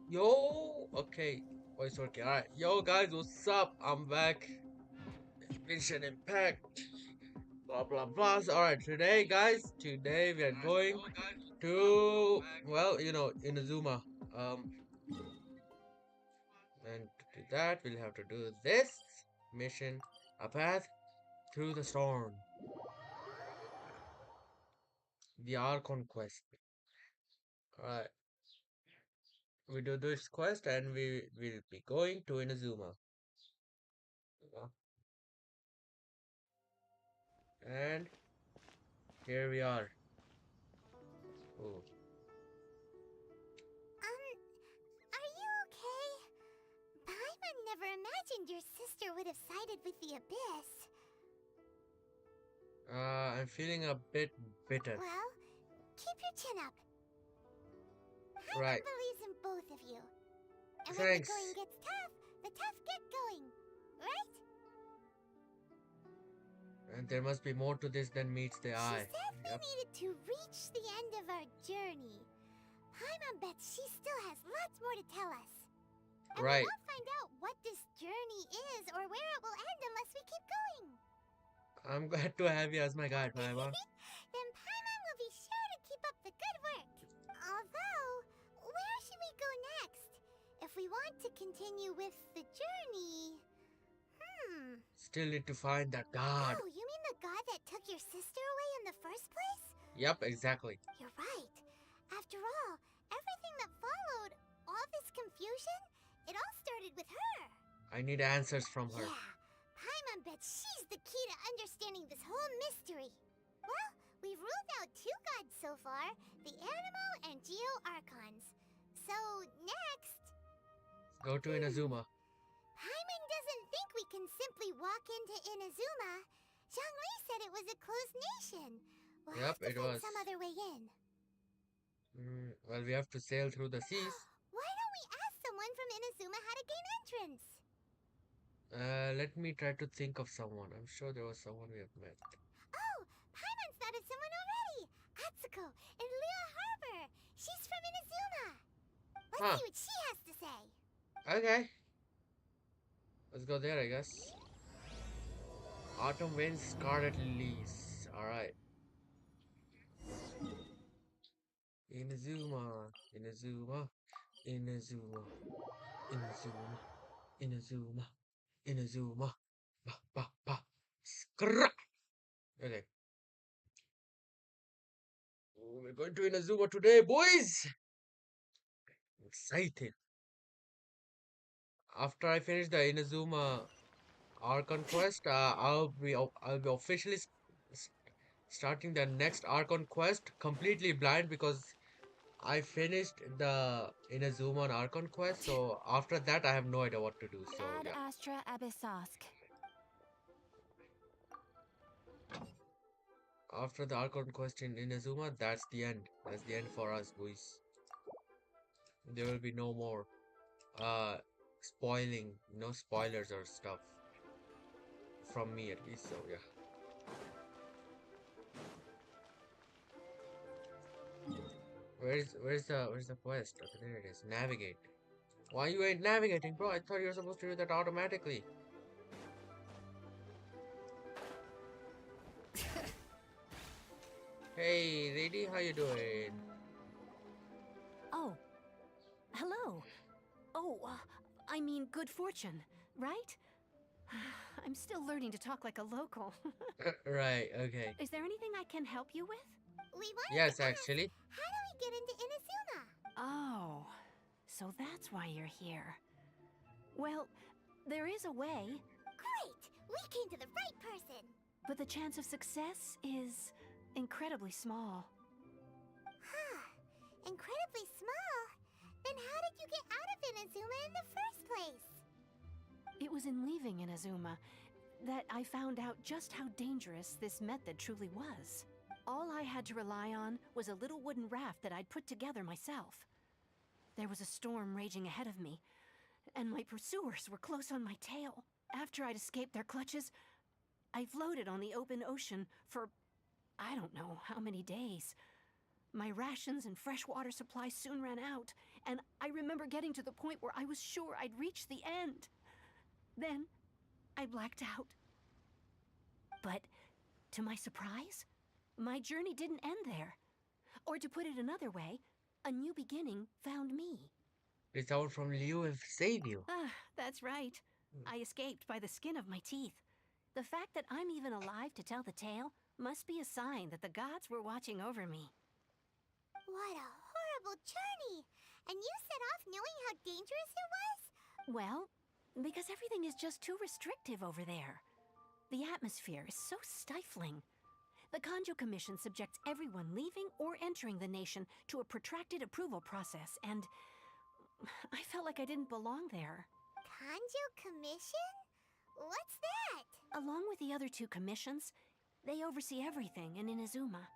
Yo, okay, voice working. All right, yo guys, what's up? I'm back. Mission Impact. Blah blah blah. All right, today, guys, today we are going to Inazuma. Um, and to do that, we'll have to do this mission: a path through the storm. The Archon quest. All right, we do this quest, and we will be going to Inazuma. Yeah. And here we are. Oh, Are you okay? Paimon never imagined your sister would have sided with the Abyss. I'm feeling a bit bitter. Well, keep your chin up. Paimon Right. believes in both of you. And when the Thanks. going gets tough, the tough get going. Right? And there must be more to this than meets the She eye. said we Yep. needed to reach the end of our journey. Paimon bets she still has lots more to tell us. And we Right. won't find out what this journey is or where it will end unless we keep going. I'm glad to have you as my guide, Maima. Then Paimon will be sure to keep up the good work. Although, where should we go next? If we want to continue with the journey... Still need to find that god. Oh, you mean the god that took your sister away in the first place? Yep, exactly. You're right. After all, everything that followed, all this confusion, it all started with her. I need answers from her. Yeah, Paimon bets she's the key to understanding this whole mystery. Well, we've ruled out two gods so far, the Animo and Geo Archons. So, next... Go to Inazuma. Paimon doesn't think we can simply walk into Inazuma. Zhongli said it was a closed nation. We'll Yep, have to it find was. some other way in. Well, we have to sail through the seas. Why don't we ask someone from Inazuma how to gain entrance? Let me try to think of someone. I'm sure there was someone we have met. Oh, Paimon's thought of someone already. Atsuko in Lea Harbor. She's from Inazuma. Let's Huh. see what she has to say. Okay. Let's go there, I guess. Autumn winds, scarlet lilies. Alright. Inazuma. Inazuma. Inazuma. Inazuma. Inazuma. Inazuma. Ba ba ba. Skra. Okay. We're going to Inazuma today, boys. Excited. After I finish the Inazuma Archon quest, I'll be officially s- starting the next Archon quest completely blind because I finished the Inazuma and Archon quest. So after that, I have no idea what to do. So Ad yeah. Astra Abyssosk. After the Archon quest in Inazuma, that's the end. That's the end for us, boys. There will be no more spoiling, no spoilers or stuff from me at least. So yeah. Where's the quest? Okay, there it is. Navigate. Why you ain't navigating, bro? I thought you were supposed to do that automatically. Hey, lady, how you doing? Oh, hello. Oh, I mean good fortune, right? I'm still learning to talk like a local. Right, okay. Is there anything I can help you with? We wanted Yes, to ask, actually. how do we get into Inazuma? Oh, so that's why you're here. Well, there is a way, Great! We came to the right person! but the chance of success is incredibly small. Huh. Incredibly small? Then how did you get out of Inazuma in the first place? It was in leaving Inazuma that I found out just how dangerous this method truly was. All I had to rely on was a little wooden raft that I'd put together myself. There was a storm raging ahead of me, and my pursuers were close on my tail. After I'd escaped their clutches, I floated on the open ocean for I don't know how many days. My rations and fresh water supply soon ran out, and I remember getting to the point where I was sure I'd reached the end. Then, I blacked out. But, to my surprise, my journey didn't end there. Or to put it another way, a new beginning found me. It's out from Liu and save you. Ah, that's right. I escaped by the skin of my teeth. The fact that I'm even alive to tell the tale must be a sign that the gods were watching over me. What a horrible journey! And you set off knowing how dangerous it was? Well, because everything is just too restrictive over there. The atmosphere is so stifling. The Kanjo Commission subjects everyone leaving or entering the nation to a protracted approval process, and I felt like I didn't belong there. Kanjo Commission? What's that? Along with the other two commissions, they oversee everything in Inazuma.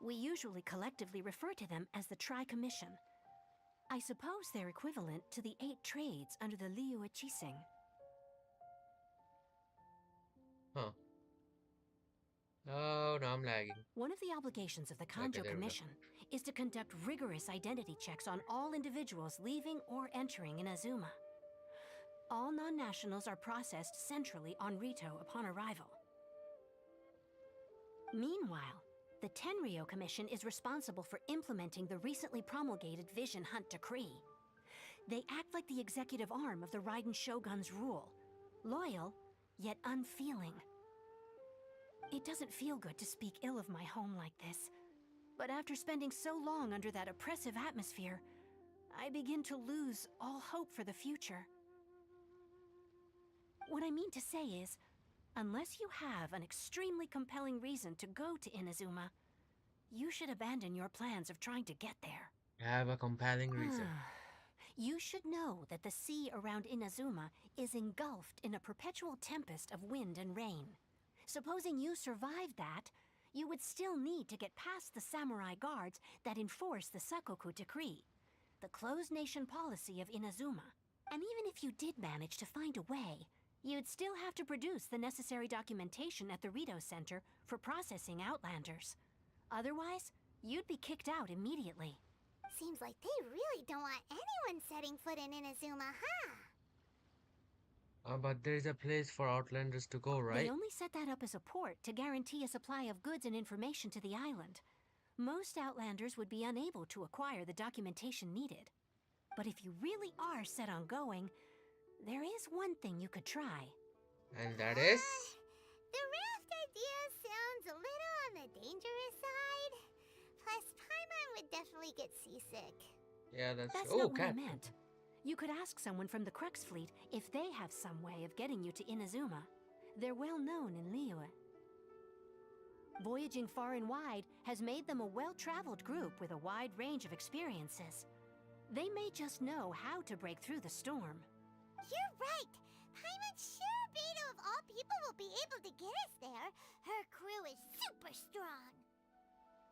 We usually collectively refer to them as the Tri-Commission. I suppose they're equivalent to the 8 trades under the Liu Chising. Huh. Oh, no, I'm lagging. One of the obligations of the Okay, Kanjo there we go. Commission is to conduct rigorous identity checks on all individuals leaving or entering Inazuma. All non-nationals are processed centrally on Rito upon arrival. Meanwhile, the Tenryo Commission is responsible for implementing the recently promulgated Vision Hunt Decree. They act like the executive arm of the Raiden Shogun's rule, loyal, yet unfeeling. It doesn't feel good to speak ill of my home like this, but after spending so long under that oppressive atmosphere, I begin to lose all hope for the future. What I mean to say is, unless you have an extremely compelling reason to go to Inazuma, you should abandon your plans of trying to get there. Have a compelling reason. You should know that the sea around Inazuma is engulfed in a perpetual tempest of wind and rain. Supposing you survived that, you would still need to get past the samurai guards that enforce the Sakoku Decree, the closed nation policy of Inazuma. And even if you did manage to find a way, you'd still have to produce the necessary documentation at the Rito Center for processing Outlanders. Otherwise, you'd be kicked out immediately. Seems like they really don't want anyone setting foot in Inazuma, huh? But there's a place for Outlanders to go, right? They only set that up as a port to guarantee a supply of goods and information to the island. Most Outlanders would be unable to acquire the documentation needed. But if you really are set on going, there is one thing you could try. And that is? The raft idea sounds a little on the dangerous side. Plus, Paimon would definitely get seasick. Yeah, that's That's oh, not what I cat. meant. You could ask someone from the Crux fleet if they have some way of getting you to Inazuma. They're well known in Liyue. Voyaging far and wide has made them a well-traveled group with a wide range of experiences. They may just know how to break through the storm. You're right. Paimon's sure Beto of all people will be able to get us there. Her crew is super strong.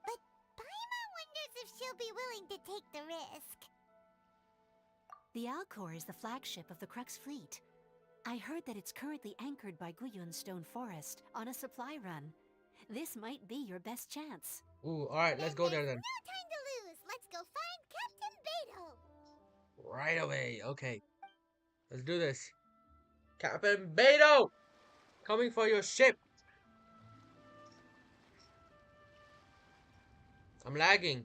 But Paimon wonders if she'll be willing to take the risk. The Alcor is the flagship of the Crux fleet. I heard that it's currently anchored by Guyun Stone Forest on a supply run. This might be your best chance. Ooh, alright, let's go there then. No time to lose. Let's go find Captain Beto. Right away, okay. Let's do this. Captain Beto! Coming for your ship! I'm lagging.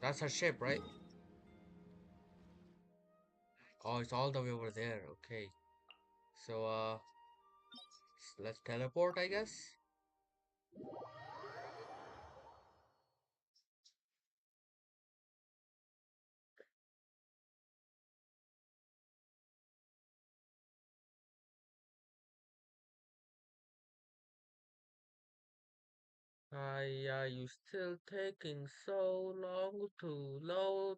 That's her ship, right? Oh, it's all the way over there, okay. So, let's teleport, I guess? You still taking so long to load?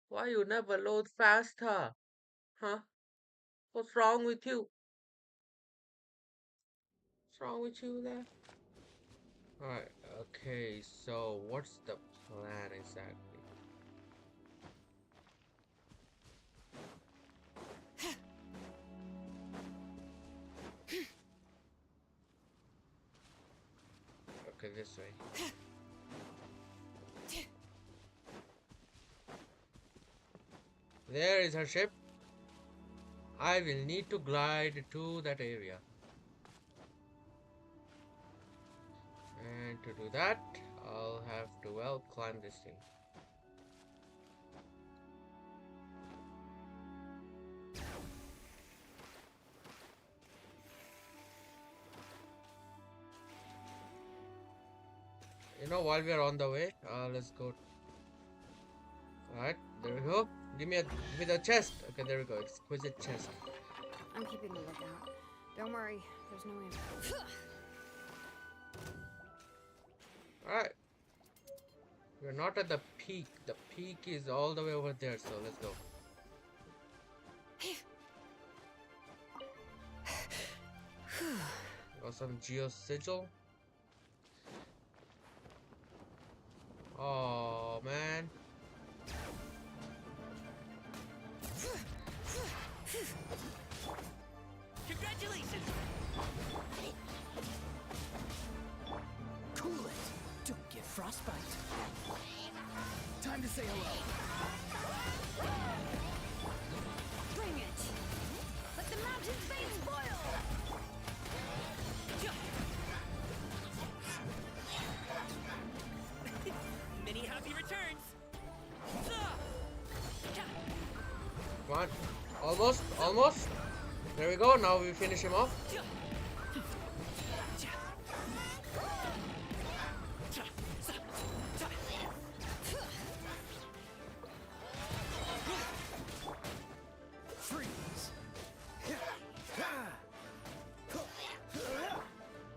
Why you never load faster? Huh? What's wrong with you? What's wrong with you there? Alright, okay, so what's the plan exactly? Okay, this way. There is her ship. I will need to glide to that area. And to do that, I'll have to, well, climb this thing. You know, while we are on the way, let's go. Alright, there we go. Give me the chest. Okay, there we go. Exquisite chest. I'm keeping a lookout. Don't worry, there's no info. Alright, we're not at the peak. The peak is all the way over there, so let's go. Got some geo sigil. Oh man. Congratulations! Cool it. Don't get frostbite. Time to say hello. Bring it! Let the mountain's veins boil! Many happy returns. Come on. Almost, almost. There we go. Now we finish him off. Freeze.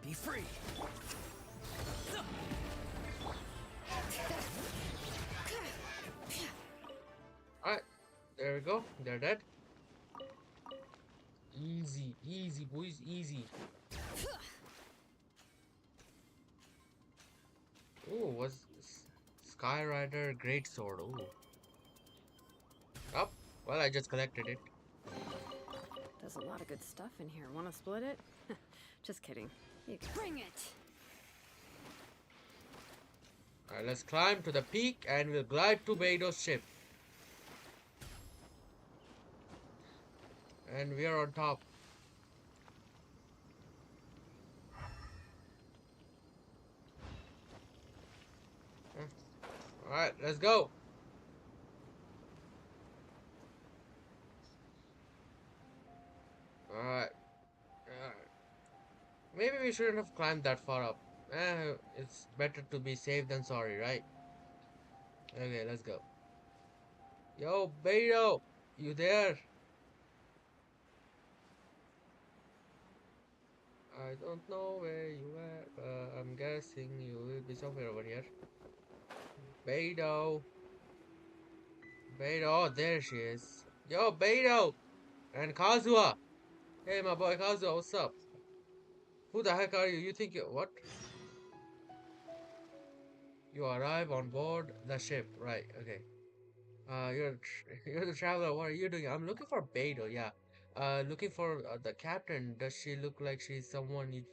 Be free. Alright. There we go. They're dead. Easy, easy, boys, easy. Ooh, was Skyrider Great Sword. Ooh. Oh, well, I just collected it. There's a lot of good stuff in here. Want to split it? Just kidding. You can bring it! Alright, let's climb to the peak and we'll glide to Beido's ship. And we are on top. Alright, let's go. Alright. Maybe we shouldn't have climbed that far up. It's better to be safe than sorry, right? Okay, let's go. Yo, Beido! You there? I don't know where you are, but I'm guessing you will be somewhere over here. Beidou. Beidou, oh, there she is. Yo, Beidou! And Kazuha! Hey, my boy Kazuha, what's up? Who the heck are you? You think you... What? You arrive on board the ship. Right, okay. You're the traveler. What are you doing? I'm looking for Beidou, yeah. Looking for the captain. Does she look like she's someone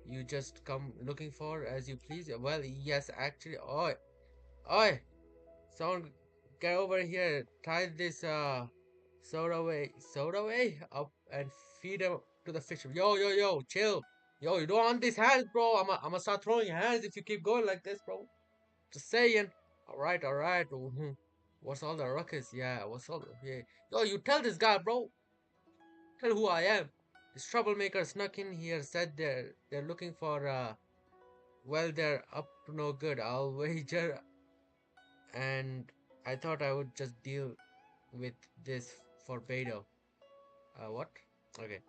you just come looking for as you please? Well, yes, actually. Oi! Oi! Someone get over here. Tie this soda away up and feed him to the fish. Yo, chill. Yo, you don't want these hands, bro. I'ma start throwing hands if you keep going like this, bro. Just saying. All right. What's all the ruckus? Yeah, what's all the, yeah. Yo, you tell this guy, bro. Tell who I am. This troublemaker snuck in here, said they're looking for well, they're up to no good. I'll wager, and I thought I would just deal with this for Beto. What? Okay.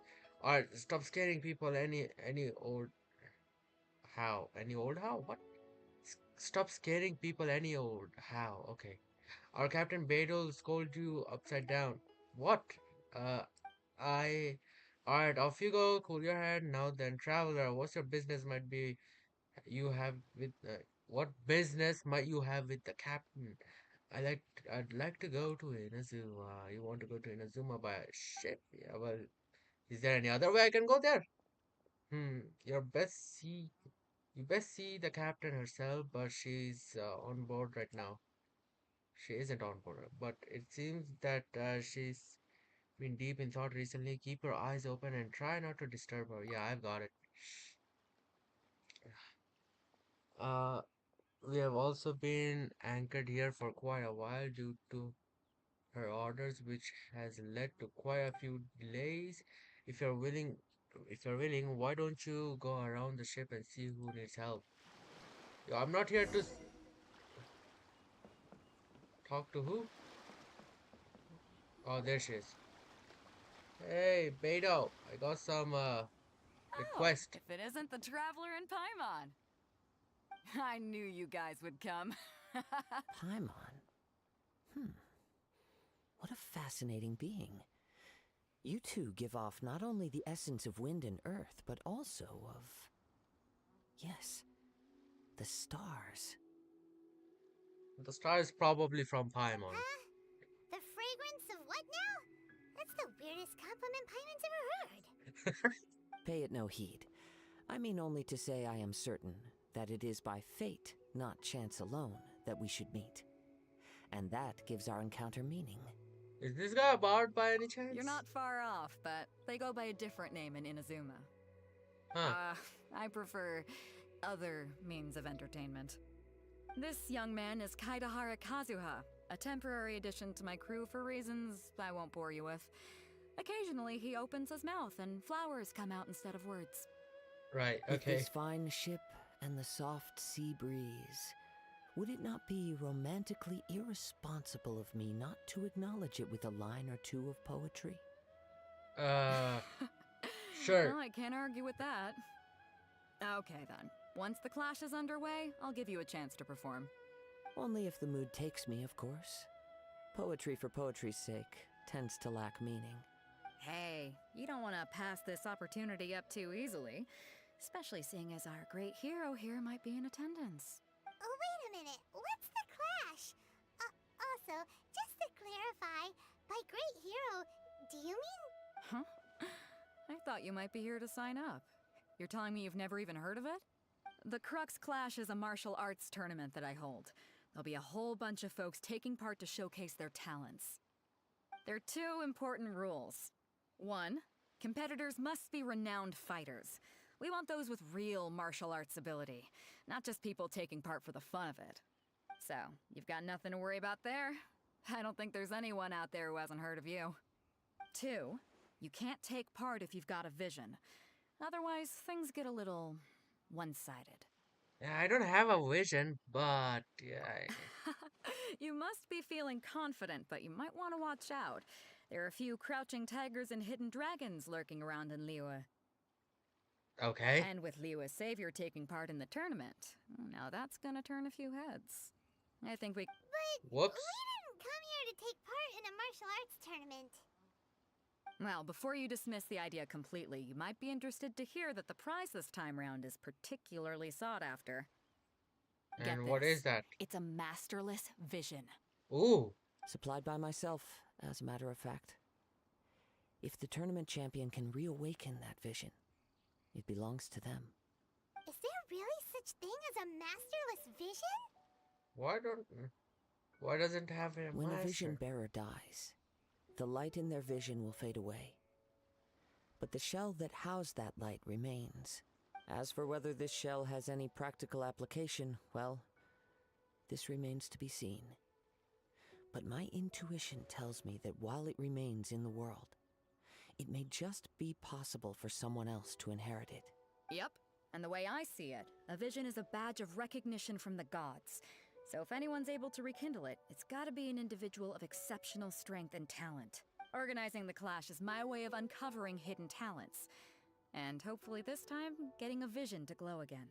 Alright, stop scaring people any old how. Any old how? What? Stop scaring people any old how. Okay. Our Captain Beto will scold you upside down. What? Uh I Alright, off you go, cool your head. Now then, traveler, what's your business might be you have with what business might you have with the captain? I'd like to go to Inazuma. You want to go to Inazuma by ship? Yeah, well, is there any other way I can go there? Your best sea You best see the captain herself, but she's on board right now. She isn't on board, but it seems that she's been deep in thought recently. Keep your eyes open and try not to disturb her. Yeah, I've got it. Uh, we have also been anchored here for quite a while due to her orders, which has led to quite a few delays. If you're willing, if you're willing, why don't you go around the ship and see who needs help? Yo, I'm not here to talk to who? Oh, there she is. Hey, Beto, I got some Oh, request. if it isn't the Traveler and Paimon. I knew you guys would come. Paimon? What a fascinating being. You two give off not only the essence of wind and earth, but also of... yes, the stars. The star is probably from Paimon. Huh? The fragrance of what now? That's the weirdest compliment Paimon's ever heard. Pay it no heed. I mean only to say I am certain that it is by fate, not chance alone, that we should meet. And that gives our encounter meaning. Is this guy a bard by any chance? You're not far off, but they go by a different name in Inazuma. Huh. I prefer other means of entertainment. This young man is Kaidahara Kazuha, a temporary addition to my crew for reasons I won't bore you with. Occasionally, he opens his mouth and flowers come out instead of words. Right, With okay. this fine ship and the soft sea breeze, would it not be romantically irresponsible of me not to acknowledge it with a line or two of poetry? Uh, sure. Well, I can't argue with that. Okay, then. Once the clash is underway, I'll give you a chance to perform. Only if the mood takes me, of course. Poetry for poetry's sake tends to lack meaning. Hey, you don't want to pass this opportunity up too easily, especially seeing as our great hero here might be in attendance. Oh, wait a minute. What's the clash? Also, just to clarify, by great hero, do you mean... Huh? I thought you might be here to sign up. You're telling me you've never even heard of it? The Crux Clash is a martial arts tournament that I hold. There'll be a whole bunch of folks taking part to showcase their talents. There are two important rules. One, competitors must be renowned fighters. We want those with real martial arts ability, not just people taking part for the fun of it. So, you've got nothing to worry about there. I don't think there's anyone out there who hasn't heard of you. Two, you can't take part if you've got a vision. Otherwise, things get a little one-sided. Yeah, I don't have a vision, but yeah. You must be feeling confident, but you might want to watch out. There are a few crouching tigers and hidden dragons lurking around in Liyue. Okay. And with Liyue's savior taking part in the tournament, now that's gonna turn a few heads. I think we... But Whoops. we didn't come here to take part in a martial arts tournament. Well, before you dismiss the idea completely, you might be interested to hear that the prize this time round is particularly sought after. Get And what this. is that? It's a masterless vision. Ooh. Supplied by myself, as a matter of fact. If the tournament champion can reawaken that vision, it belongs to them. Is there really such thing as a masterless vision? Why doesn't have a When a master? vision bearer dies, the light in their vision will fade away. But the shell that housed that light remains. As for whether this shell has any practical application, well, this remains to be seen. But my intuition tells me that while it remains in the world, it may just be possible for someone else to inherit it. Yep, and the way I see it, a vision is a badge of recognition from the gods. So if anyone's able to rekindle it, it's gotta be an individual of exceptional strength and talent. Organizing the clash is my way of uncovering hidden talents. And hopefully this time, getting a vision to glow again.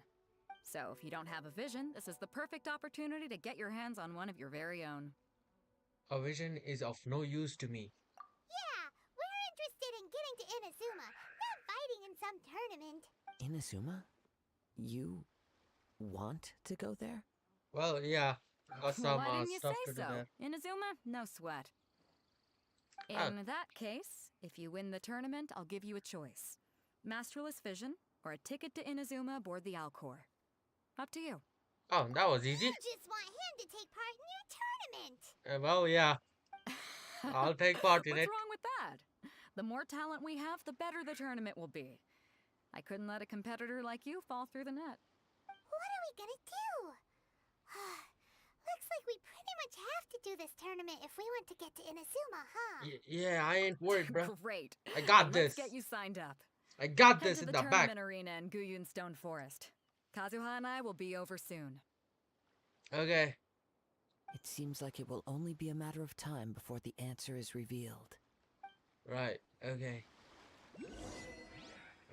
So if you don't have a vision, this is the perfect opportunity to get your hands on one of your very own. A vision is of no use to me. Yeah, we're interested in getting to Inazuma, not fighting in some tournament. Inazuma? You want to go there? Well, yeah. Got some Why didn't you stuff say to do so? there. Inazuma? No sweat. Ah. In that case, if you win the tournament, I'll give you a choice. Masterless Vision, or a ticket to Inazuma aboard the Alcor. Up to you. Oh, that was easy. I just want him to take part in your tournament. Well, yeah, I'll take part in What's it. wrong with that? The more talent we have, the better the tournament will be. I couldn't let a competitor like you fall through the net. What are we gonna do? Looks like we pretty much have to do this tournament if we want to get to Inazuma, huh? Yeah, I ain't worried, bro. Great. I got Let's this. get you signed up. I got Head this to in the the back. tournament arena in Guyun Stone Forest. Kazuha and I will be over soon. Okay. It seems like it will only be a matter of time before the answer is revealed. Right. Okay.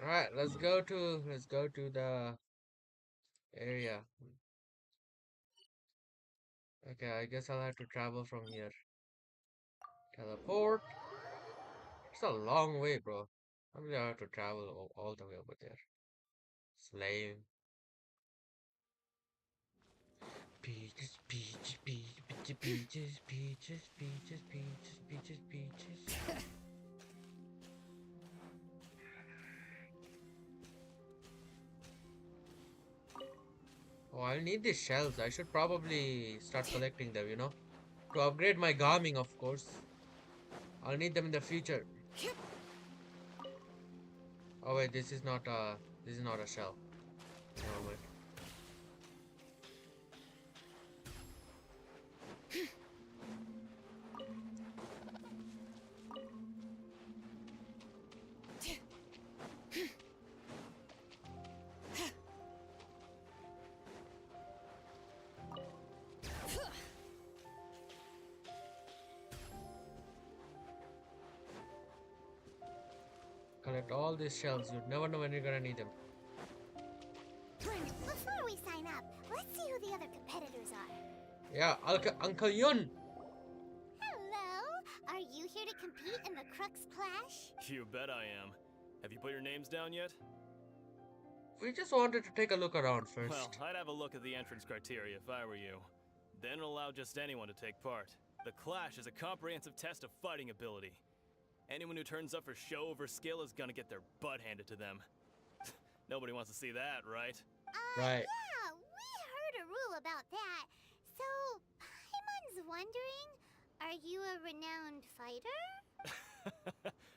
All right. Let's go to the area. Okay. I guess I'll have to travel from here. Teleport. It's a long way, bro. I mean, I have to travel all the way over there. Slave. Peaches, peaches, peaches, peaches, peaches, peaches, peaches, peaches, peaches. Oh, I'll need these shells. I should probably start collecting them, to upgrade my garming, of course. I'll need them in the future. Oh wait, this is not a shell. Never mind. Collect all these shells. You never know when you're gonna need them. Before we sign up, let's see who the other competitors are. Yeah, Uncle Yun. Hello! Are you here to compete in the Crux Clash? You bet I am. Have you put your names down yet? We just wanted to take a look around first. Well, I'd have a look at the entrance criteria if I were you. Then allow just anyone to take part. The Clash is a comprehensive test of fighting ability. Anyone who turns up for show over skill is gonna get their butt handed to them. Nobody wants to see that, right? Right. Yeah, we heard a rule about that. So, Paimon's wondering, are you a renowned fighter?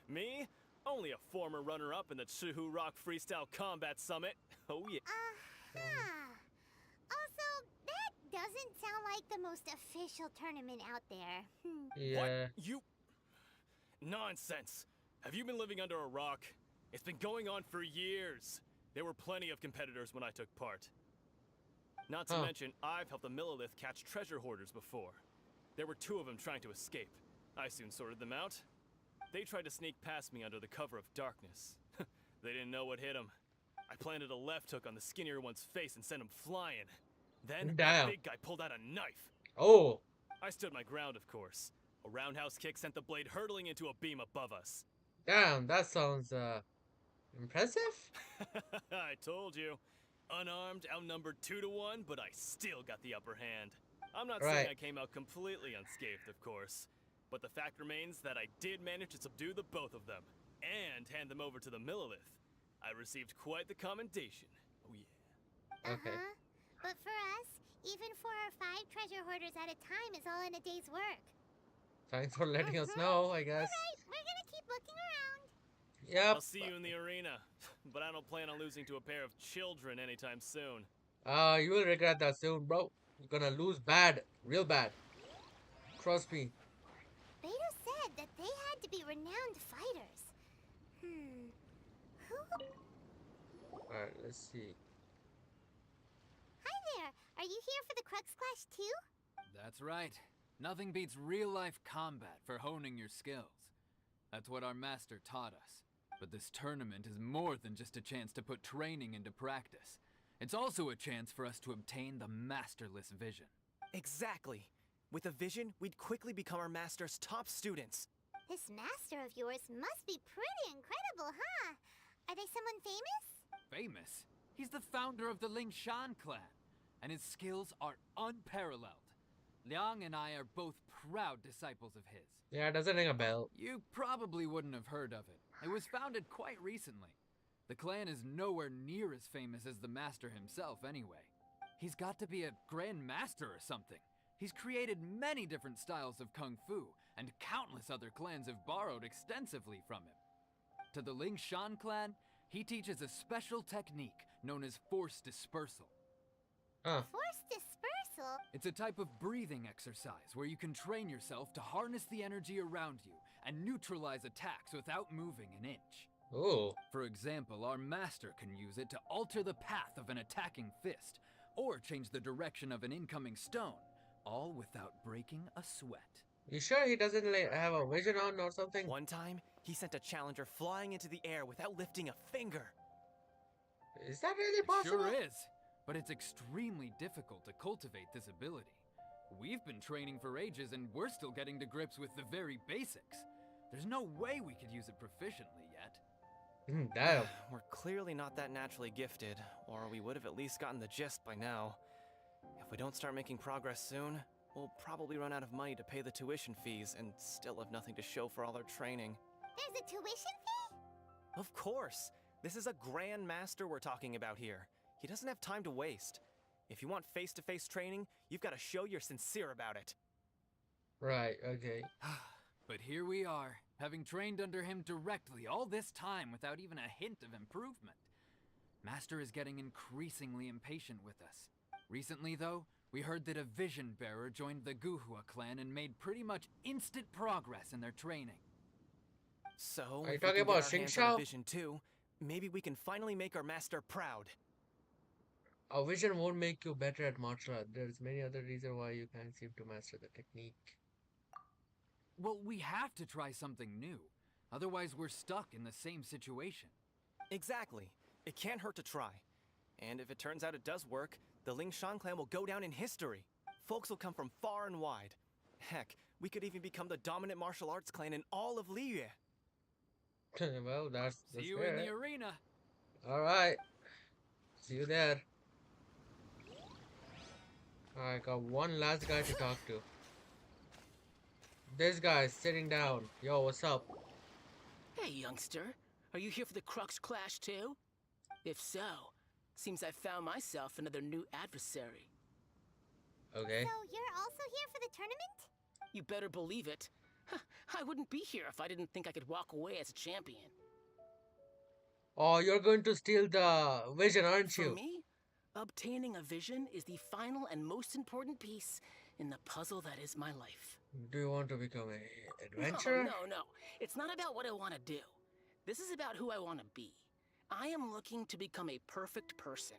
Me? Only a former runner-up in the Chuhu Rock Freestyle Combat Summit. Oh yeah. Uh-huh. Also, that doesn't sound like the most official tournament out there. Yeah. What? You... Nonsense! Have you been living under a rock? It's been going on for years. There were plenty of competitors when I took part. Not to mention, I've helped the Millilith catch treasure hoarders before. There were 2 of them trying to escape. I soon sorted them out. They tried to sneak past me under the cover of darkness. They didn't know what hit them. I planted a left hook on the skinnier one's face and sent him flying. Then, Damn. the big guy pulled out a knife. Oh. I stood my ground, of course. A roundhouse kick sent the blade hurtling into a beam above us. Damn, that sounds impressive. I told you. Unarmed, outnumbered 2 to 1, but I still got the upper hand. I'm not saying I came out completely unscathed, of course. But the fact remains that I did manage to subdue the both of them, and hand them over to the Millilith. I received quite the commendation. Oh yeah. Okay. But for us, even 4 or 5 treasure hoarders at a time is all in a day's work. Thanks for letting us know, I guess. Alright, we're gonna keep looking around. Yep. I'll see you in the arena, but I don't plan on losing to a pair of children anytime soon. You will regret that soon, bro. You're gonna lose bad, real bad. Trust me. Beto said that they had to be renowned fighters. Who? Alright, let's see. Hi there. Are you here for the Crux Clash too? That's right. Nothing beats real-life combat for honing your skills. That's what our master taught us. But this tournament is more than just a chance to put training into practice. It's also a chance for us to obtain the masterless vision. Exactly. With a vision, we'd quickly become our master's top students. This master of yours must be pretty incredible, huh? Are they someone famous? Famous? He's the founder of the Lingshan clan, and his skills are unparalleled. Liang and I are both proud disciples of his. Yeah, it doesn't ring a bell. You probably wouldn't have heard of it. It was founded quite recently. The clan is nowhere near as famous as the master himself anyway. He's got to be a Grand Master or something. He's created many different styles of Kung Fu, and countless other clans have borrowed extensively from him. To the Ling Shan clan, he teaches a special technique known as force dispersal. Huh. Force dispersal? It's a type of breathing exercise where you can train yourself to harness the energy around you and neutralize attacks without moving an inch. Oh. For example, our master can use it to alter the path of an attacking fist, or change the direction of an incoming stone, all without breaking a sweat. You sure he doesn't like, have a vision on or something? One time, he sent a challenger flying into the air without lifting a finger. Is that really It possible? sure is, but it's extremely difficult to cultivate this ability. We've been training for ages and we're still getting to grips with the very basics. There's no way we could use it proficiently yet. Damn. We're clearly not that naturally gifted, or we would have at least gotten the gist by now. If we don't start making progress soon, we'll probably run out of money to pay the tuition fees and still have nothing to show for all our training. There's a tuition fee? Of course! This is a Grand Master we're talking about here. He doesn't have time to waste. If you want face-to-face training, you've got to show you're sincere about it. Right, okay. But here we are, having trained under him directly all this time without even a hint of improvement. Master is getting increasingly impatient with us. Recently, though, we heard that a Vision Bearer joined the Guhua clan and made pretty much instant progress in their training. So, Are you if we talking can get about our Xing hands on a Shao? Vision too, maybe we can finally make our master proud. A vision won't make you better at martial art. There's many other reasons why you can't seem to master the technique. Well, we have to try something new. Otherwise, we're stuck in the same situation. Exactly. It can't hurt to try. And if it turns out it does work, the Ling Shan clan will go down in history. Folks will come from far and wide. Heck, we could even become the dominant martial arts clan in all of Liyue. Well, that's See you in the arena. Alright. See you there. I got one last guy to talk to. This guy's sitting down. Yo, what's up? Hey, youngster. Are you here for the Crux Clash too? If so, seems I found myself another new adversary. Okay. So you're also here for the tournament? You better believe it. I wouldn't be here if I didn't think I could walk away as a champion. Oh, you're going to steal the vision, aren't For you? me, obtaining a vision is the final and most important piece in the puzzle that is my life. Do you want to become a adventurer? No. It's not about what I want to do. This is about who I want to be. I am looking to become a perfect person.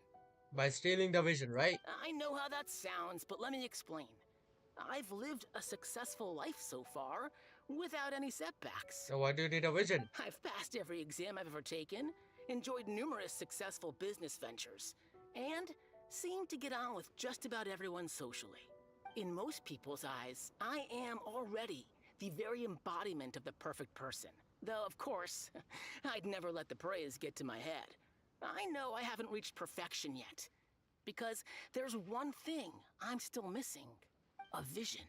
By stealing the vision, right? I know how that sounds, but let me explain. I've lived a successful life so far, without any setbacks. So why do you need a vision? I've passed every exam I've ever taken, enjoyed numerous successful business ventures, and seemed to get on with just about everyone socially. In most people's eyes, I am already the very embodiment of the perfect person. Though, of course, I'd never let the praise get to my head. I know I haven't reached perfection yet, because there's one thing I'm still missing. A vision.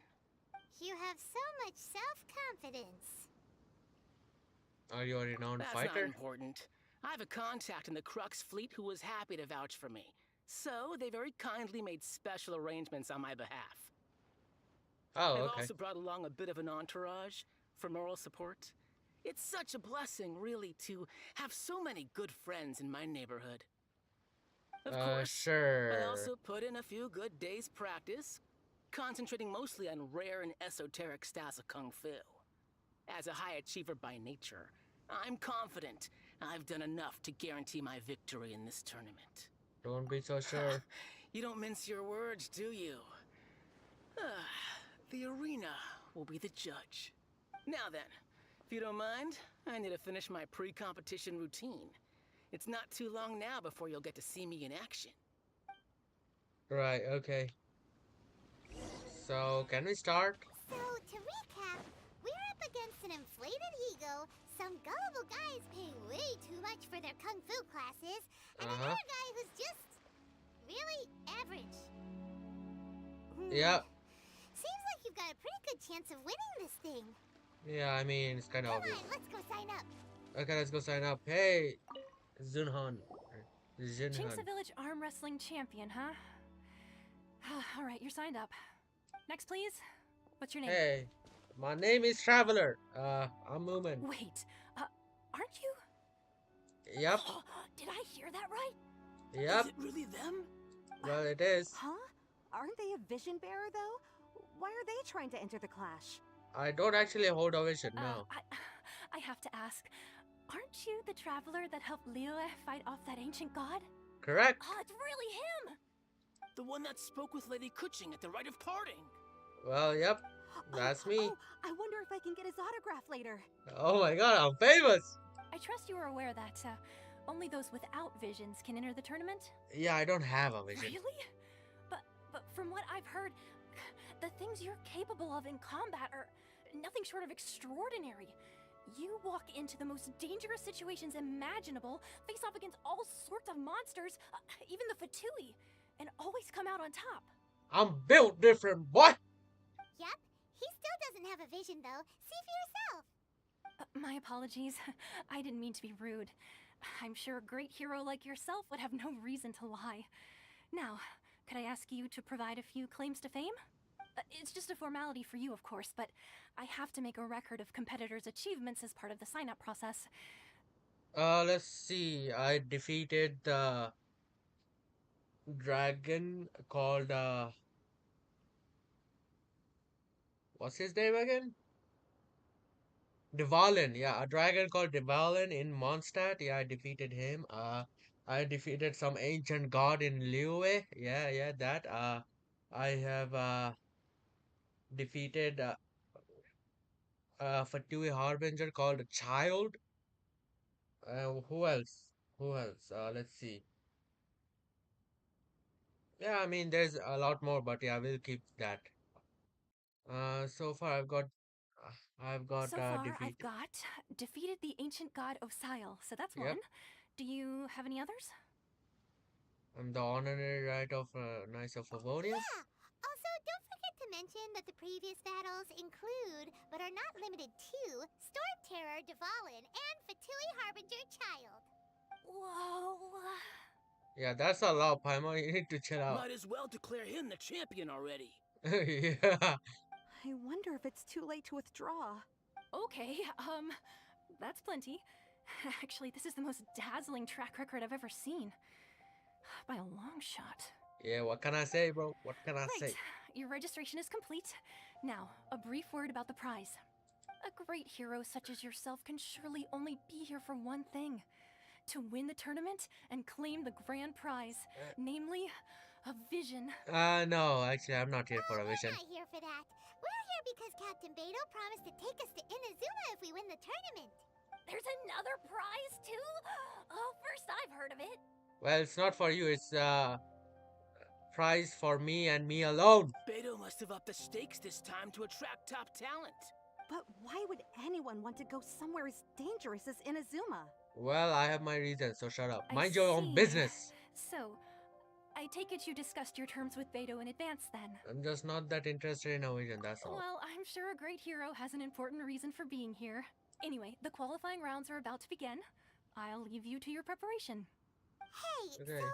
You have so much self-confidence. Are you a renowned That's not fighter? important. I have a contact in the Crux fleet who was happy to vouch for me. So they very kindly made special arrangements on my behalf. Oh, I've okay. also brought along a bit of an entourage for moral support. It's such a blessing, really, to have so many good friends in my neighborhood. Of course, Sure. I also put in a few good days' practice, concentrating mostly on rare and esoteric styles of Kung Fu. As a high achiever by nature, I'm confident I've done enough to guarantee my victory in this tournament. Don't be so sure. You don't mince your words, do you? The arena will be the judge. Now then, if you don't mind, I need to finish my pre-competition routine. It's not too long now before you'll get to see me in action. Right, okay. So, can we start? So, to recap, we're up against an inflated ego, some gullible guys paying way too much for their kung fu classes, and another guy who's just really average. Yeah. Seems like you've got a pretty good chance of winning this thing. Yeah, I mean, it's kind of Come obvious. on, let's go sign up. Okay, let's go sign up. Hey, Zunhan. Chink's Zunhan. a village arm wrestling champion, huh? All right, you're signed up. Next, please. What's your name? Hey, my name is Traveler. I'm Moomin. Wait, aren't you? Yep, Did I hear that right? yep. Is it really them? Well, it is. Huh? Aren't they a vision bearer, though? Why are they trying to enter the clash? I don't actually hold a vision now. I have to ask, aren't you the traveler that helped Liyue fight off that ancient god? Correct. Oh, it's really him! The one that spoke with Lady Kuching at the rite of parting. Well, yep. That's me. Oh, I wonder if I can get his autograph later. Oh my god, I'm famous. I trust you are aware that only those without visions can enter the tournament. Yeah, I don't have a vision. Really? But from what I've heard, the things you're capable of in combat are nothing short of extraordinary. You walk into the most dangerous situations imaginable, face off against all sorts of monsters, even the Fatui, and always come out on top. I'm built different, boy. Yep, he still doesn't have a vision though. See for yourself. My apologies. I didn't mean to be rude. I'm sure a great hero like yourself would have no reason to lie. Now, could I ask you to provide a few claims to fame? It's just a formality for you, of course, but I have to make a record of competitors' achievements as part of the sign-up process. Let's see. I defeated the dragon called, what's his name again? Dvalin. Yeah, a dragon called Dvalin in Mondstadt. Yeah, I defeated him. I defeated some ancient god in Liyue. Yeah, that. I have, defeated, Fatui Harbinger called a child. Who else? Who else? Let's see. Yeah, I mean, there's a lot more, but yeah, we'll keep that. So far So far, defeat. I've got defeated the ancient god Osile, so that's Yep, one. Do you have any others? I'm the honorary right of Knights of Favonius. Yeah. Also, don't forget to mention that the previous battles include, but are not limited to, Storm Terror, Dvalin, and Fatui Harbinger Child. Whoa. Yeah, that's a lot, Paimon. You need to chill out. Might as well declare him the champion already. Yeah. I wonder if it's too late to withdraw. Okay, that's plenty. Actually, this is the most dazzling track record I've ever seen. By a long shot. Yeah, what can I say, bro? What can I Right, say? your registration is complete. Now, a brief word about the prize. A great hero such as yourself can surely only be here for one thing. To win the tournament and claim the grand prize, namely, a vision. No, actually, I'm not here for a vision. We're not here for that. We're here because Captain Beto promised to take us to Inazuma if we win the tournament. There's another prize, too? Oh, first I've heard of it. Well, it's not for you. It's prize for me and me alone. Beto must have upped the stakes this time to attract top talent. But why would anyone want to go somewhere as dangerous as Inazuma? Well, I have my reasons, so shut up. I Mind your own see. business. So, I take it you discussed your terms with Beto in advance then? I'm just not that interested in a vision, that's all. Well, I'm sure a great hero has an important reason for being here. Anyway, the qualifying rounds are about to begin. I'll leave you to your preparation. Hey, Okay. so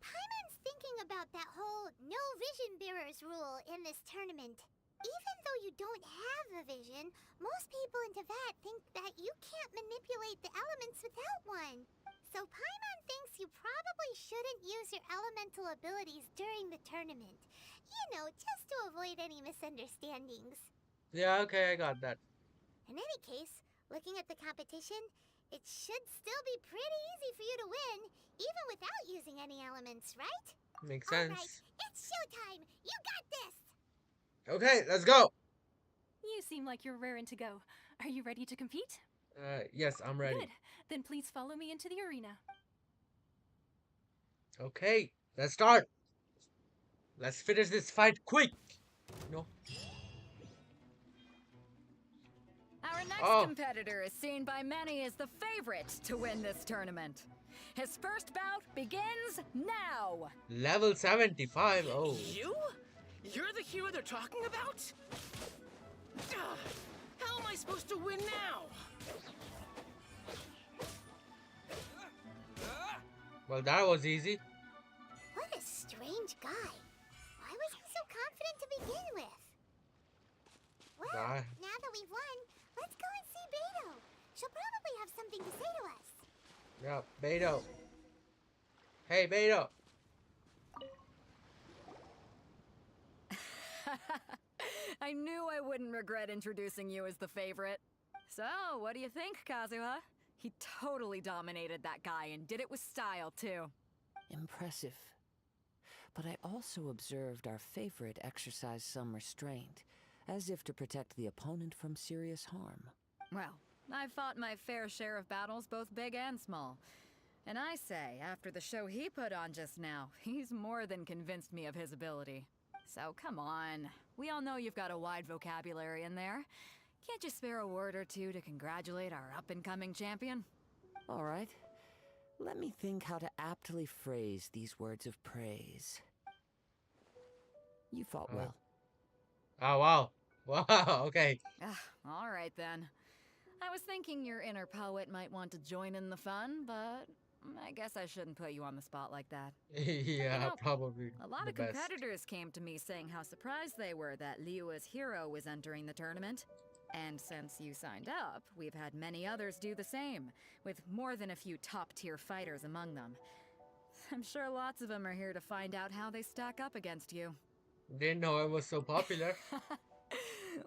Paimon's thinking about that whole no vision bearers rule in this tournament. Even though you don't have a vision, most people in Teyvat think that you can't manipulate the elements without one. So Paimon thinks you probably shouldn't use your elemental abilities during the tournament. You know, just to avoid any misunderstandings. Yeah, okay, I got that. In any case, looking at the competition, it should still be pretty easy for you to win, even without using any elements, right? Makes Alright, sense. it's showtime! You got this! Okay, let's go. You seem like you're raring to go. Are you ready to compete? Yes, I'm ready. Good. Then please follow me into the arena. Okay, let's start. Let's finish this fight quick. No. Our next Oh. competitor is seen by many as the favorite to win this tournament. His first bout begins now. Level 75. Oh. You? You're the hero they're talking about? Ugh, how am I supposed to win now? Well, that was easy. What a strange guy. Why was Yeah, Beto. Hey, Beto. I knew I wouldn't regret introducing you as the favorite. So, what do you think, Kazuha? He totally dominated that guy and did it with style, too. Impressive. But I also observed our favorite exercise some restraint, as if to protect the opponent from serious harm. Well, I've fought my fair share of battles, both big and small. And I say, after the show he put on just now, he's more than convinced me of his ability. So come on. We all know you've got a wide vocabulary in there. Can't you spare a word or two to congratulate our up-and-coming champion? All right. Let me think how to aptly phrase these words of praise. You fought well. Oh, wow. Wow, okay. All right then. I was thinking your inner poet might want to join in the fun, but I guess I shouldn't put you on the spot like that. Yeah, You know, probably a lot the of best. competitors came to me saying how surprised they were that Liua's hero was entering the tournament. And since you signed up, we've had many others do the same, with more than a few top-tier fighters among them. I'm sure lots of them are here to find out how they stack up against you. Didn't know I was so popular.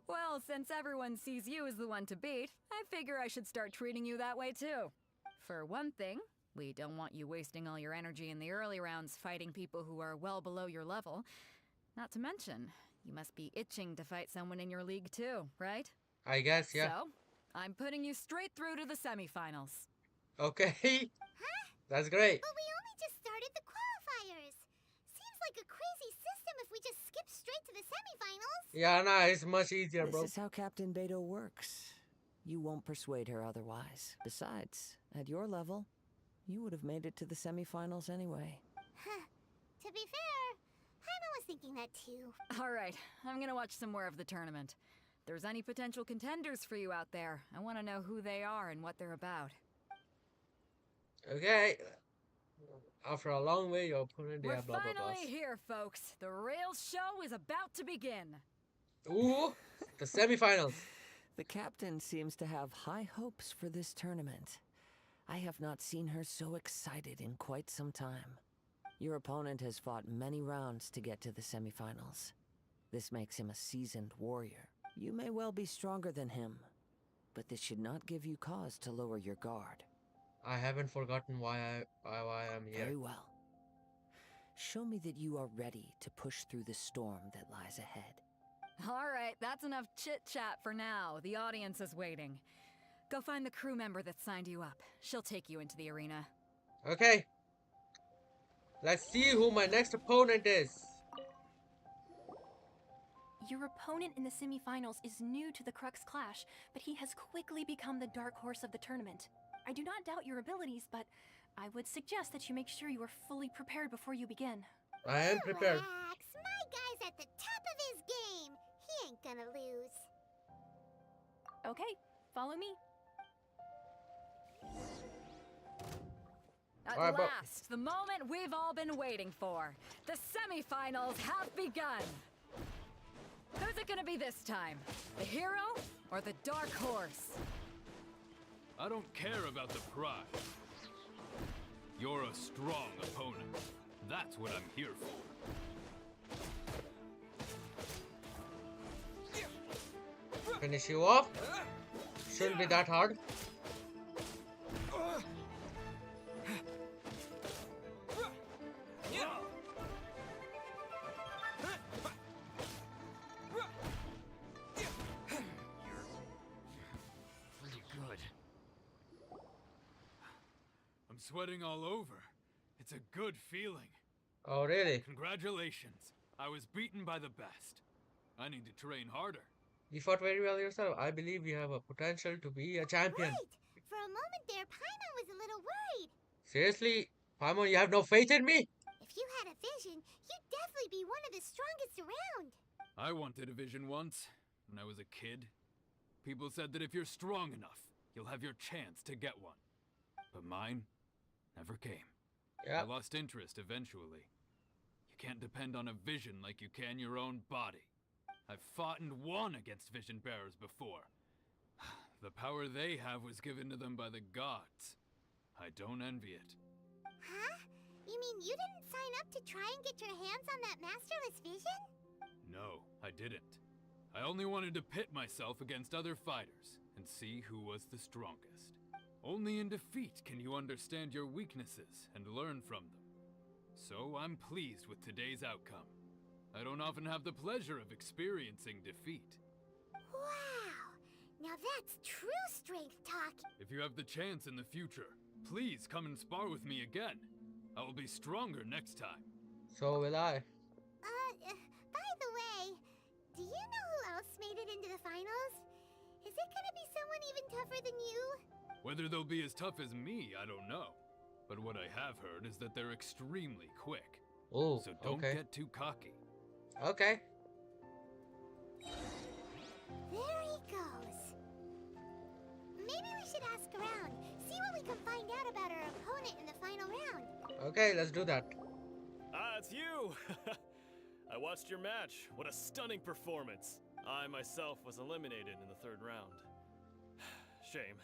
Well, since everyone sees you as the one to beat, I figure I should start treating you that way too. For one thing, we don't want you wasting all your energy in the early rounds fighting people who are well below your level. Not to mention, you must be itching to fight someone in your league too, right? I guess, yeah. So, I'm putting you straight through to the semifinals. Okay. Huh? That's great. But we only just started the qualifiers. Seems like a crazy system if we just skip straight to the semifinals. Yeah, nah, it's much easier, bro. This is how Captain Beto works. You won't persuade her otherwise. Besides, at your level, you would have made it to the semifinals anyway. Huh. To be fair, Paimon was thinking that too. Alright, I'm gonna watch some more of the tournament. If there's any potential contenders for you out there, I want to know who they are and what they're about. Okay. After a long wait, your opponent, We're yeah, blah, blah, blah. finally here, folks. The real show is about to begin. Ooh, the semifinals. The captain seems to have high hopes for this tournament. I have not seen her so excited in quite some time. Your opponent has fought many rounds to get to the semifinals. This makes him a seasoned warrior. You may well be stronger than him, but this should not give you cause to lower your guard. I haven't forgotten why I'm here. Very well. Show me that you are ready to push through the storm that lies ahead. Alright, that's enough chit-chat for now. The audience is waiting. Go find the crew member that signed you up. She'll take you into the arena. Okay. Let's see who my next opponent is. Your opponent in the semifinals is new to the Crux Clash, but he has quickly become the dark horse of the tournament. I do not doubt your abilities, but I would suggest that you make sure you are fully prepared before you begin. I am prepared. Relax. My guy's at the top of his game. He ain't gonna lose. Okay, follow me. At Alright, but- last, the moment we've all been waiting for. The semifinals have begun. Who's it gonna be this time? The hero or the dark horse? I don't care about the prize. You're a strong opponent. That's what I'm here for. Finish you off. Shouldn't be that hard. Pretty good. I'm sweating all over. It's a good feeling. Oh, really? Congratulations. I was beaten by the best. I need to train harder. You fought very well yourself. I believe you have a potential to be a champion. Right. For a moment there, Paimon was a little worried. Seriously? Paimon, you have no faith in me? If you had a vision, you'd definitely be one of the strongest around. I wanted a vision once, when I was a kid. People said that if you're strong enough, you'll have your chance to get one. But mine never came. Yeah. I lost interest eventually. You can't depend on a vision like you can your own body. I've fought and won against vision bearers before. The power they have was given to them by the gods. I don't envy it. Huh? You mean you didn't sign up to try and get your hands on that masterless vision? No, I didn't. I only wanted to pit myself against other fighters and see who was the strongest. Only in defeat can you understand your weaknesses and learn from them. So I'm pleased with today's outcome. I don't often have the pleasure of experiencing defeat. Wow! Now that's true strength talk. If you have the chance in the future, please come and spar with me again. I will be stronger next time. So will I. By the way, do you know who else made it into the finals? Is it gonna be someone even tougher than you? Whether they'll be as tough as me, I don't know. But what I have heard is that they're extremely quick. Oh, So don't okay. get too cocky. Okay. There he goes. Maybe we should ask around, see what we can find out about our opponent in the final round. Okay, let's do that. Ah, it's you! I watched your match. What a stunning performance. I myself was eliminated in the 3rd round. Shame.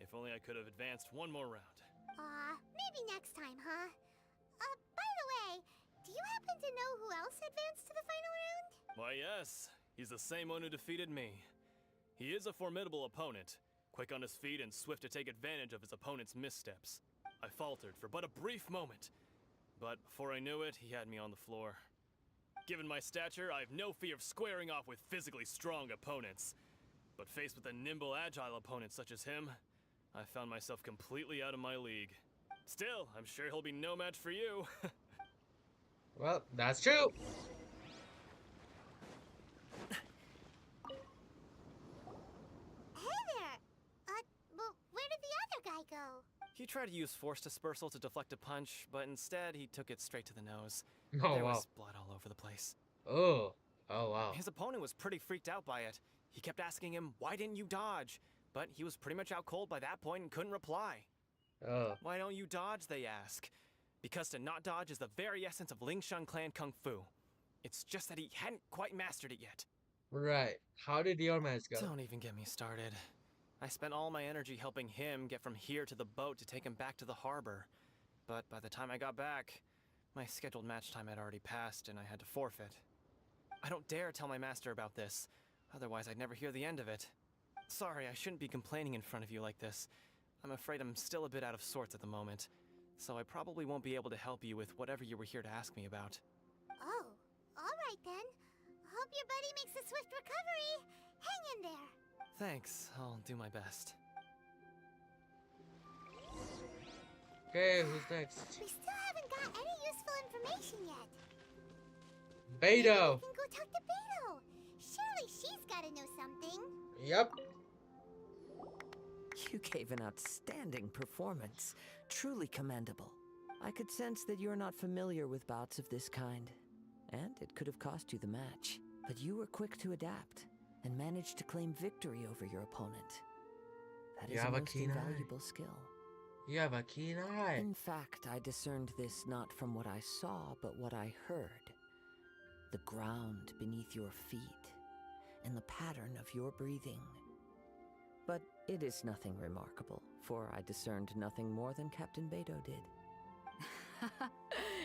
If only I could have advanced one more round. Maybe next time, huh? By the way, do you happen to know who else advanced to the final round? Why, yes. He's the same one who defeated me. He is a formidable opponent, quick on his feet and swift to take advantage of his opponent's missteps. I faltered for but a brief moment, but before I knew it, he had me on the floor. Given my stature, I have no fear of squaring off with physically strong opponents. But faced with a nimble, agile opponent such as him, I found myself completely out of my league. Still, I'm sure he'll be no match for you. Well, that's true. Hey there! Well, where did the other guy go? He tried to use force dispersal to deflect a punch, but instead he took it straight to the nose. Oh, There wow. was blood all over the place. Oh. Oh, wow. His opponent was pretty freaked out by it. He kept asking him, "Why didn't you dodge?" But he was pretty much out cold by that point and couldn't reply. Oh. "Why don't you dodge?" they ask. Because to not dodge is the very essence of Lingshan clan kung fu. It's just that he hadn't quite mastered it yet. Right. How did your match go? Don't even get me started. I spent all my energy helping him get from here to the boat to take him back to the harbor. But by the time I got back, my scheduled match time had already passed and I had to forfeit. I don't dare tell my master about this, otherwise I'd never hear the end of it. Sorry, I shouldn't be complaining in front of you like this. I'm afraid I'm still a bit out of sorts at the moment, so I probably won't be able to help you with whatever you were here to ask me about. Oh, alright then. Hope your buddy makes a swift recovery. Hang in there. Thanks, I'll do my best. Okay, who's next? We still haven't got any useful information yet. Beto. We can go talk to Beto. Surely she's gotta know something. Yep. You gave an outstanding performance. Truly commendable. I could sense that you're not familiar with bouts of this kind, and it could have cost you the match. But you were quick to adapt, and managed to claim victory over your opponent. That You is have a a most keen eye. invaluable skill. You have a keen eye. In fact, I discerned this not from what I saw, but what I heard. The ground beneath your feet, and the pattern of your breathing. But it is nothing remarkable, for I discerned nothing more than Captain Beto did.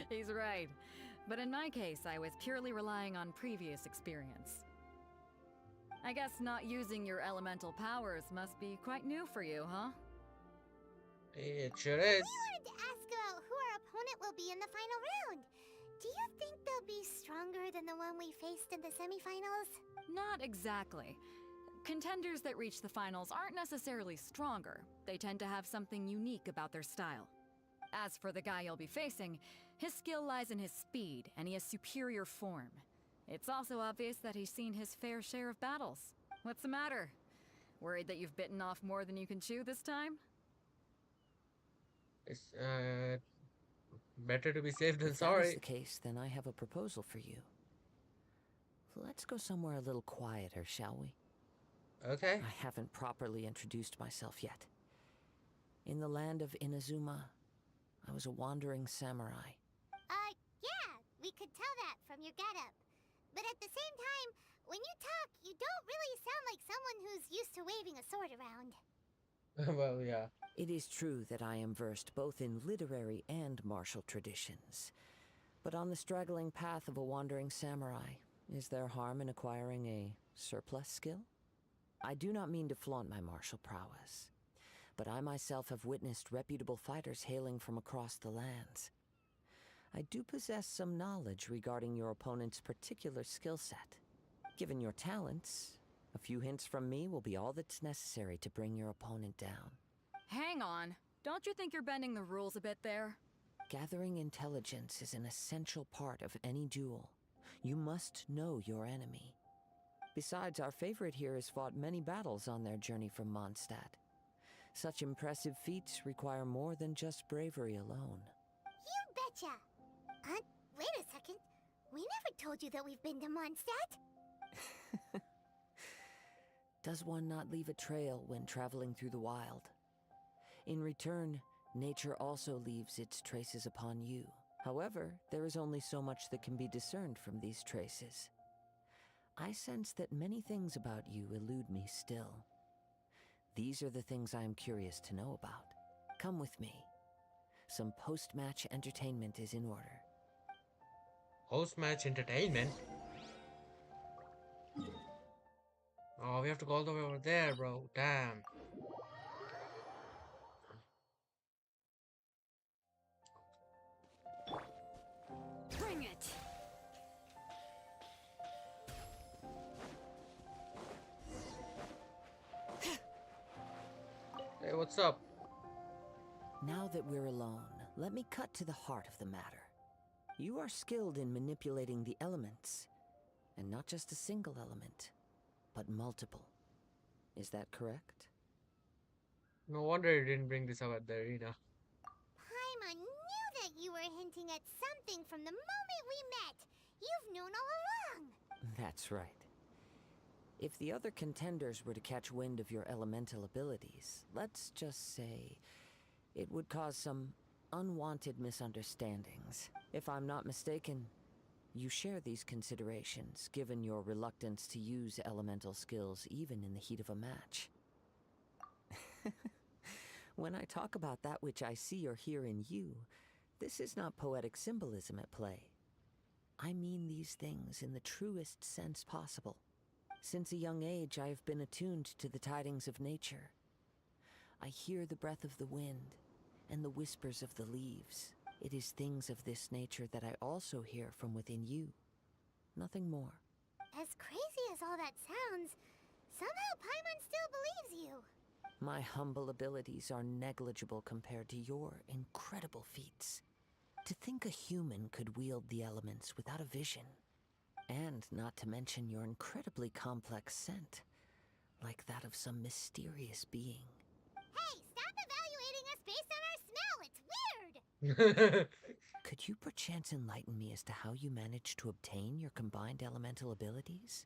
He's right. But in my case, I was purely relying on previous experience. I guess not using your elemental powers must be quite new for you, huh? It sure is. We wanted to ask about who our opponent will be in the final round. Do you think they'll be stronger than the one we faced in the semifinals? Not exactly. Contenders that reach the finals aren't necessarily stronger. They tend to have something unique about their style. As for the guy you'll be facing, his skill lies in his speed, and he has superior form. It's also obvious that he's seen his fair share of battles. What's the matter? Worried that you've bitten off more than you can chew this time? It's better to be safe than If that is sorry. the case, then I have a proposal for you. Let's go somewhere a little quieter, shall we? Okay. I haven't properly introduced myself yet. In the land of Inazuma, I was a wandering samurai. Yeah, we could tell that from your getup. But at the same time, when you talk, you don't really sound like someone who's used to waving a sword around. Well, yeah. It is true that I am versed both in literary and martial traditions, but on the straggling path of a wandering samurai, is there harm in acquiring a surplus skill? I do not mean to flaunt my martial prowess, but I myself have witnessed reputable fighters hailing from across the lands. I do possess some knowledge regarding your opponent's particular skill set. Given your talents, a few hints from me will be all that's necessary to bring your opponent down. Hang on. Don't you think you're bending the rules a bit there? Gathering intelligence is an essential part of any duel. You must know your enemy. Besides, our favorite here has fought many battles on their journey from Mondstadt. Such impressive feats require more than just bravery alone. You betcha! Wait a second. We never told you that we've been to Mondstadt. Does one not leave a trail when traveling through the wild? In return, nature also leaves its traces upon you. However, there is only so much that can be discerned from these traces. I sense that many things about you elude me still. These are the things I am curious to know about. Come with me. Some post-match entertainment is in order. Post-match entertainment? Oh, we have to go all the way over there, bro. Damn. Bring it! Hey, what's up? Now that we're alone, let me cut to the heart of the matter. You are skilled in manipulating the elements, and not just a single element, but multiple. Is that correct? No wonder you didn't bring this up at the arena. Paimon knew that you were hinting at something from the moment we met. You've known all along. That's right. If the other contenders were to catch wind of your elemental abilities, let's just say it would cause some unwanted misunderstandings. If I'm not mistaken, you share these considerations, given your reluctance to use elemental skills even in the heat of a match. When I talk about that which I see or hear in you, this is not poetic symbolism at play. I mean these things in the truest sense possible. Since a young age, I have been attuned to the tidings of nature. I hear the breath of the wind and the whispers of the leaves. It is things of this nature that I also hear from within you. Nothing more. As crazy as all that sounds, somehow Paimon still believes you. My humble abilities are negligible compared to your incredible feats. To think a human could wield the elements without a vision. And not to mention your incredibly complex scent, like that of some mysterious being. Hey, stop evaluating us based on our smell. It's weird. Could you perchance enlighten me as to how you managed to obtain your combined elemental abilities?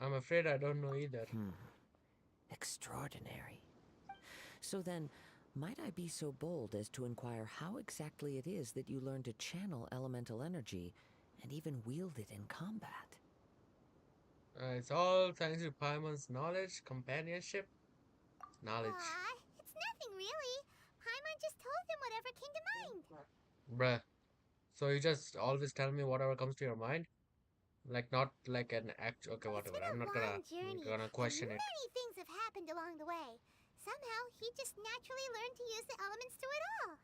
I'm afraid I don't know either. Extraordinary. So then, might I be so bold as to inquire how exactly it is that you learned to channel elemental energy and even wield it in combat? It's all thanks to Paimon's knowledge, companionship, knowledge. Aw, it's nothing really. Paimon just told him whatever came to mind. Bruh. So you just always tell me whatever comes to your mind? Like not like an act. Okay, whatever. It's been I'm a not long journey, gonna question and it. many things have happened along the way. Somehow, he just naturally learned to use the elements through it all.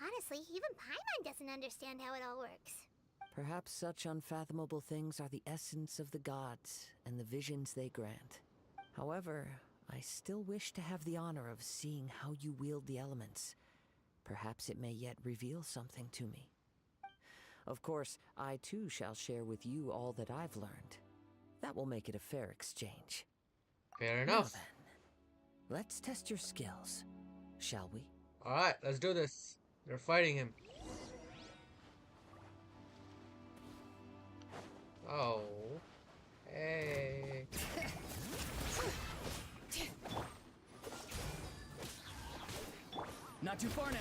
Honestly, even Paimon doesn't understand how it all works. Perhaps such unfathomable things are the essence of the gods and the visions they grant. However, I still wish to have the honor of seeing how you wield the elements. Perhaps it may yet reveal something to me. Of course, I too shall share with you all that I've learned. That will make it a fair exchange. Fair Now enough. then, let's test your skills, shall we? Alright, let's do this. You're fighting him. Oh. Hey. Not too far now.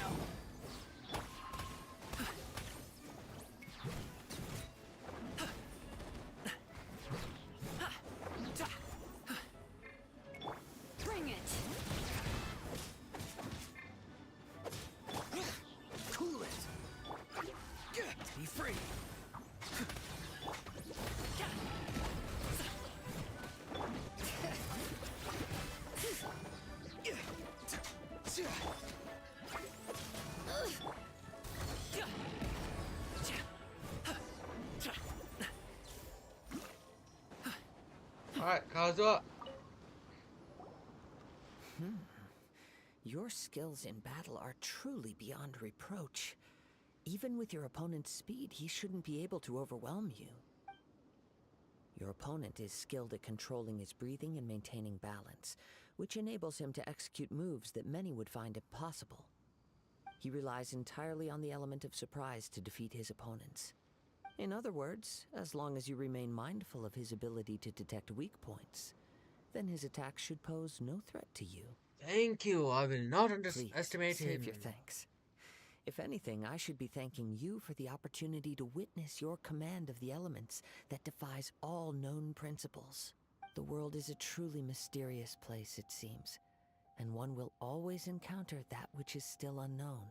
Bring it! Alright, Kazuha. Your skills in battle are truly beyond reproach. Even with your opponent's speed, he shouldn't be able to overwhelm you. Your opponent is skilled at controlling his breathing and maintaining balance, which enables him to execute moves that many would find impossible. He relies entirely on the element of surprise to defeat his opponents. In other words, as long as you remain mindful of his ability to detect weak points, then his attacks should pose no threat to you. Thank you. I will not Please, underestimate save him. your thanks. If anything, I should be thanking you for the opportunity to witness your command of the elements that defies all known principles. The world is a truly mysterious place, it seems, and one will always encounter that which is still unknown.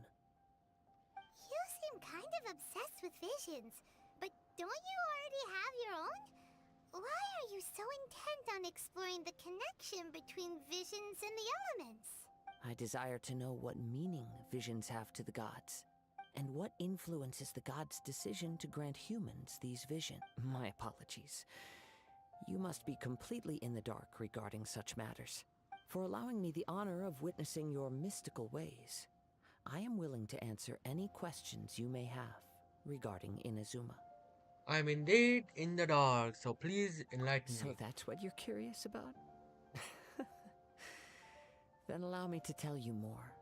You seem kind of obsessed with visions, but don't you already have your own? Why are you so intent on exploring the connection between visions and the elements? I desire to know what meaning visions have to the gods, and what influences the gods' decision to grant humans these visions. My apologies. You must be completely in the dark regarding such matters. For allowing me the honor of witnessing your mystical ways, I am willing to answer any questions you may have regarding Inazuma. I'm indeed in the dark, so please enlighten So me. that's what you're curious about? Then allow me to tell you more.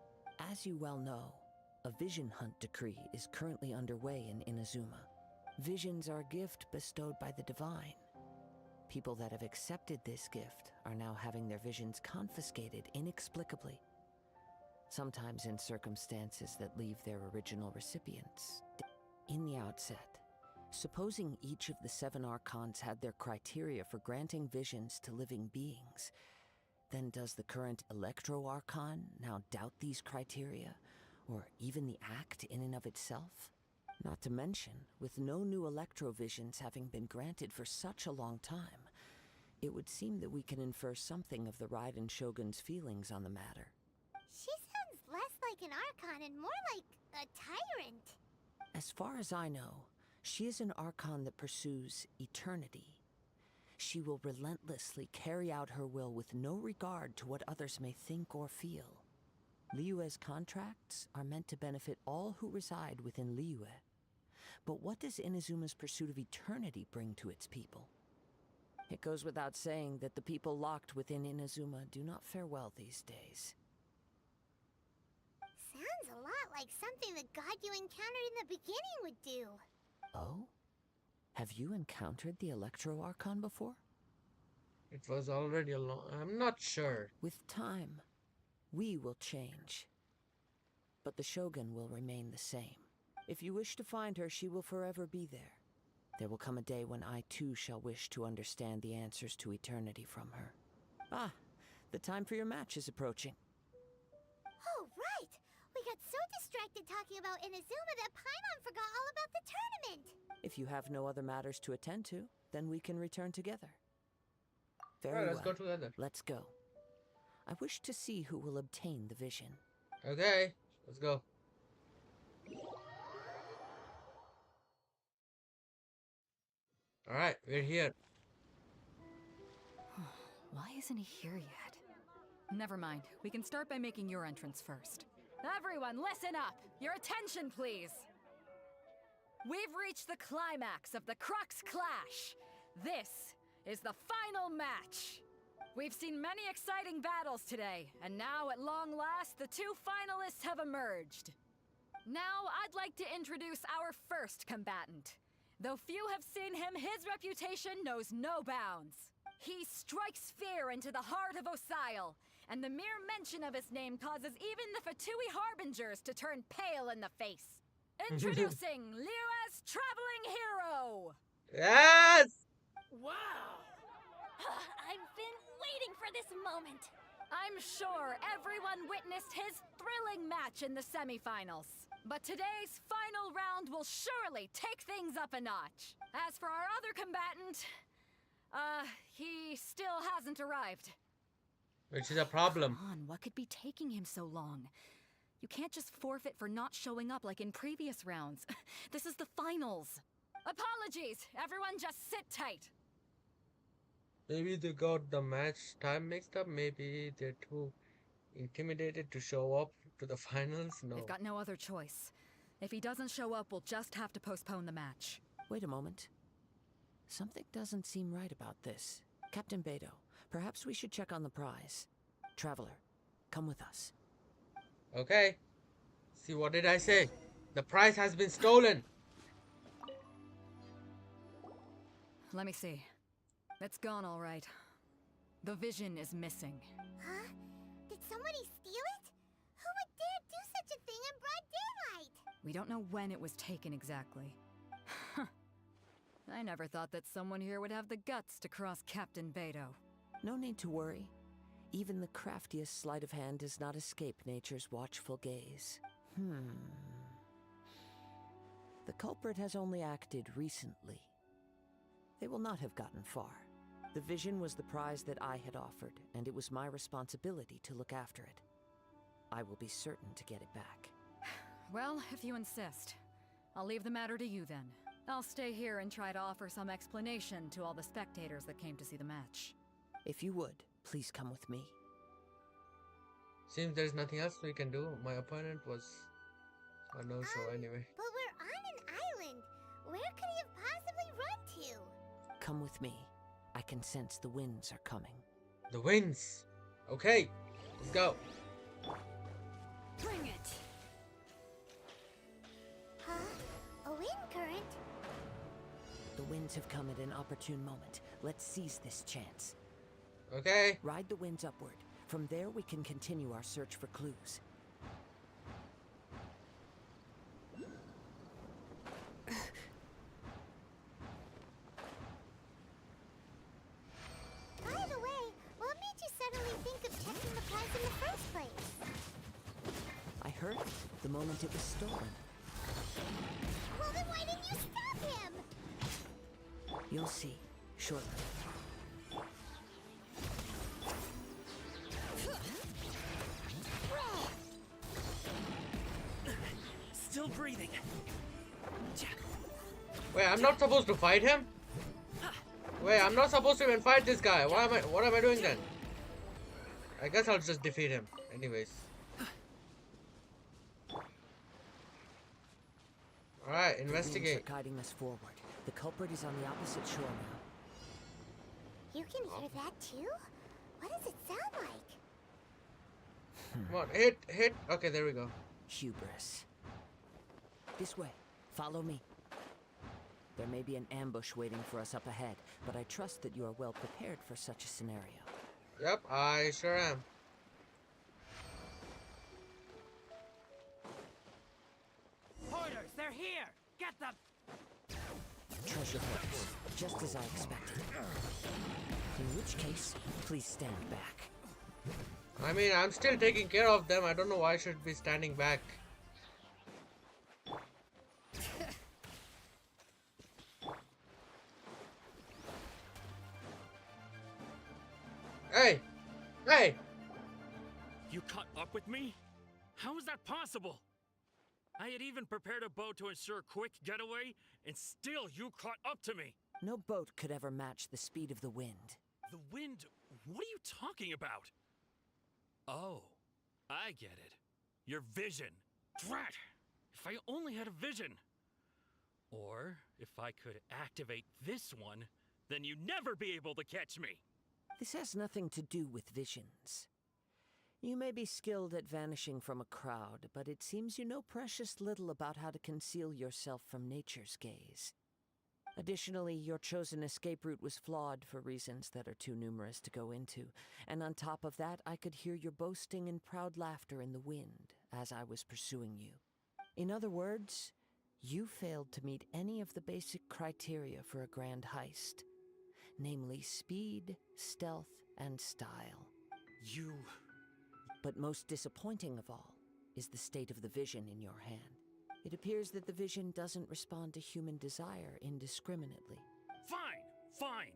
As you well know, a vision hunt decree is currently underway in Inazuma. Visions are a gift bestowed by the divine. People that have accepted this gift are now having their visions confiscated inexplicably, sometimes in circumstances that leave their original recipients. In the outset, supposing each of the 7 archons had their criteria for granting visions to living beings, then does the current Electro Archon now doubt these criteria, or even the act in and of itself? Not to mention, with no new Electro visions having been granted for such a long time, it would seem that we can infer something of the Raiden Shogun's feelings on the matter. She sounds less like an Archon and more like a tyrant. As far as I know, she is an Archon that pursues eternity. She will relentlessly carry out her will with no regard to what others may think or feel. Liyue's contracts are meant to benefit all who reside within Liyue. But what does Inazuma's pursuit of eternity bring to its people? It goes without saying that the people locked within Inazuma do not fare well these days. Sounds a lot like something the god you encountered in the beginning would do. Oh? Have you encountered the Electro Archon before? It was already a long... I'm not sure. With time, we will change. But the Shogun will remain the same. If you wish to find her, she will forever be there. There will come a day when I too shall wish to understand the answers to eternity from her. Ah, the time for your match is approaching. Oh, right! We got so distracted talking about Inazuma that Paimon forgot all about the tournament! If you have no other matters to attend to, then we can return together. Very Alright, let's well. go together. Let's go. I wish to see who will obtain the vision. Okay, let's go. Alright, we're here. Why isn't he here yet? Never mind. We can start by making your entrance first. Everyone, listen up! Your attention, please! We've reached the climax of the Crux Clash! This is the final match! We've seen many exciting battles today, and now at long last, the 2 finalists have emerged. Now, I'd like to introduce our first combatant. Though few have seen him, his reputation knows no bounds. He strikes fear into the heart of Osile, and the mere mention of his name causes even the Fatui Harbingers to turn pale in the face. Introducing Liyue's traveling hero! Yes! Wow! I've been waiting for this moment. I'm sure everyone witnessed his thrilling match in the semifinals. But today's final round will surely take things up a notch. As for our other combatant, he still hasn't arrived. Which is a problem. Come on, what could be taking him so long? You can't just forfeit for not showing up like in previous rounds. This is the finals. Apologies! Everyone just sit tight! Maybe they got the match time mixed up. Maybe they're too intimidated to show up to the finals. They've No. got no other choice. If he doesn't show up, we'll just have to postpone the match. Wait a moment. Something doesn't seem right about this. Captain Beto, perhaps we should check on the prize. Traveler, come with us. Okay. See, what did I say? The prize has been stolen. Let me see. It's gone all right. The vision is missing. Huh? Did somebody steal it? Who would dare do such a thing in broad daylight? We don't know when it was taken exactly. I never thought that someone here would have the guts to cross Captain Beto. No need to worry. Even the craftiest sleight of hand does not escape nature's watchful gaze. The culprit has only acted recently. They will not have gotten far. The vision was the prize that I had offered, and it was my responsibility to look after it. I will be certain to get it back. Well, if you insist. I'll leave the matter to you then. I'll stay here and try to offer some explanation to all the spectators that came to see the match. If you would, please come with me. Seems there's nothing else we can do. My opponent was a no-show anyway. But we're on an island. Where could he have possibly run to? Come with me. I can sense the winds are coming. The winds. Okay, let's go. Bring it! Huh? A wind current? The winds have come at an opportune moment. Let's seize this chance. Okay. Ride the winds upward. From there, we can continue our search for clues. By the way, what made you suddenly think of checking the prize in the first place? I heard it the moment it was stolen. Well, then why didn't you stop him? You'll see, shortly. Still breathing. Wait, I'm not supposed to fight him? Wait, I'm not supposed to even fight this guy. What am I doing then? I guess I'll just defeat him. Anyways. Alright, The winds investigate. are guiding us forward. The culprit is on the opposite shore now. You can hear that too? What does it sound like? Come on, hit. Okay, there we go. Hubris. This way. Follow me. There may be an ambush waiting for us up ahead, but I trust that you are well prepared for such a scenario. Yep, I sure am. Hoarders, they're here! Get them! Treasure hoarders, just as I expected. In which case, please stand back. I mean, I'm still taking care of them. I don't know why I should be standing back. Hey! Hey! You caught up with me? How is that possible? I had even prepared a boat to ensure a quick getaway, and still you caught up to me. No boat could ever match the speed of the wind. The wind? What are you talking about? Oh, I get it. Your vision. Drat! If I only had a vision. Or if I could activate this one, then you'd never be able to catch me. This has nothing to do with visions. You may be skilled at vanishing from a crowd, but it seems you know precious little about how to conceal yourself from nature's gaze. Additionally, your chosen escape route was flawed for reasons that are too numerous to go into, and on top of that, I could hear your boasting and proud laughter in the wind as I was pursuing you. In other words, you failed to meet any of the basic criteria for a grand heist, namely speed, stealth, and style. You... But most disappointing of all is the state of the vision in your hand. It appears that the vision doesn't respond to human desire indiscriminately. Fine.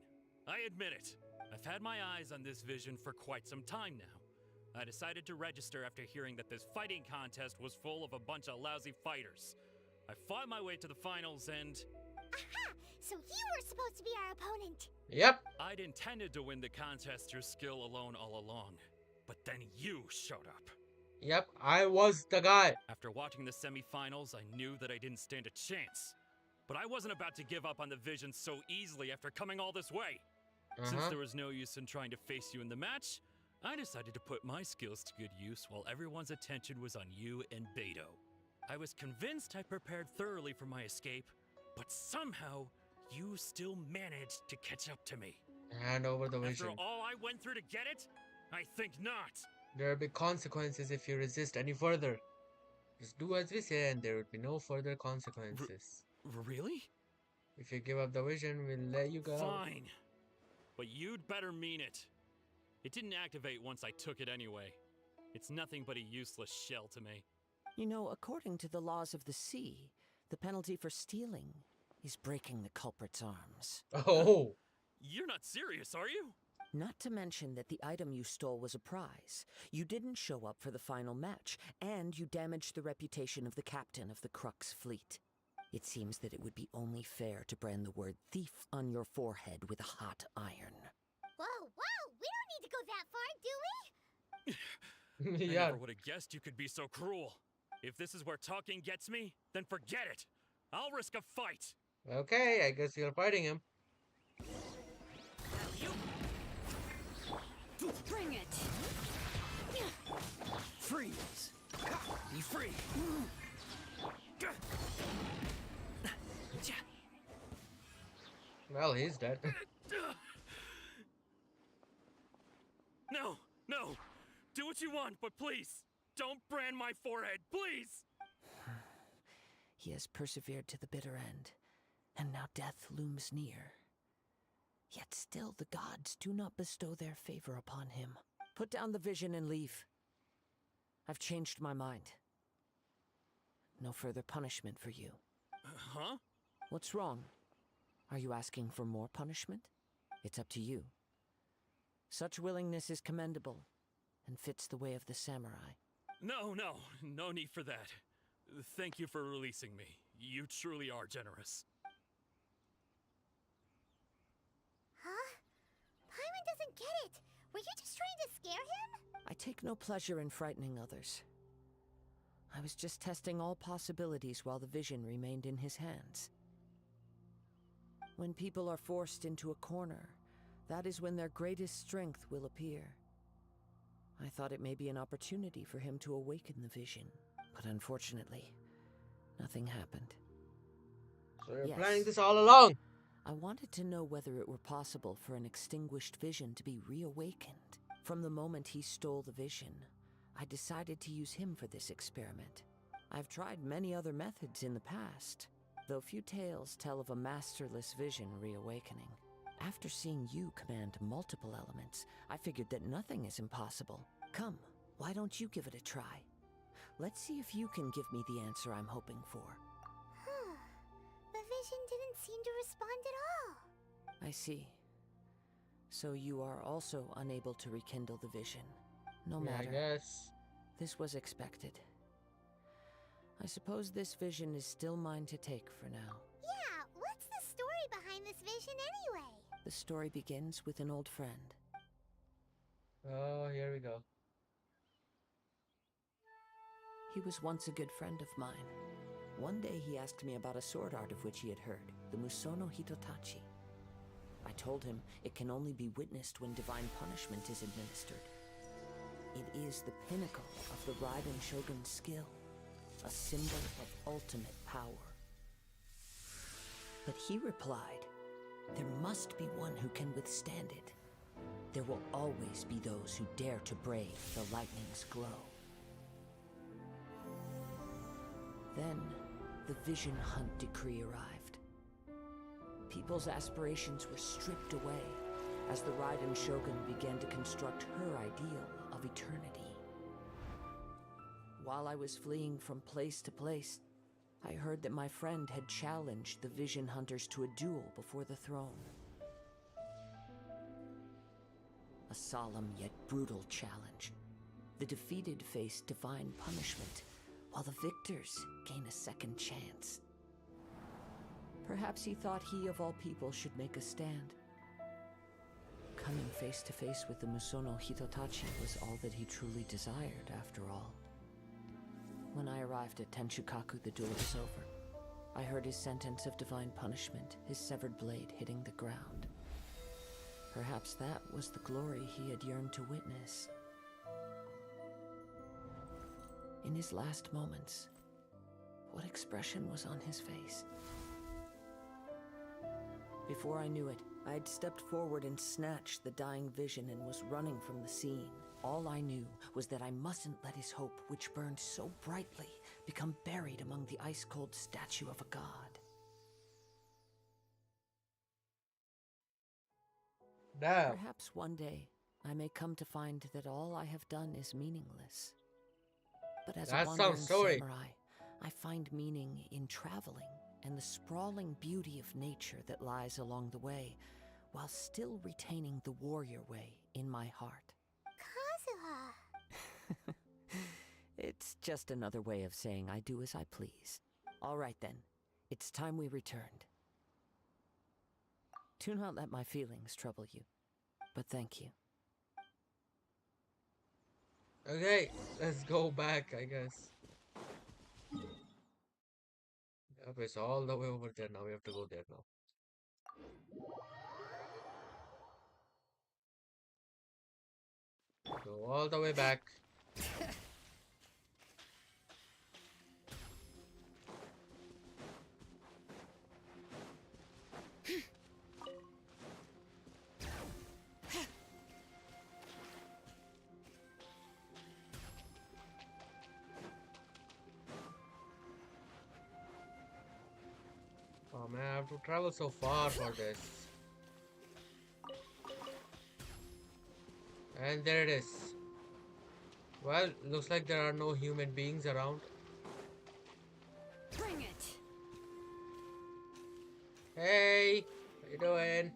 I admit it. I've had my eyes on this vision for quite some time now. I decided to register after hearing that this fighting contest was full of a bunch of lousy fighters. I fought my way to the finals and... Aha! So you were supposed to be our opponent. Yep. I'd intended to win the contest through skill alone all along, but then you showed up. Yep, I was the guy. After watching the semifinals, I knew that I didn't stand a chance. But I wasn't about to give up on the vision so easily after coming all this way. Since there was no use in trying to face you in the match, I decided to put my skills to good use while everyone's attention was on you and Beto. I was convinced I prepared thoroughly for my escape, but somehow you still managed to catch up to me. Hand over the After vision. all I went through to get it? I think not. There will be consequences if you resist any further. Just do as we say and there will be no further consequences. Really? If you give up the vision, we'll let you go. Fine. But you'd better mean it. It didn't activate once I took it anyway. It's nothing but a useless shell to me. You know, according to the laws of the sea, the penalty for stealing is breaking the culprit's arms. Oh! You're not serious, are you? Not to mention that the item you stole was a prize. You didn't show up for the final match, and you damaged the reputation of the captain of the Crux fleet. It seems that it would be only fair to brand the word thief on your forehead with a hot iron. Whoa, whoa! We don't need to go that far, do we? I Yeah. never would have guessed you could be so cruel. If this is where talking gets me, then forget it. I'll risk a fight. Okay, I guess you're fighting him. Bring it! Freeze! Be free! Well, he's dead. No, no! Do what you want, but please, don't brand my forehead, please! He has persevered to the bitter end, and now death looms near. Yet still the gods do not bestow their favor upon him. Put down the vision and leave. I've changed my mind. No further punishment for you. Huh? What's wrong? Are you asking for more punishment? It's up to you. Such willingness is commendable, and fits the way of the samurai. No need for that. Thank you for releasing me. You truly are generous. Huh? Paimon doesn't get it. Were you just trying to scare him? I take no pleasure in frightening others. I was just testing all possibilities while the vision remained in his hands. When people are forced into a corner, that is when their greatest strength will appear. I thought it may be an opportunity for him to awaken the vision, but unfortunately, nothing happened. So you're Yes. planning this all along? I wanted to know whether it were possible for an extinguished vision to be reawakened. From the moment he stole the vision, I decided to use him for this experiment. I've tried many other methods in the past, though few tales tell of a masterless vision reawakening. After seeing you command multiple elements, I figured that nothing is impossible. Come, why don't you give it a try? Let's see if you can give me the answer I'm hoping for. The vision didn't seem to respond at all. I see. So you are also unable to rekindle the vision. No Yeah, I matter. guess. This was expected. I suppose this vision is still mine to take for now. Yeah, what's the story behind this vision anyway? The story begins with an old friend. Oh, here we go. He was once a good friend of mine. One day he asked me about a sword art of which he had heard, the Musono Hitotachi. I told him it can only be witnessed when divine punishment is administered. It is the pinnacle of the Raiden Shogun's skill, a symbol of ultimate power. But he replied, there must be one who can withstand it. There will always be those who dare to brave the lightning's glow. Then, the Vision Hunt decree arrived. People's aspirations were stripped away as the Raiden Shogun began to construct her ideal of eternity. While I was fleeing from place to place, I heard that my friend had challenged the Vision Hunters to a duel before the throne. A solemn yet brutal challenge. The defeated face divine punishment, while the victors gain a second chance. Perhaps he thought he of all people should make a stand. coming face to face with the Musono Hitotachi was all that he truly desired, after all. When I arrived at Tenchukaku, the duel was over. I heard his sentence of divine punishment, his severed blade hitting the ground. Perhaps that was the glory he had yearned to witness. In his last moments, what expression was on his face? Before I knew it, I had stepped forward and snatched the dying vision and was running from the scene. All I knew was that I mustn't let his hope, which burned so brightly, become buried among the ice-cold statue of a god. Damn. Perhaps one day, I may come to find that all I have done is meaningless. But as a That's some wandering story. samurai, I find meaning in traveling and the sprawling beauty of nature that lies along the way, while still retaining the warrior way in my heart. Kazuha. It's just another way of saying I do as I please. All right then, it's time we returned. Do not let my feelings trouble you, but thank you. Okay, let's go back, I guess. Yep, it's all the way over there now. We have to go there now. Go all the way back. Oh man, I have to travel so far for this. And there it is. Well, looks like there are no human beings around. Bring it! Hey, how you doing?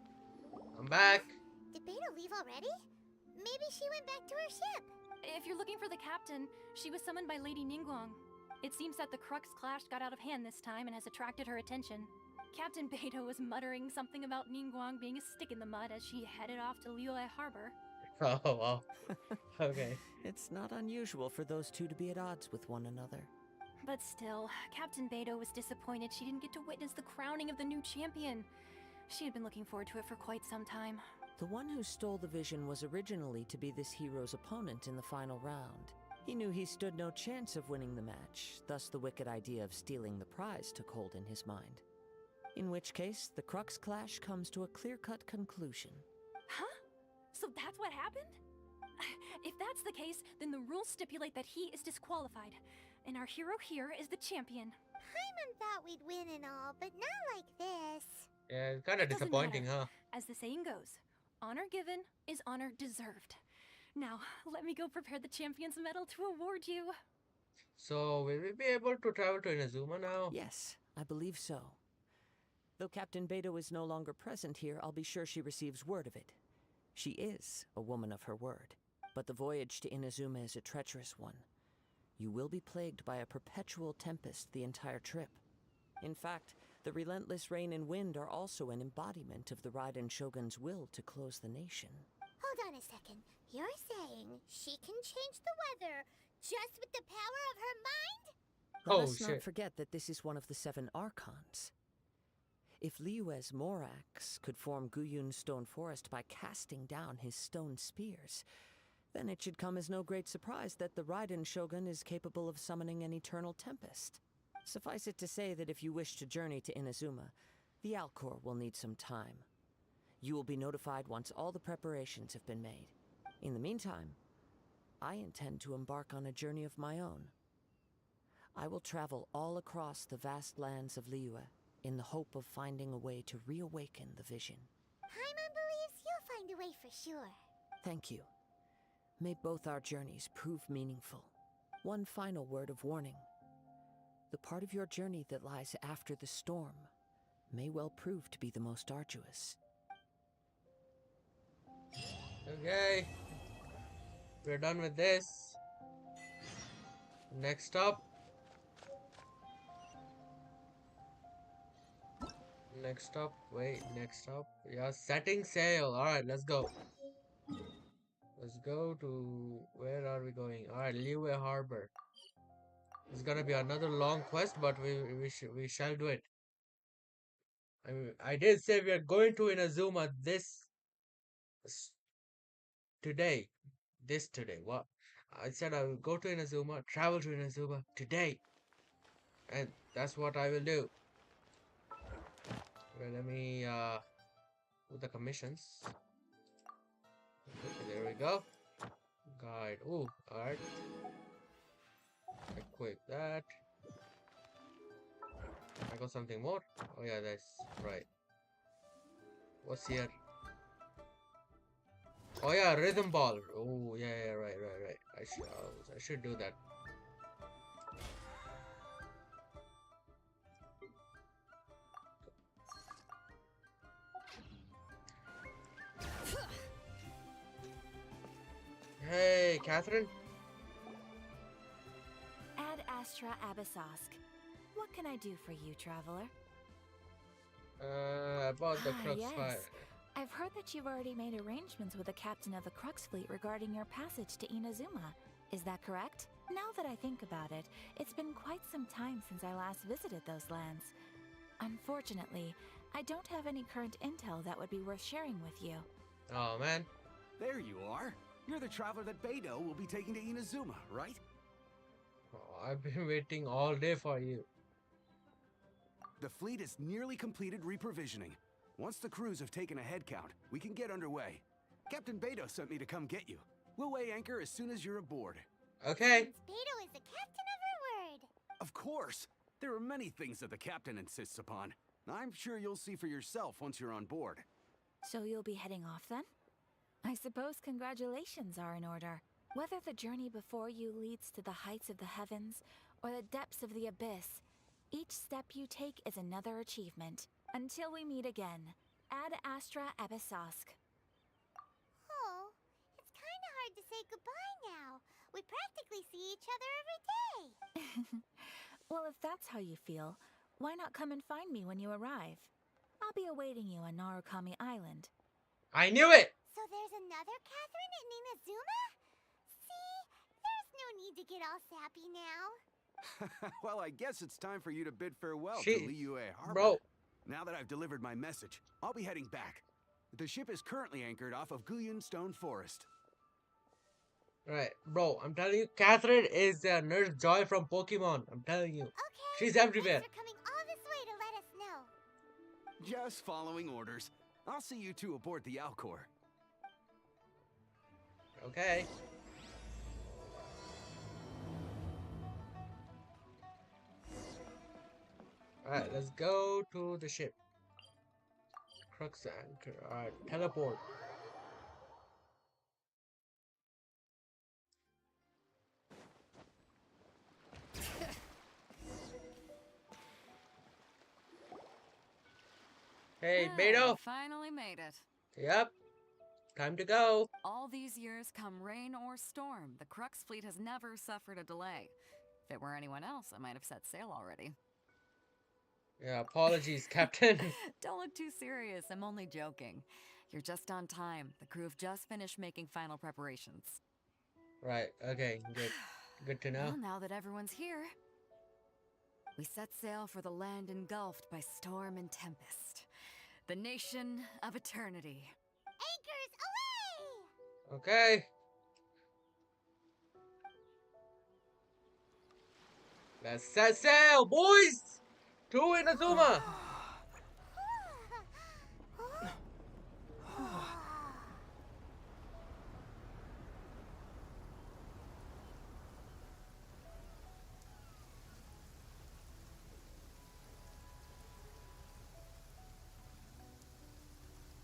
I'm back. Did Beta leave already? Maybe she went back to her ship. If you're looking for the captain, she was summoned by Lady Ningguang. It seems that the Crux clash got out of hand this time and has attracted her attention. Captain Beto was muttering something about Ningguang being a stick in the mud as she headed off to Liyue Harbor. Oh wow. Okay. It's not unusual for those two to be at odds with one another. But still, Captain Beto was disappointed she didn't get to witness the crowning of the new champion. She had been looking forward to it for quite some time. The one who stole the vision was originally to be this hero's opponent in the final round. He knew he stood no chance of winning the match, thus the wicked idea of stealing the prize took hold in his mind. In which case, the Crux clash comes to a clear-cut conclusion. Huh? So that's what happened? If that's the case, then the rules stipulate that he is disqualified, and our hero here is the champion. Paimon thought we'd win and all, but not like this. Yeah, it's kind of It doesn't disappointing, matter. huh? As the saying goes, honor given is honor deserved. Now, let me go prepare the champion's medal to award you. So, will we be able to travel to Inazuma now? Yes, I believe so. Though Captain Beto is no longer present here, I'll be sure she receives word of it. She is a woman of her word. But the voyage to Inazuma is a treacherous one. You will be plagued by a perpetual tempest the entire trip. In fact, the relentless rain and wind are also an embodiment of the Raiden Shogun's will to close the nation. Hold on a second. You're saying she can change the weather just with the power of her mind? Let Oh, us not shit. forget that this is one of the 7 Archons. If Liyue's Morax could form Guyun's stone forest by casting down his stone spears, then it should come as no great surprise that the Raiden Shogun is capable of summoning an eternal tempest. Suffice it to say that if you wish to journey to Inazuma, the Alcor will need some time. You will be notified once all the preparations have been made. In the meantime, I intend to embark on a journey of my own. I will travel all across the vast lands of Liyue in the hope of finding a way to reawaken the vision. Paimon believes you'll find a way for sure. Thank you. May both our journeys prove meaningful. One final word of warning. The part of your journey that lies after the storm may well prove to be the most arduous. Okay. We're done with this. Next up. Next up. Wait, next up. Yeah, setting sail. Alright, let's go. Let's go to where are we going? All right, Liyue Harbor. It's gonna be another long quest, but we shall do it. I mean, I did say we are going to Inazuma s- today. This today. What? I said I will go to Inazuma, travel to Inazuma today, and that's what I will do. Well, let me do the commissions. Okay, there we go. Guide. Ooh, all right. Equip that. I got something more. Oh yeah, that's right. What's here? Oh yeah, rhythm ball. Oh yeah, yeah, right. I should do that. Hey, Catherine. Ad Astra Abyssosk. What can I do for you, traveler? About the Crux Yes. fire. I've heard that you've already made arrangements with the captain of the Crux fleet regarding your passage to Inazuma. Is that correct? Now that I think about it, it's been quite some time since I last visited those lands. Unfortunately, I don't have any current intel that would be worth sharing with you. Oh man. There you are. You're the traveler that Beidou will be taking to Inazuma, right? Oh, I've been waiting all day for you. The fleet is nearly completed reprovisioning. Once the crews have taken a head count, we can get underway. Captain Beidou sent me to come get you. We'll weigh anchor as soon as you're aboard. Okay. Since Beidou is the captain of her word. Of course! There are many things that the captain insists upon. I'm sure you'll see for yourself once you're on board. So you'll be heading off then? I suppose congratulations are in order. Whether the journey before you leads to the heights of the heavens or the depths of the abyss, each step you take is another achievement. Until we meet again, Ad Astra Abyssosk. Oh, it's kind of hard to say goodbye now. We practically see each other every day. Well, if that's how you feel, why not come and find me when you arrive? I'll be awaiting you on Narukami Island. I knew it! So there's another Catherine in Inazuma? See, there's no need to get all sappy now. Well, I guess it's time for you to bid farewell to She- Liyue Harbor. Bro. Now that I've delivered my message, I'll be heading back. The ship is currently anchored off of Guyun Stone Forest. Right, bro, I'm telling you, Catherine is Nurse Joy from Pokemon. I'm telling you. Okay, She's everywhere. thanks for coming all this way to let us know. Just following orders. I'll see you two aboard the Alcor. Okay. Alright, let's go to the ship. Crux anchor. Alright, teleport. Hey, Beto. Finally made it. Yep. Time to go. All these years, come rain or storm, the Crux fleet has never suffered a delay. If it were anyone else, I might have set sail already. Yeah, apologies, Captain. Don't look too serious, I'm only joking. You're just on time. The crew have just finished making final preparations. Right, okay, good. Good to know. Well, now that everyone's here, we set sail for the land engulfed by storm and tempest. The nation of eternity. Anchors away! Okay. Let's set sail, boys! To Inazuma!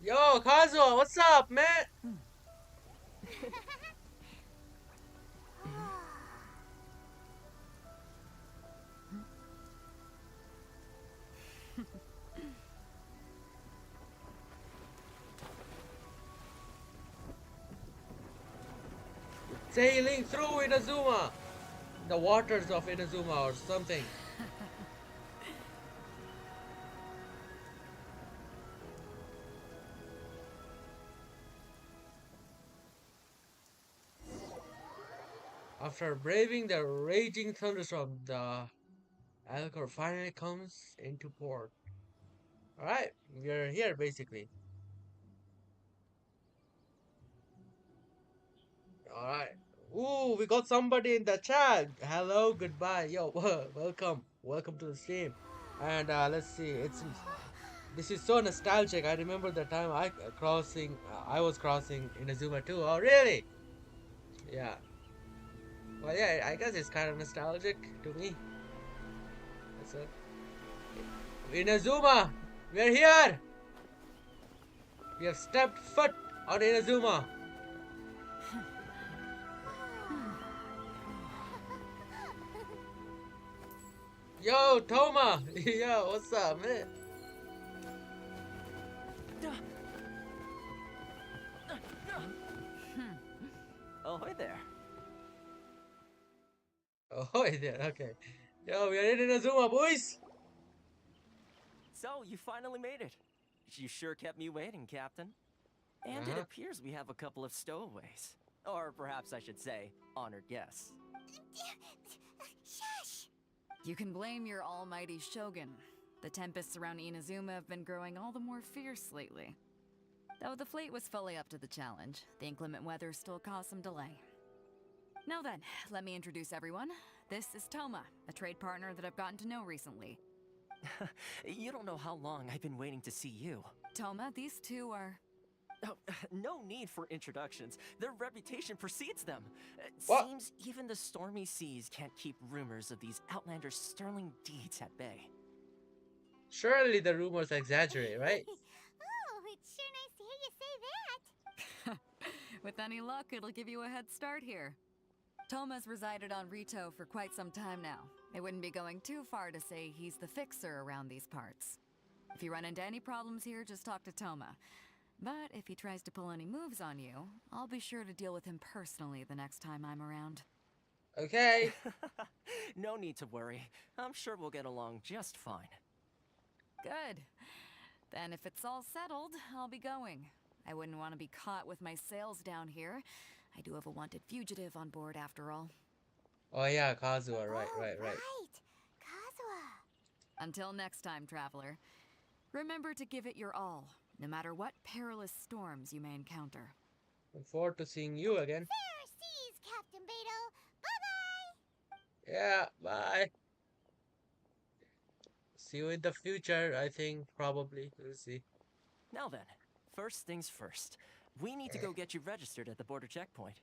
Yo, Kazuo, what's up, man? Sailing through Inazuma! The waters of Inazuma or something. After braving the raging thunderstorm, the Alcor finally comes into port. Alright, we're here basically. Alright. Ooh, we got somebody in the chat. Hello, goodbye. Yo, welcome. Welcome to the stream. And let's see, this is so nostalgic. I remember the time I was crossing Inazuma too. Oh, really? Yeah. Well, yeah, I guess it's kind of nostalgic to me. That's it. Inazuma, we're here. We have stepped foot on Inazuma. Yo, Toma. Yo, what's up, man? Ahoy there. Oh, there. Okay. Yo, we are in Inazuma, boys. So, you finally made it. You sure kept me waiting, Captain. And it appears we have a couple of stowaways. Or perhaps I should say, honored guests. Shush! You can blame your almighty shogun. The tempests around Inazuma have been growing all the more fierce lately. Though the fleet was fully up to the challenge, the inclement weather still caused some delay. Now then, let me introduce everyone. This is Toma, a trade partner that I've gotten to know recently. You don't know how long I've been waiting to see you. Toma, these two are... Oh, no need for introductions. Their reputation precedes them. It What? seems even the stormy seas can't keep rumors of these outlanders' sterling deeds at bay. Surely the rumors exaggerate, right? Oh, it's sure nice to hear you say that. With any luck, it'll give you a head start here. Toma's resided on Rito for quite some time now. It wouldn't be going too far to say he's the fixer around these parts. If you run into any problems here, just talk to Toma. But if he tries to pull any moves on you, I'll be sure to deal with him personally the next time I'm around. Okay. No need to worry. I'm sure we'll get along just fine. Good. Then if it's all settled, I'll be going. I wouldn't want to be caught with my sails down here. I do have a wanted fugitive on board after all. Oh yeah, Kazuha, right. Right. Kazuha. Until next time, traveler. Remember to give it your all, no matter what perilous storms you may encounter. Look forward to seeing you again. Fair seas, Captain Beto. Bye-bye. Yeah, bye. See you in the future, I think, probably. We'll see. Now then, first things first. We need to go get you registered at the border checkpoint.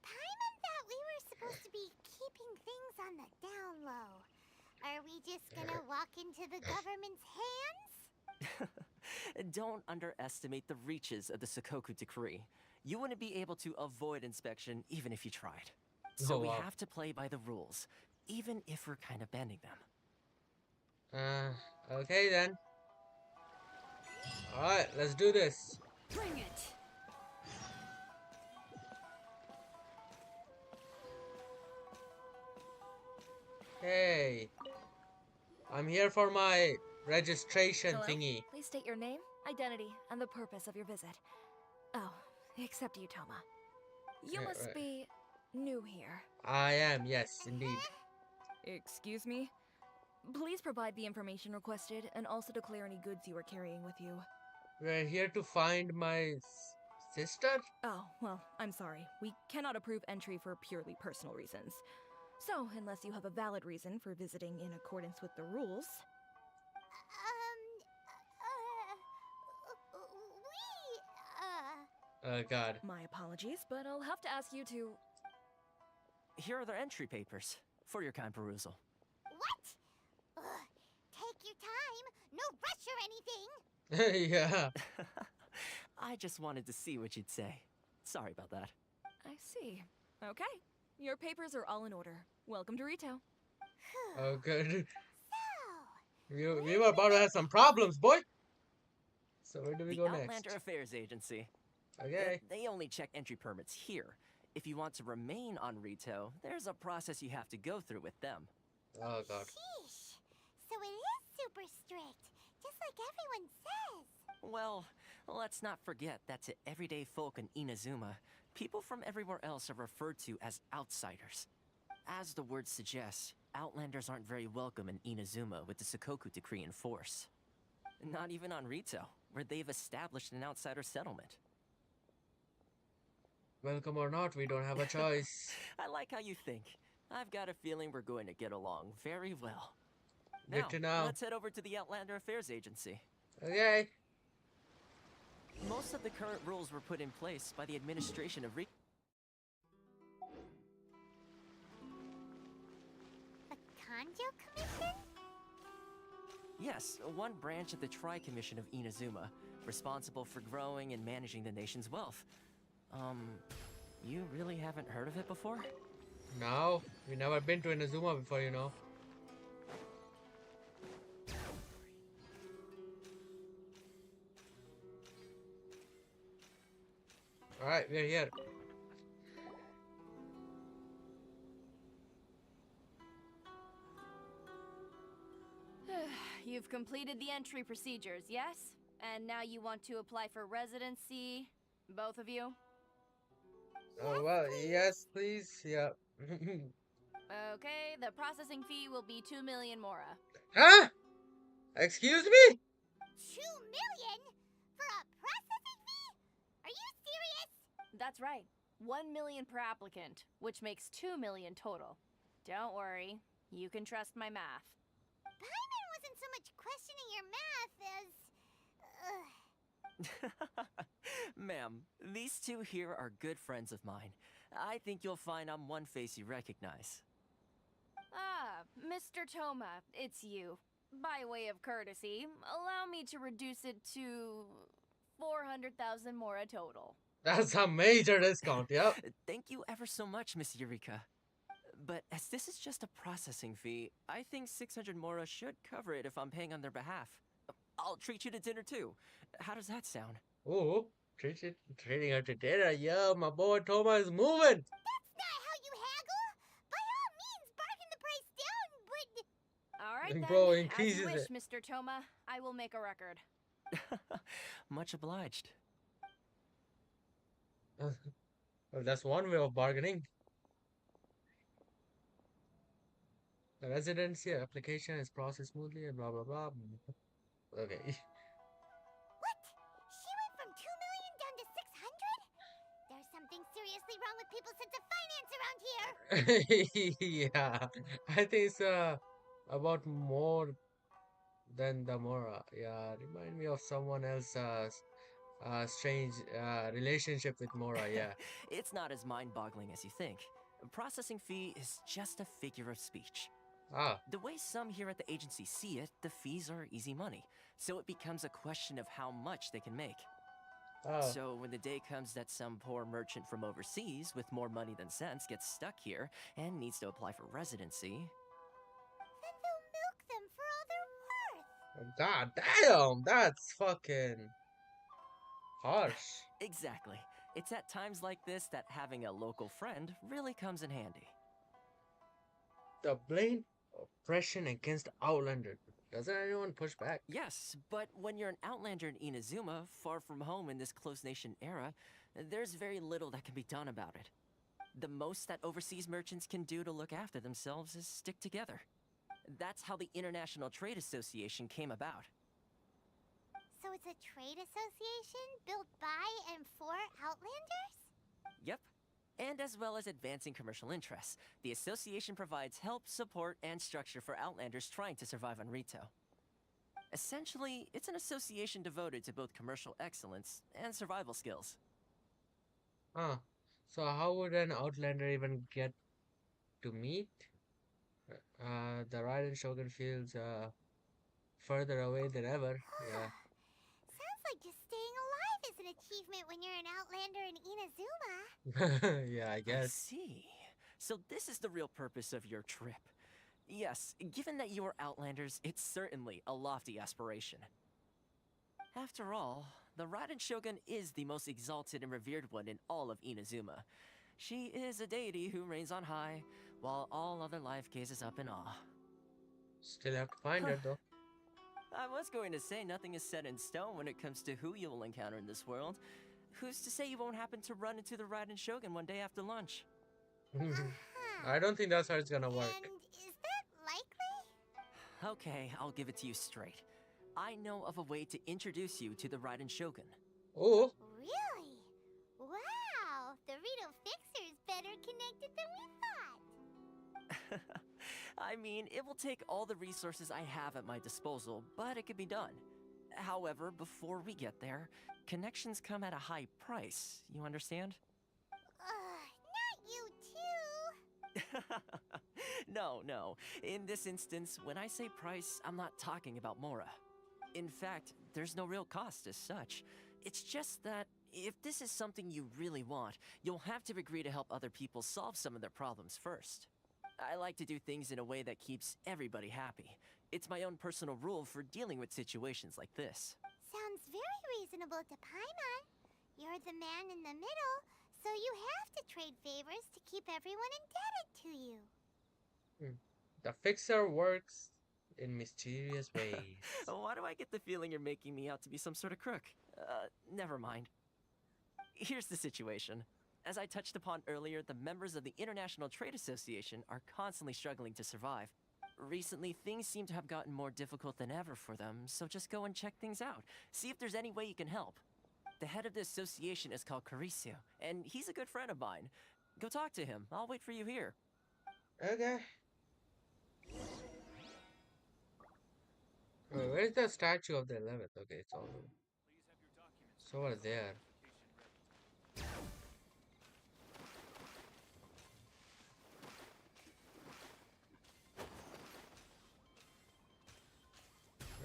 Paimon thought we were supposed to be keeping things on the down low. Are we just gonna walk into the government's hands? Don't underestimate the reaches of the Sakoku Decree. You wouldn't be able to avoid inspection even if you tried. So we have to play by the rules, even if we're kind of bending them. Okay then. Alright, let's do this. Bring it! Hey. I'm here for my registration Hello? thingy. Please state your name, identity, and the purpose of your visit. Oh, except you, Toma. You Yeah, must right. be new here. I am, yes, indeed. Excuse me? Please provide the information requested and also declare any goods you are carrying with you. We're here to find my sister? Oh, well, I'm sorry. We cannot approve entry for purely personal reasons. So, unless you have a valid reason for visiting in accordance with the rules... Oh god. My apologies, but I'll have to ask you to... Here are their entry papers, for your kind perusal. What? Take your time. No rush or anything. Yeah. I just wanted to see what you'd say. Sorry about that. I see. Okay. Your papers are all in order. Welcome to Rito. Oh good. We were about to have some problems, boy. So where do we go The next? Outlander Affairs Agency. Okay. They only check entry permits here. If you want to remain on Rito, there's a process you have to go through with them. Oh god. Sheesh. So it is super strict, just like everyone says. Well, Let's not forget that to everyday folk in Inazuma, people from everywhere else are referred to as outsiders. As the word suggests, outlanders aren't very welcome in Inazuma with the Sakoku decree in force. Not even on Rito, where they've established an outsider settlement. Welcome or not, we don't have a choice. I like how you think. I've got a feeling we're going to get along very well. Good to know. Let's head over to the Outlander Affairs Agency. Okay. Most of the current rules were put in place by the administration of A Kanjo Commission? Yes, one branch of the Tri-Commission of Inazuma, responsible for growing and managing the nation's wealth. You really haven't heard of it before? No, we never been to Inazuma before, you know. Alright, we're here. You've completed the entry procedures, yes? And now you want to apply for residency? Both of you? Oh, well, yes, please. Yeah. Okay, the processing fee will be 2 million mora. Huh? Excuse me? 2 million? For a processing fee? Are you serious? That's right. 1 million per applicant, which makes 2 million total. Don't worry, you can trust my math. Paimon wasn't so much questioning your math as... Ma'am, these two here are good friends of mine. I think you'll find I'm one face you recognize. Ah, Mr. Toma, it's you. By way of courtesy, allow me to reduce it to 400,000 mora total. That's a major discount, yep. Thank you ever so much, Miss Eureka. But as this is just a processing fee, I think 600 mora should cover it if I'm paying on their behalf. I'll treat you to dinner too. How does that sound? Oh, treating her to dinner. Yo, my boy Toma is moving. That's not how you haggle! By all means, bargain the price down, but... Alright then, Bro, as increases you wish, it. Mr. Toma. I will make a record. Much obliged. Well, that's one way of bargaining. The residency application is processed smoothly and blah blah blah. Okay. What? She went from 2 million down to 600? There's something seriously wrong with people's sense of finance around here! Yeah, I think it's about more than the Mora. Yeah, remind me of someone else's strange relationship with Mora. Yeah. It's not as mind-boggling as you think. A processing fee is just a figure of speech. Ah. The way some here at the agency see it, the fees are easy money, so it becomes a question of how much they can make. Oh. So when the day comes that some poor merchant from overseas with more money than sense gets stuck here and needs to apply for residency... Then they'll milk them for all they're worth! God damn, that's fucking harsh. Exactly. It's at times like this that having a local friend really comes in handy. The blatant oppression against Outlander. Doesn't anyone push back? Yes, but when you're an outlander in Inazuma, far from home in this close nation era, there's very little that can be done about it. The most that overseas merchants can do to look after themselves is stick together. That's how the International Trade Association came about. So it's a trade association built by and for Outlanders? Yep. And as well as advancing commercial interests, the association provides help, support, and structure for Outlanders trying to survive on Rito. Essentially, it's an association devoted to both commercial excellence and survival skills. Huh. So how would an Outlander even get to meet? The Raiden Shogun feels further away than ever. Yeah. Sounds like just staying alive is an achievement when you're an Outlander in Inazuma. Yeah, I I guess. see. So this is the real purpose of your trip. Yes, given that you are Outlanders, it's certainly a lofty aspiration. After all, the Raiden Shogun is the most exalted and revered one in all of Inazuma. She is a deity who reigns on high, while all other life gazes up in awe. Still have to find her though. I was going to say nothing is set in stone when it comes to who you will encounter in this world. Who's to say you won't happen to run into the Raiden Shogun one day after lunch? I don't think that's how it's gonna work. And is that likely? Okay, I'll give it to you straight. I know of a way to introduce you to the Raiden Shogun. Oh. Really? Wow! The Rito Fixer is better connected than we thought. I mean, it will take all the resources I have at my disposal, but it could be done. However, before we get there, connections come at a high price, you understand? Not you too! No. In this instance, when I say price, I'm not talking about Mora. In fact, there's no real cost as such. It's just that if this is something you really want, you'll have to agree to help other people solve some of their problems first. I like to do things in a way that keeps everybody happy. It's my own personal rule for dealing with situations like this. Sounds very reasonable to Paimon. You're the man in the middle, so you have to trade favors to keep everyone indebted to you. The fixer works in mysterious ways. Why do I get the feeling you're making me out to be some sort of crook? Never mind. Here's the situation. As I touched upon earlier, the members of the International Trade Association are constantly struggling to survive. Recently, things seem to have gotten more difficult than ever for them, so just go and check things out. See if there's any way you can help. The head of the association is called Carisio, and he's a good friend of mine. Go talk to him. I'll wait for you here. Okay. Oh, where's the statue of the 11th? Okay, it's all over. So over there.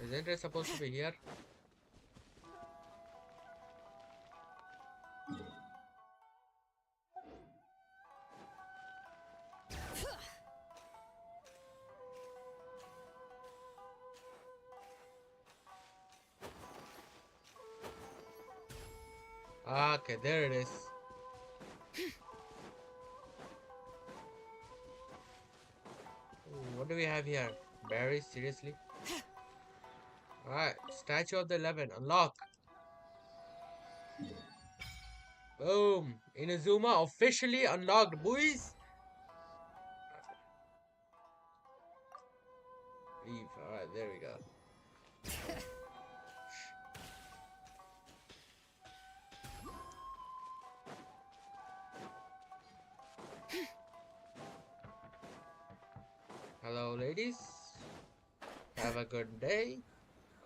Isn't it supposed to be here? Okay, there it is. Ooh, what do we have here? Berries? Seriously? Alright, Statue of the 11, unlock. Boom! Inazuma officially unlocked, boys! Leave. Alright, there we go. Hello, ladies. Have a good day.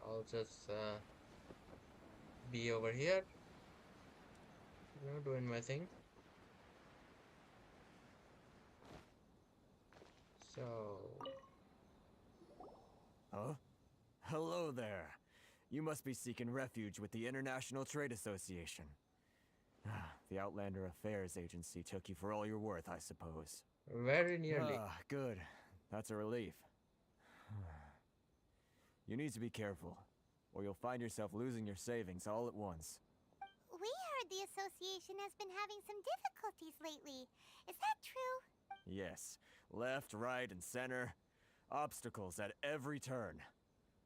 I'll just be over here, doing my thing. So. Huh? Hello there. You must be seeking refuge with the International Trade Association. The Outlander Affairs Agency took you for all you're worth, I suppose. Very nearly. Good. That's a relief. You need to be careful, or you'll find yourself losing your savings all at once. We heard the association has been having some difficulties lately. Is that true? Yes. Left, right, and center. Obstacles at every turn.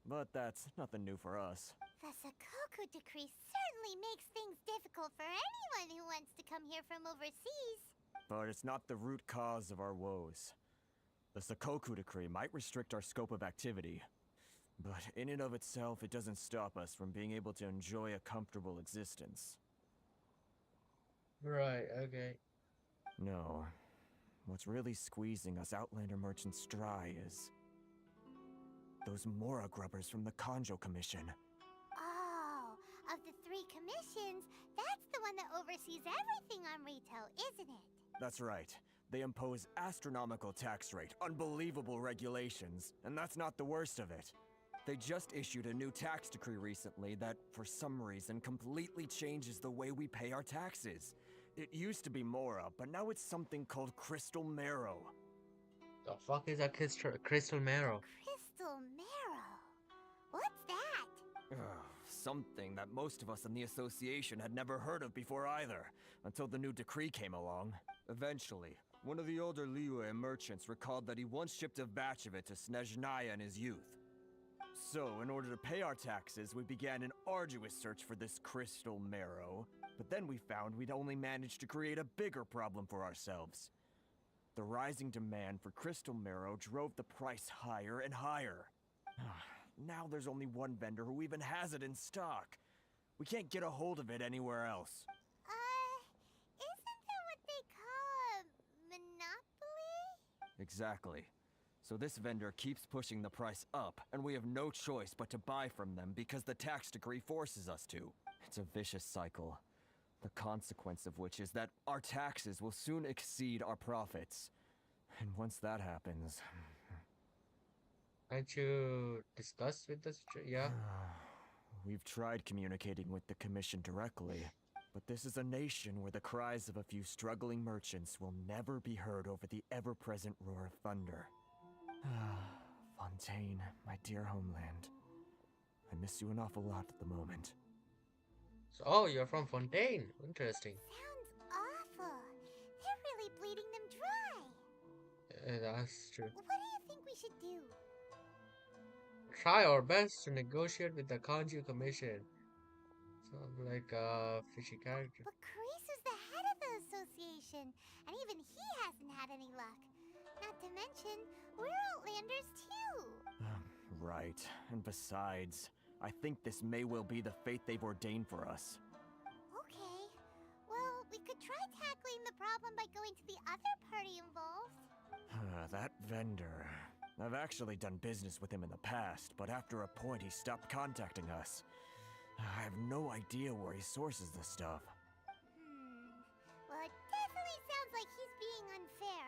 But that's nothing new for us. The Sakoku decree certainly makes things difficult for anyone who wants to come here from overseas. But it's not the root cause of our woes. The Sakoku decree might restrict our scope of activity, but in and of itself, it doesn't stop us from being able to enjoy a comfortable existence. Right, okay. No. What's really squeezing us Outlander merchants dry is those Mora grubbers from the Kanjo Commission. Oh, of the 3 commissions, that's the one that oversees everything on retail, isn't it? That's right. They impose astronomical tax rate, unbelievable regulations, and that's not the worst of it. They just issued a new tax decree recently that, for some reason, completely changes the way we pay our taxes. It used to be Mora, but now it's something called Crystal Marrow. The fuck is a crystal marrow? Crystal marrow? What's that? Something that most of us in the association had never heard of before either, until the new decree came along. Eventually, one of the older Liyue merchants recalled that he once shipped a batch of it to Snezhnaya in his youth. So, in order to pay our taxes, we began an arduous search for this crystal marrow. But then we found we'd only managed to create a bigger problem for ourselves. The rising demand for crystal marrow drove the price higher and higher. Now there's only one vendor who even has it in stock. We can't get a hold of it anywhere else. Isn't that what they call a monopoly? Exactly. So this vendor keeps pushing the price up, and we have no choice but to buy from them because the tax decree forces us to. It's a vicious cycle. The consequence of which is that our taxes will soon exceed our profits. And once that happens... Can't you discuss with us? Yeah. We've tried communicating with the Commission directly, but this is a nation where the cries of a few struggling merchants will never be heard over the ever-present roar of thunder. Fontaine, my dear homeland. I miss you an awful lot at the moment. So, oh, you're from Fontaine. Interesting. Sounds awful. They're really bleeding them dry. That's true. What do you think we should do? Try our best to negotiate with the Kanji Commission. Sounds like a fishy character. But Carisu's the head of the association, and even he hasn't had any luck. Not to mention, we're Outlanders too. Right. And besides, I think this may well be the fate they've ordained for us. Okay. Well, we could try tackling the problem by going to the other party involved. That vendor. I've actually done business with him in the past, but after a point he stopped contacting us. I have no idea where he sources this stuff. Well, it definitely sounds like he's being unfair.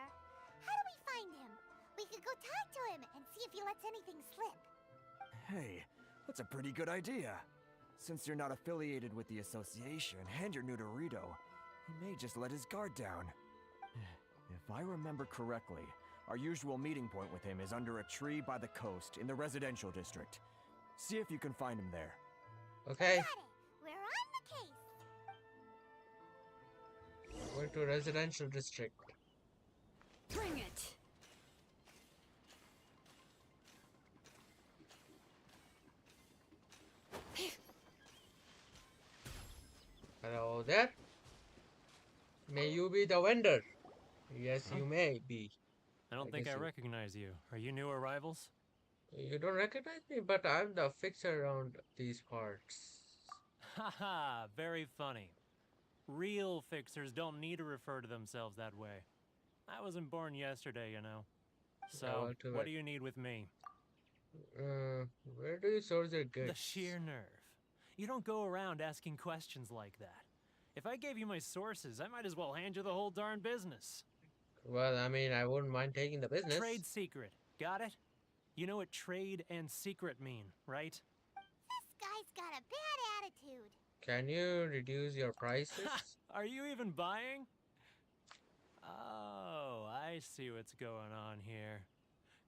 How do we find him? We could go talk to him and see if he lets anything slip. Hey, that's a pretty good idea. Since you're not affiliated with the association and you're new to Rito, he may just let his guard down. If I remember correctly, our usual meeting point with him is under a tree by the coast in the residential district. See if you can find him there. Okay. Got it. We're on the case. Going to residential district. Bring it! Hello there. May you be the vendor? Yes, you may be. I don't think I recognize you. Are you new arrivals? You don't recognize me, but I'm the fixer around these parts. Haha, very funny. Real fixers don't need to refer to themselves that way. I wasn't born yesterday, you know. So, what do you need with me? Where do you source your goods? The sheer nerve. You don't go around asking questions like that. If I gave you my sources, I might as well hand you the whole darn business. Well, I mean, I wouldn't mind taking the business. Trade secret. Got it? You know what trade and secret mean, right? This guy's got a bad attitude. Can you reduce your prices? Are you even buying? Oh, I see what's going on here.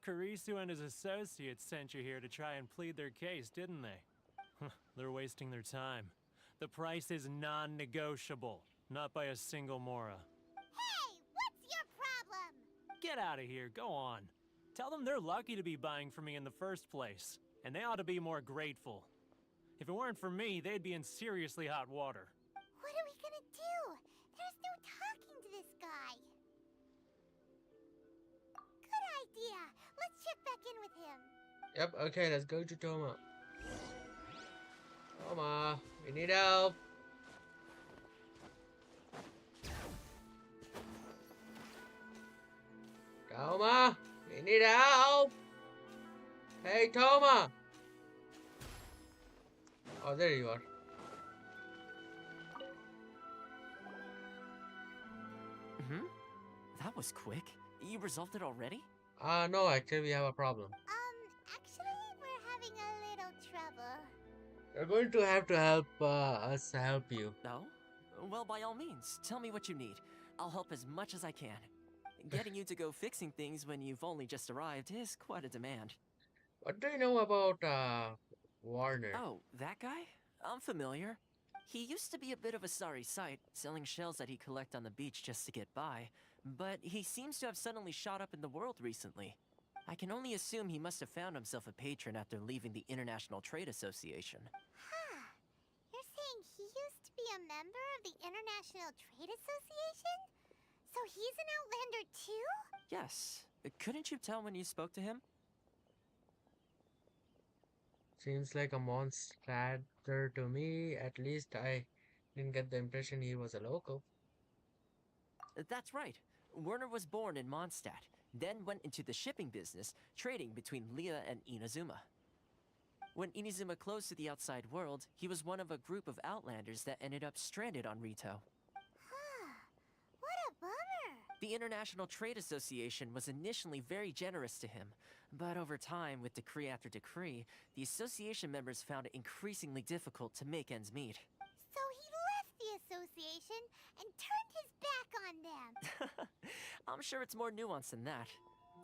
Karisu and his associates sent you here to try and plead their case, didn't they? They're wasting their time. The price is non-negotiable, not by a single Mora. Hey, what's your problem? Get out of here, go on. Tell them they're lucky to be buying from me in the first place, and they ought to be more grateful. If it weren't for me, they'd be in seriously hot water. What are we gonna do? There's no talking to this guy. Good idea. Let's check back in with him. Yep, okay, let's go to Toma. Toma, we need help. Toma, we need help. Hey, Toma. Oh, there you are. That was quick. You resolved it already? No, actually we have a problem. Actually, we're having a little trouble. You're going to have to help us help you. No? Well, by all means, tell me what you need. I'll help as much as I can. Getting you to go fixing things when you've only just arrived is quite a demand. What do you know about Warner? Oh, that guy? I'm familiar. He used to be a bit of a sorry sight, selling shells that he collect on the beach just to get by, but he seems to have suddenly shot up in the world recently. I can only assume he must have found himself a patron after leaving the International Trade Association. Huh. You're saying he used to be a member of the International Trade Association? So he's an Outlander too? Yes. Couldn't you tell when you spoke to him? Seems like a monster to me. At least I didn't get the impression he was a local. That's right. Werner was born in Mondstadt, then went into the shipping business, trading between Leah and Inazuma. When Inazuma closed to the outside world, he was one of a group of Outlanders that ended up stranded on Rito. What a bummer! The International Trade Association was initially very generous to him, but over time, with decree after decree, the association members found it increasingly difficult to make ends meet. So he left the association and turned his back on them. I'm sure it's more nuanced than that.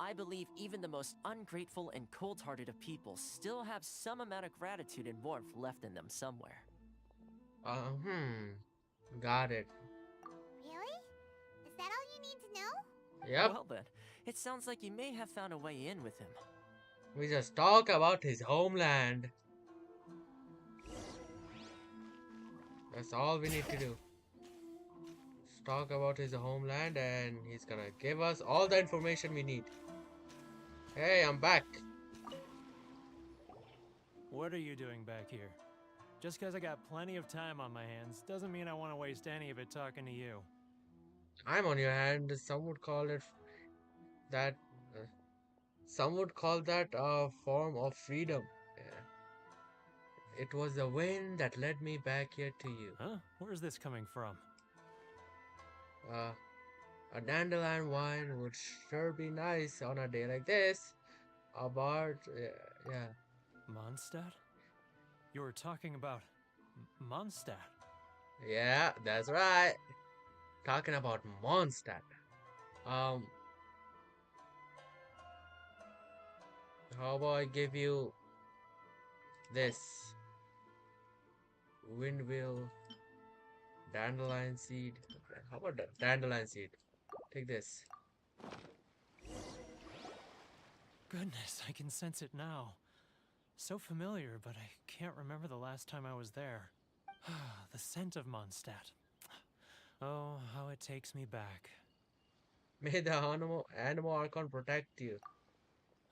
I believe even the most ungrateful and cold-hearted of people still have some amount of gratitude and warmth left in them somewhere. Got it. Really? Is that all you need to know? Yep. Well then, it sounds like you may have found a way in with him. We just talk about his homeland. That's all we need to do. Just talk about his homeland and he's gonna give us all the information we need. Hey, I'm back. What are you doing back here? Just because I got plenty of time on my hands doesn't mean I want to waste any of it talking to you. I'm on your hand. Some would call it that. Some would call that a form of freedom. It was the wind that led me back here to you. Huh? Where's this coming from? A dandelion wine would sure be nice on a day like this. A bard, yeah. Mondstadt? You were talking about Mondstadt. Yeah, that's right. Talking about Mondstadt. How about I give you this windmill dandelion seed? How about that dandelion seed? Take this. Goodness, I can sense it now. So familiar, but I can't remember the last time I was there. The scent of Mondstadt. Oh, how it takes me back. May the animal Archon protect you.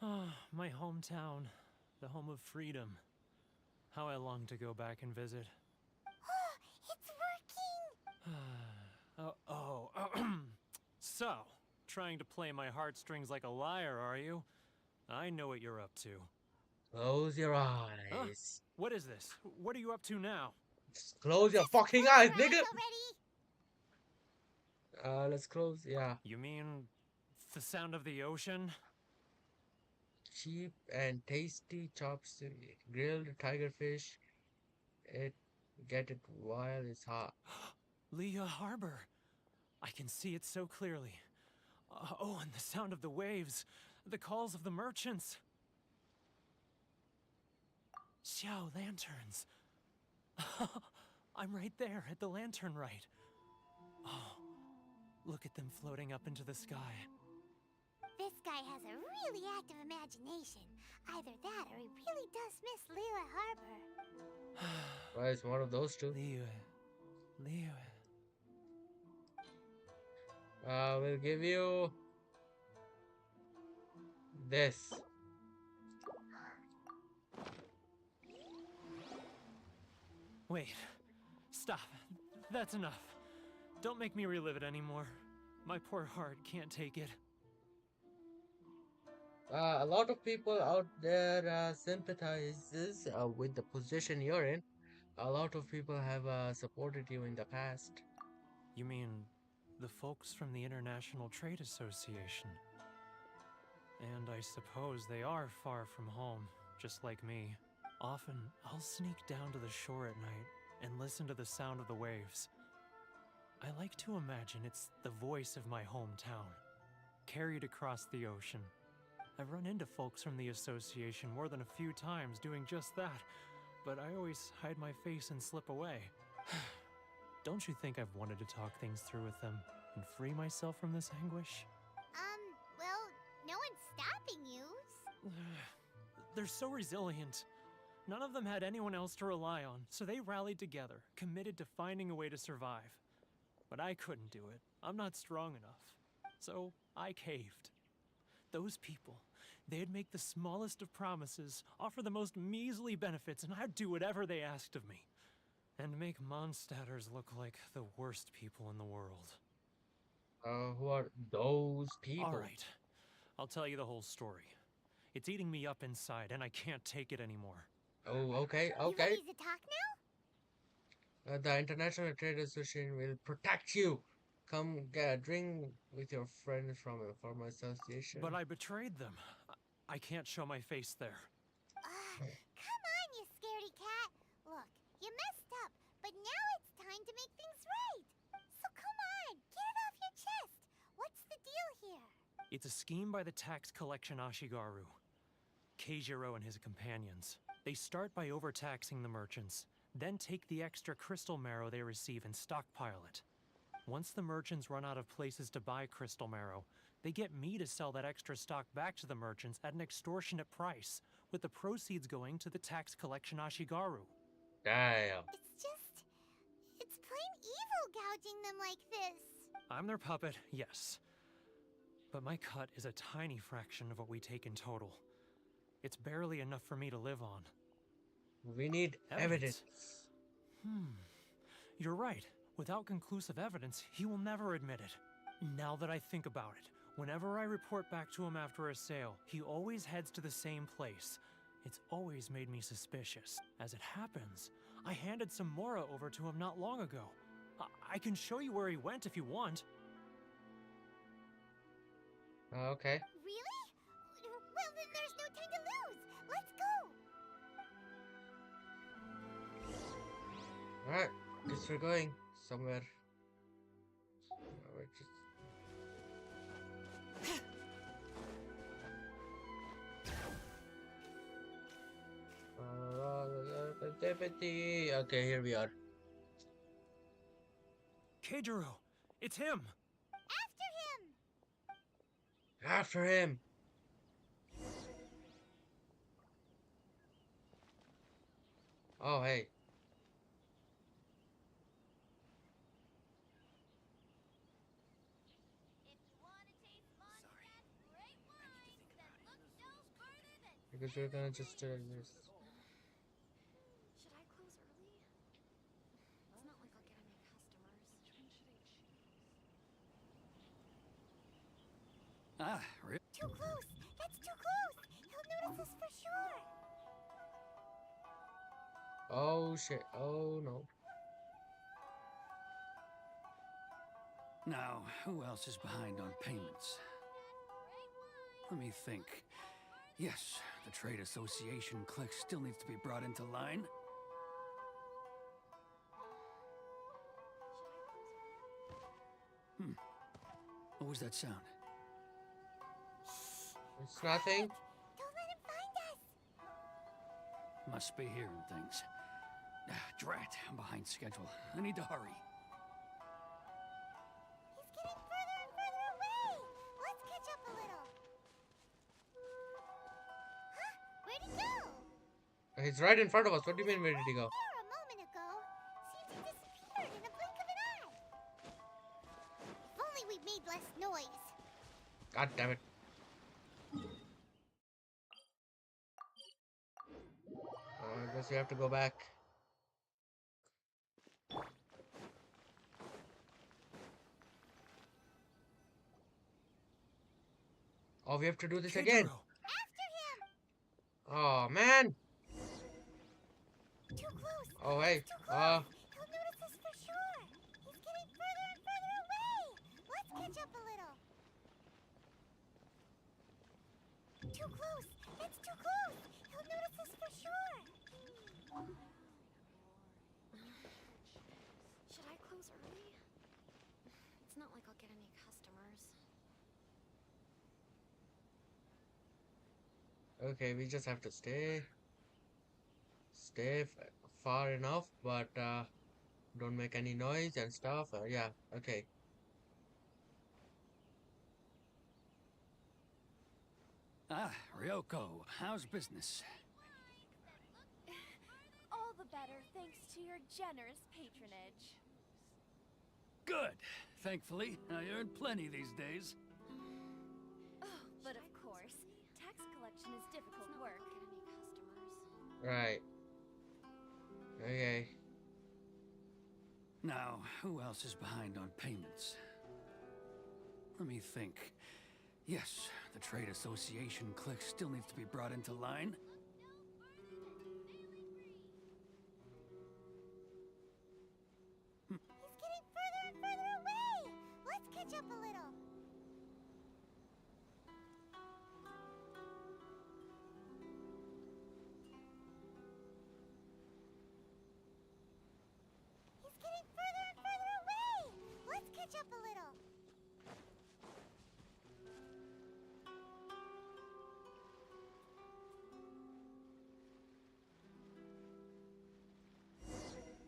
Ah, my hometown, the home of freedom. How I long to go back and visit. It's working! So, trying to play my heartstrings like a liar, are you? I know what you're up to. Close your eyes. Huh? What is this? What are you up to now? Just close your fucking eyes, nigga! Let's close, yeah. You mean the sound of the ocean? Cheap and tasty chopstick, grilled tigerfish. Get it while it's hot. Leah Harbor. I can see it so clearly. Oh, and the sound of the waves. The calls of the merchants. Xiao lanterns. I'm right there at the lantern right. Oh, look at them floating up into the sky. This guy has a really active imagination. Either that or he really does miss Liyue Harbor. Well, it's one of those two. Liyue. We'll give you this. Wait. Stop. That's enough. Don't make me relive it anymore. My poor heart can't take it. A lot of people out there sympathizes with the position you're in. A lot of people have supported you in the past. You mean the folks from the International Trade Association? And I suppose they are far from home, just like me. Often, I'll sneak down to the shore at night and listen to the sound of the waves. I like to imagine it's the voice of my hometown, carried across the ocean. I've run into folks from the association more than a few times doing just that, but I always hide my face and slip away. Don't you think I've wanted to talk things through with them and free myself from this anguish? Well, no one's stopping you. They're so resilient. None of them had anyone else to rely on, so they rallied together, committed to finding a way to survive. But I couldn't do it. I'm not strong enough. So I caved. Those people, they'd make the smallest of promises, offer the most measly benefits, and I'd do whatever they asked of me. And make Mondstadters look like the worst people in the world. Who are those people? Alright, I'll tell you the whole story. It's eating me up inside, and I can't take it anymore. Oh, okay, You okay. ready to talk now? The International Trade Association will protect you. Come get a drink with your friends from a farmer association. But I betrayed them. I can't show my face there. Come on, you scaredy cat. Look, you messed up, but now it's time to make things right. So come on, get it off your chest. What's the deal here? It's a scheme by the tax collection Ashigaru. Keijiro and his companions. They start by overtaxing the merchants, then take the extra crystal marrow they receive and stockpile it. Once the merchants run out of places to buy crystal marrow, they get me to sell that extra stock back to the merchants at an extortionate price, with the proceeds going to the tax collection Ashigaru. Damn. It's plain evil gouging them like this. I'm their puppet, yes. But my cut is a tiny fraction of what we take in total. It's barely enough for me to live on. We need evidence. You're right. Without conclusive evidence, he will never admit it. Now that I think about it, whenever I report back to him after a sale, he always heads to the same place. It's always made me suspicious. As it happens, I handed some Mora over to him not long ago. I can show you where he went if you want. Okay. Really? Well, then there's no time to lose. Let's go. Alright, guess we're going somewhere. Okay, here we are. Keijiro, it's him! After him! Oh, hey. Because we're gonna just this. Should I close early? It's not like I'll get any customers. Ah, really? Too close! That's too close! He'll notice us for sure! Oh shit, oh no. Now, who else is behind on payments? Let me think. Yes, the Trade Association clique still needs to be brought into line. What was that sound? It's nothing. Don't let him find us! Must be hearing things. Drat, I'm behind schedule. I need to hurry. He's getting further and further away! Let's catch up a little. Huh? Where'd he go? He's right in front of us. What do you mean, where did he go? There a moment ago. Seemed to disappeared in a blink of an eye. If only we made less noise. God damn it. I guess we have to go back. Oh, we have to do this again. Oh man. Too close. Oh hey. He'll notice us for sure. He's getting further and further away. Let's catch up a little. Too close. That's too close. He'll notice us for sure. Should I close early? It's not like I'll get any customers. Okay, we just have to stay far enough, but don't make any noise and stuff. Yeah, okay. Ah, Ryoko, how's business? All the better thanks to your generous patronage. Good. Thankfully, I earn plenty these days. Oh, but of course, tax collection is difficult work. Right. Okay. Now, who else is behind on payments? Let me think. Yes, the Trade Association clique still needs to be brought into line. He's getting further and further away! Let's catch up a little. He's getting further and further away! Let's catch up a little.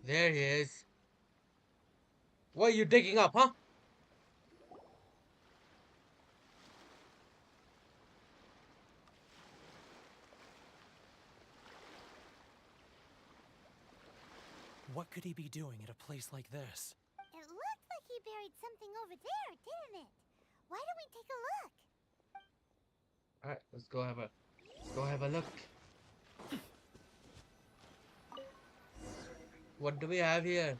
There he is. What are you digging up, huh? What could he be doing at a place like this? It looked like he buried something over there, didn't it? Why don't we take a look? Alright, let's go have a look. What do we have here?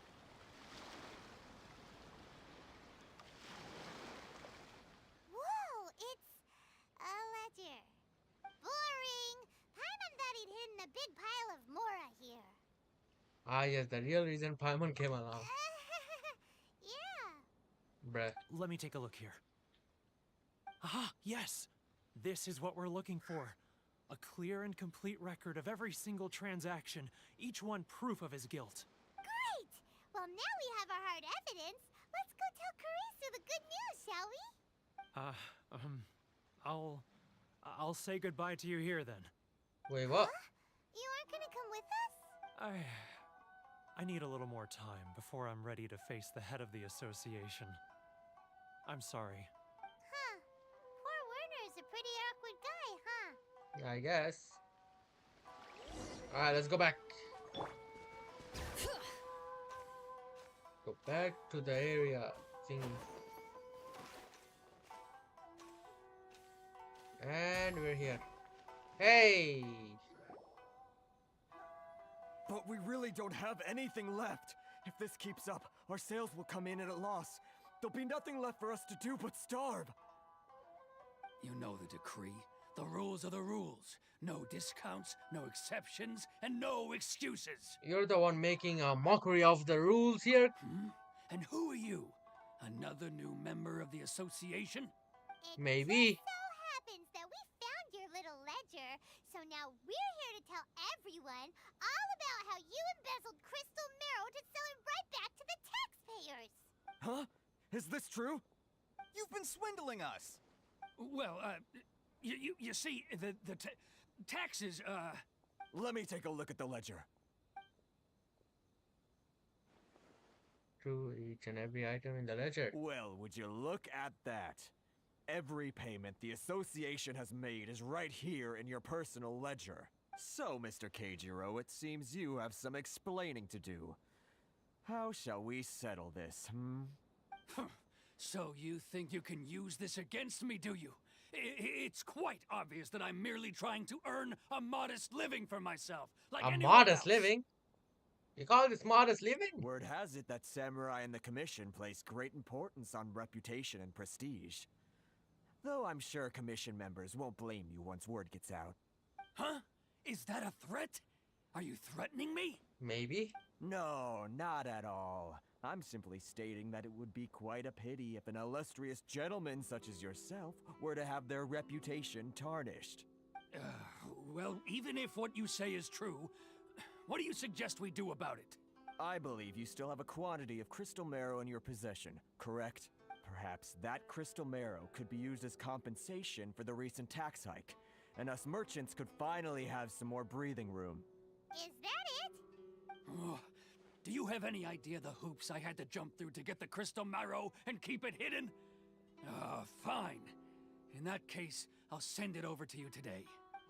Whoa, it's a ledger. Boring. Paimon thought he'd hidden a big pile of Mora here. Ah, yes, the real reason Paimon came along. Yeah. Bruh. Let me take a look here. Aha, yes! This is what we're looking for. A clear and complete record of every single transaction, each one proof of his guilt. Great! Well, now we have our hard evidence. Let's go tell Karisu the good news, shall we? I'll say goodbye to you here then. Wait, what? You aren't gonna come with us? I need a little more time before I'm ready to face the head of the association. I'm sorry. Huh. Poor Werner's a pretty awkward guy, huh? I guess. Alright, let's go back. Go back to the area thing. And we're here. Hey! But we really don't have anything left. If this keeps up, our sales will come in at a loss. There'll be nothing left for us to do but starve. You know the decree. The rules are the rules. No discounts, no exceptions, and no excuses. You're the one making a mockery of the rules here? And who are you? Another new member of the association? Maybe. It so happens that we found your little ledger, so now we're here to tell everyone all about how you embezzled crystal marrow to sell it right back to the taxpayers. Huh? Is this true? You've been swindling us. Well, you see, the taxes, Let me take a look at the ledger. True, each and every item in the ledger. Well, would you look at that? Every payment the association has made is right here in your personal ledger. So, Mr. Keijiro, it seems you have some explaining to do. How shall we settle this, So you think you can use this against me, do you? It's quite obvious that I'm merely trying to earn a modest living for myself, like A anyone modest else. living? You call this modest living? Word has it that Samurai and the Commission place great importance on reputation and prestige. Though I'm sure Commission members won't blame you once word gets out. Huh? Is that a threat? Are you threatening me? Maybe. No, not at all. I'm simply stating that it would be quite a pity if an illustrious gentleman such as yourself were to have their reputation tarnished. Well, even if what you say is true, what do you suggest we do about it? I believe you still have a quantity of crystal marrow in your possession, correct? Perhaps that crystal marrow could be used as compensation for the recent tax hike, and us merchants could finally have some more breathing room. Is that it? Oh, do you have any idea the hoops I had to jump through to get the crystal marrow and keep it hidden? Fine. In that case, I'll send it over to you today.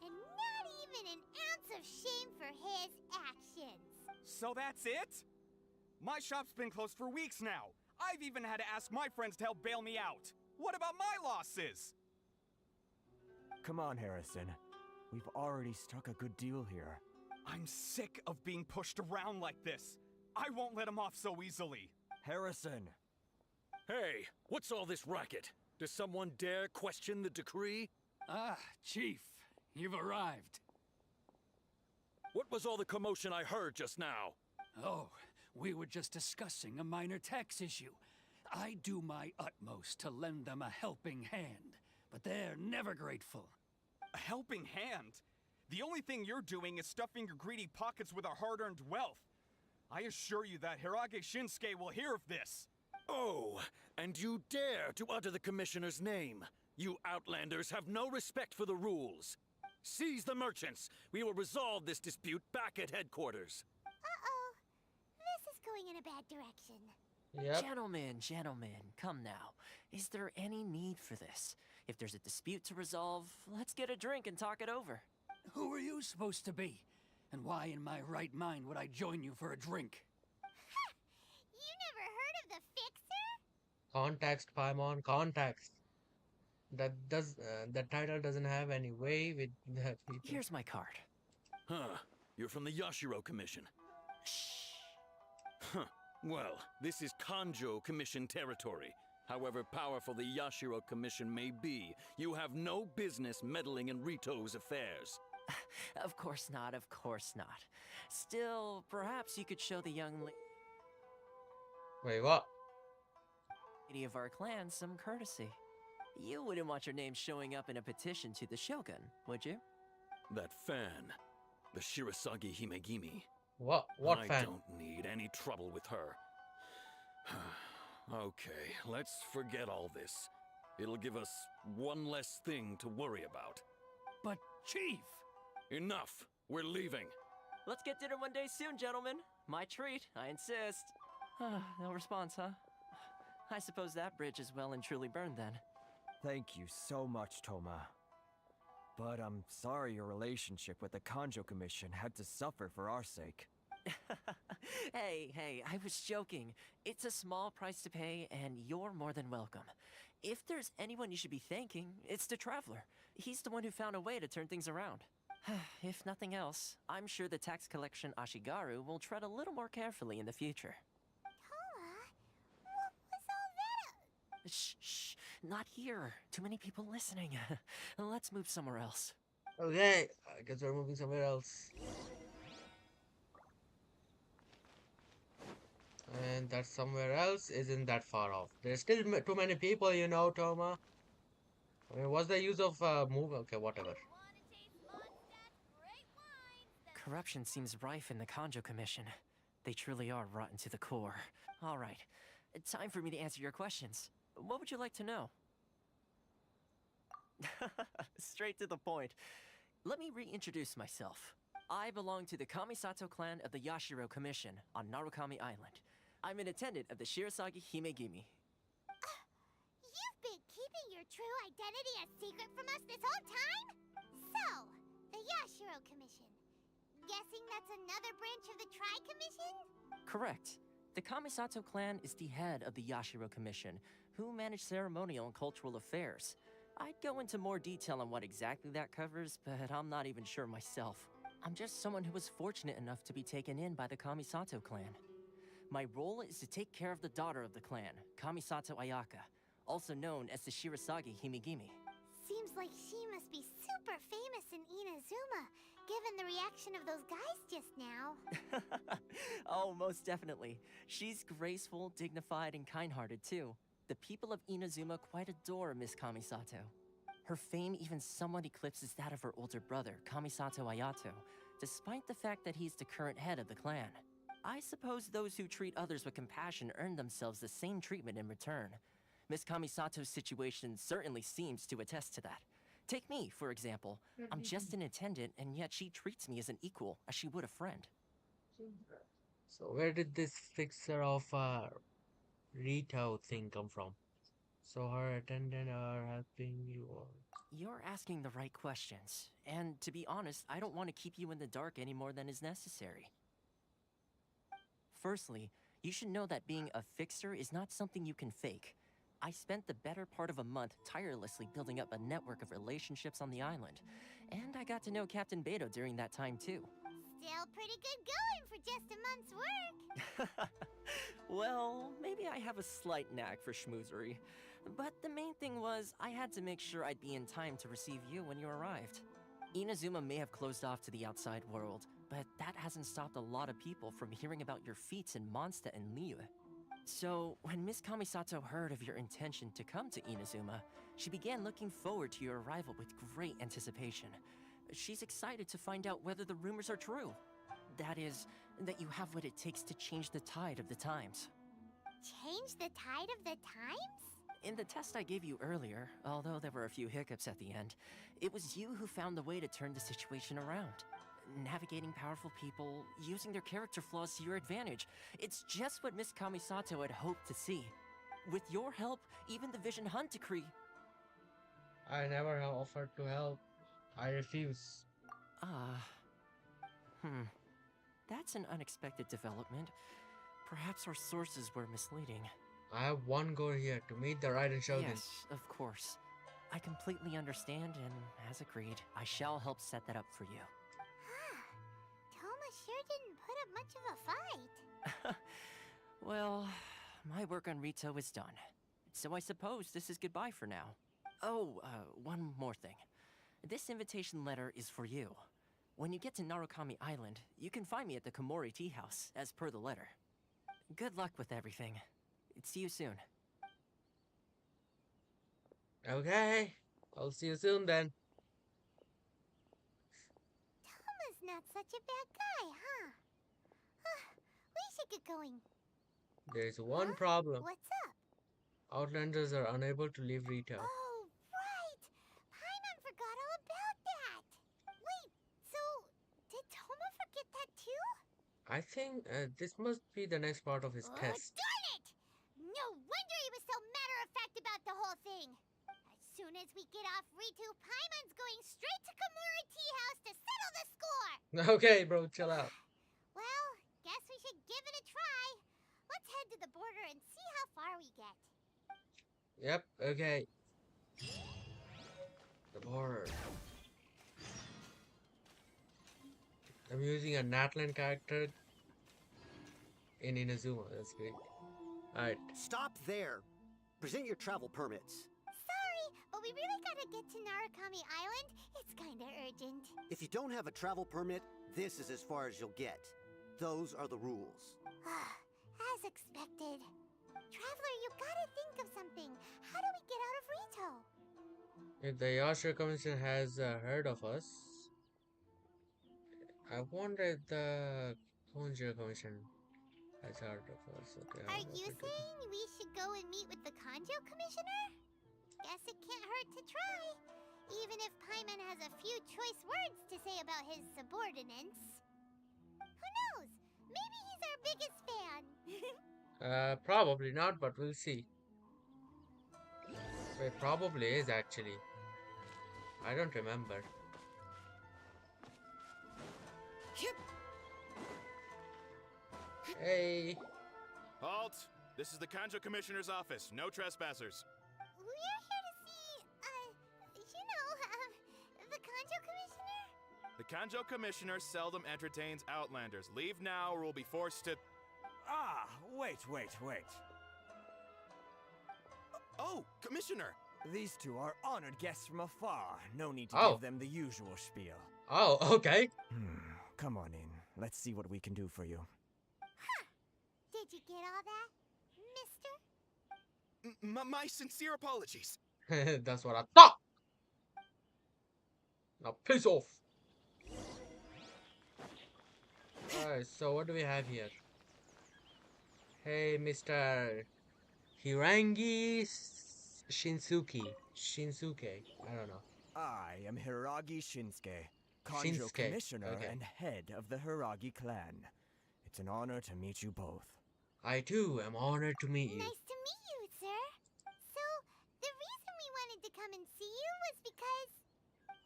And not even an ounce of shame for his actions. So that's it? My shop's been closed for weeks now. I've even had to ask my friends to help bail me out. What about my losses? Come on, Harrison. We've already struck a good deal here. I'm sick of being pushed around like this. I won't let him off so easily. Harrison! Hey, what's all this racket? Does someone dare question the decree? Ah, Chief, you've arrived. What was all the commotion I heard just now? Oh, we were just discussing a minor tax issue. I do my utmost to lend them a helping hand, but they're never grateful. A helping hand? The only thing you're doing is stuffing your greedy pockets with our hard-earned wealth. I assure you that Hirage Shinsuke will hear of this. Oh, and you dare to utter the Commissioner's name. You Outlanders have no respect for the rules. Seize the merchants. We will resolve this dispute back at headquarters. Uh-oh. This is going in a bad direction. Yep. Gentlemen, come now. Is there any need for this? If there's a dispute to resolve, let's get a drink and talk it over. Who are you supposed to be? And why in my right mind would I join you for a drink? You never heard of the Fixer? Context, Paimon, context. The title doesn't have any way with the people. Here's my card. Huh. You're from the Yashiro Commission. Huh. Well, this is Kanjo Commission territory. However powerful the Yashiro Commission may be, you have no business meddling in Rito's affairs. Of course not, of course not. Still, perhaps you could show the young Wait, what? lady of our clan some courtesy. You wouldn't want your name showing up in a petition to the Shogun, would you? That fan, the Shirasagi Himegimi. What I fan? don't need any trouble with her. Okay, let's forget all this. It'll give us one less thing to worry about. But, Chief! Enough! We're leaving. Let's get dinner one day soon, gentlemen. My treat, I insist. No response, huh? I suppose that bridge is well and truly burned then. Thank you so much, Toma. But I'm sorry your relationship with the Kanjo Commission had to suffer for our sake. Hey, I was joking. It's a small price to pay, and you're more than welcome. If there's anyone you should be thanking, it's the Traveler. He's the one who found a way to turn things around. If nothing else, I'm sure the tax collection Ashigaru will tread a little more carefully in the future. Toma, what was all that? Shh, not here. Too many people listening. Let's move somewhere else. Okay, I guess we're moving somewhere else. And that somewhere else isn't that far off. There's still too many people, you know, Toma. I mean, what's the use of move? Okay, whatever. Corruption seems rife in the Kanjo Commission. They truly are rotten to the core. All right, time for me to answer your questions. What would you like to know? Straight to the point. Let me reintroduce myself. I belong to the Kamisato clan of the Yashiro Commission on Narukami Island. I'm an attendant of the Shirasagi Himegimi. You've been keeping your true identity a secret from us this whole time? So, the Yashiro Commission. Guessing that's another branch of the Tri-Commission? Correct. The Kamisato clan is the head of the Yashiro Commission, who manage ceremonial and cultural affairs. I'd go into more detail on what exactly that covers, but I'm not even sure myself. I'm just someone who was fortunate enough to be taken in by the Kamisato clan. My role is to take care of the daughter of the clan, Kamisato Ayaka, also known as the Shirasagi Himegimi. Seems like she must be super famous in Inazuma, given the reaction of those guys just now. Oh, most definitely. She's graceful, dignified, and kind-hearted too. The people of Inazuma quite adore Miss Kamisato. Her fame even somewhat eclipses that of her older brother, Kamisato Ayato, despite the fact that he's the current head of the clan. I suppose those who treat others with compassion earn themselves the same treatment in return. Miss Kamisato's situation certainly seems to attest to that. Take me, for example. I'm just an attendant, and yet she treats me as an equal, as she would a friend. So where did this fixer of Rito thing come from? So her attendant are helping you. You're asking the right questions. And to be honest, I don't want to keep you in the dark any more than is necessary. Firstly, you should know that being a fixer is not something you can fake. I spent the better part of a month tirelessly building up a network of relationships on the island. And I got to know Captain Beto during that time too. Still pretty good going for just a month's work. Well, maybe I have a slight knack for schmoozery. But the main thing was, I had to make sure I'd be in time to receive you when you arrived. Inazuma may have closed off to the outside world, but that hasn't stopped a lot of people from hearing about your feats in Mondstadt and Liyue. So, when Miss Kamisato heard of your intention to come to Inazuma, she began looking forward to your arrival with great anticipation. She's excited to find out whether the rumors are true. That is, that you have what it takes to change the tide of the times. Change the tide of the times? In the test I gave you earlier, although there were a few hiccups at the end, it was you who found the way to turn the situation around. Navigating powerful people, using their character flaws to your advantage. It's just what Miss Kamisato had hoped to see. With your help, even the Vision Hunt decree... I never have offered to help. I refuse. That's an unexpected development. Perhaps our sources were misleading. I have one goal here, to meet the Raiden Shogun. Yes, of course. I completely understand, and as agreed, I shall help set that up for you. Toma sure didn't put up much of a fight. Well, my work on Rito is done. So I suppose this is goodbye for now. Oh, one more thing. This invitation letter is for you. When you get to Narukami Island, you can find me at the Komori Tea House, as per the letter. Good luck with everything. See you soon. Okay, I'll see you soon then. Toma's not such a bad guy, huh? We should get going. There's one problem. What's up? Outlanders are unable to leave Rito. Oh, right! Paimon forgot all about that! Wait, so did Toma forget that too? I think this must be the next part of his test. Darn it! No wonder he was so matter-of-fact about the whole thing. As soon as we get off Ritu, Paimon's going straight to Komori Tea House to settle the score! Okay, bro, chill out. Well, guess we should give it a try. Let's head to the border and see how far we get. Yep, okay. The border. I'm using a Natlan character in Inazuma. That's great. Alright. Stop there. Present your travel permits. Sorry, but we really gotta get to Narukami Island. It's kinda urgent. If you don't have a travel permit, this is as far as you'll get. Those are the rules. As expected. Traveler, you gotta think of something. How do we get out of Rito? If the Yashiro Commission has heard of us, I wonder if the Konjiro Commission has heard of us. Okay, Are you saying we should go and meet with the Kanjo Commissioner? Guess it can't hurt to try. Even if Paimon has a few choice words to say about his subordinates. Who knows? Maybe he's our biggest fan. Probably not, but we'll see. It probably is actually. I don't remember. Hey. Halt! This is the Kanjo Commissioner's office. No trespassers. We're here to see, the Kanjo Commissioner? The Kanjo Commissioner seldom entertains Outlanders. Leave now or we'll be forced to... Ah, wait. Oh, Commissioner! These two are honored guests from afar. No need to give them the usual spiel. Oh, okay. Come on in. Let's see what we can do for you. Did you get all that, mister? My sincere apologies. That's what I thought. Now piss off. Alright, so what do we have here? Hey, Mr. Hirangi Shinsuke. I don't know. I am Hiragi Shinsuke, Kanjo Commissioner and head of the Hiragi clan. It's an honor to meet you both. I too am honored to meet you. Nice to meet you, sir. So, the reason we wanted to come come and see you was because...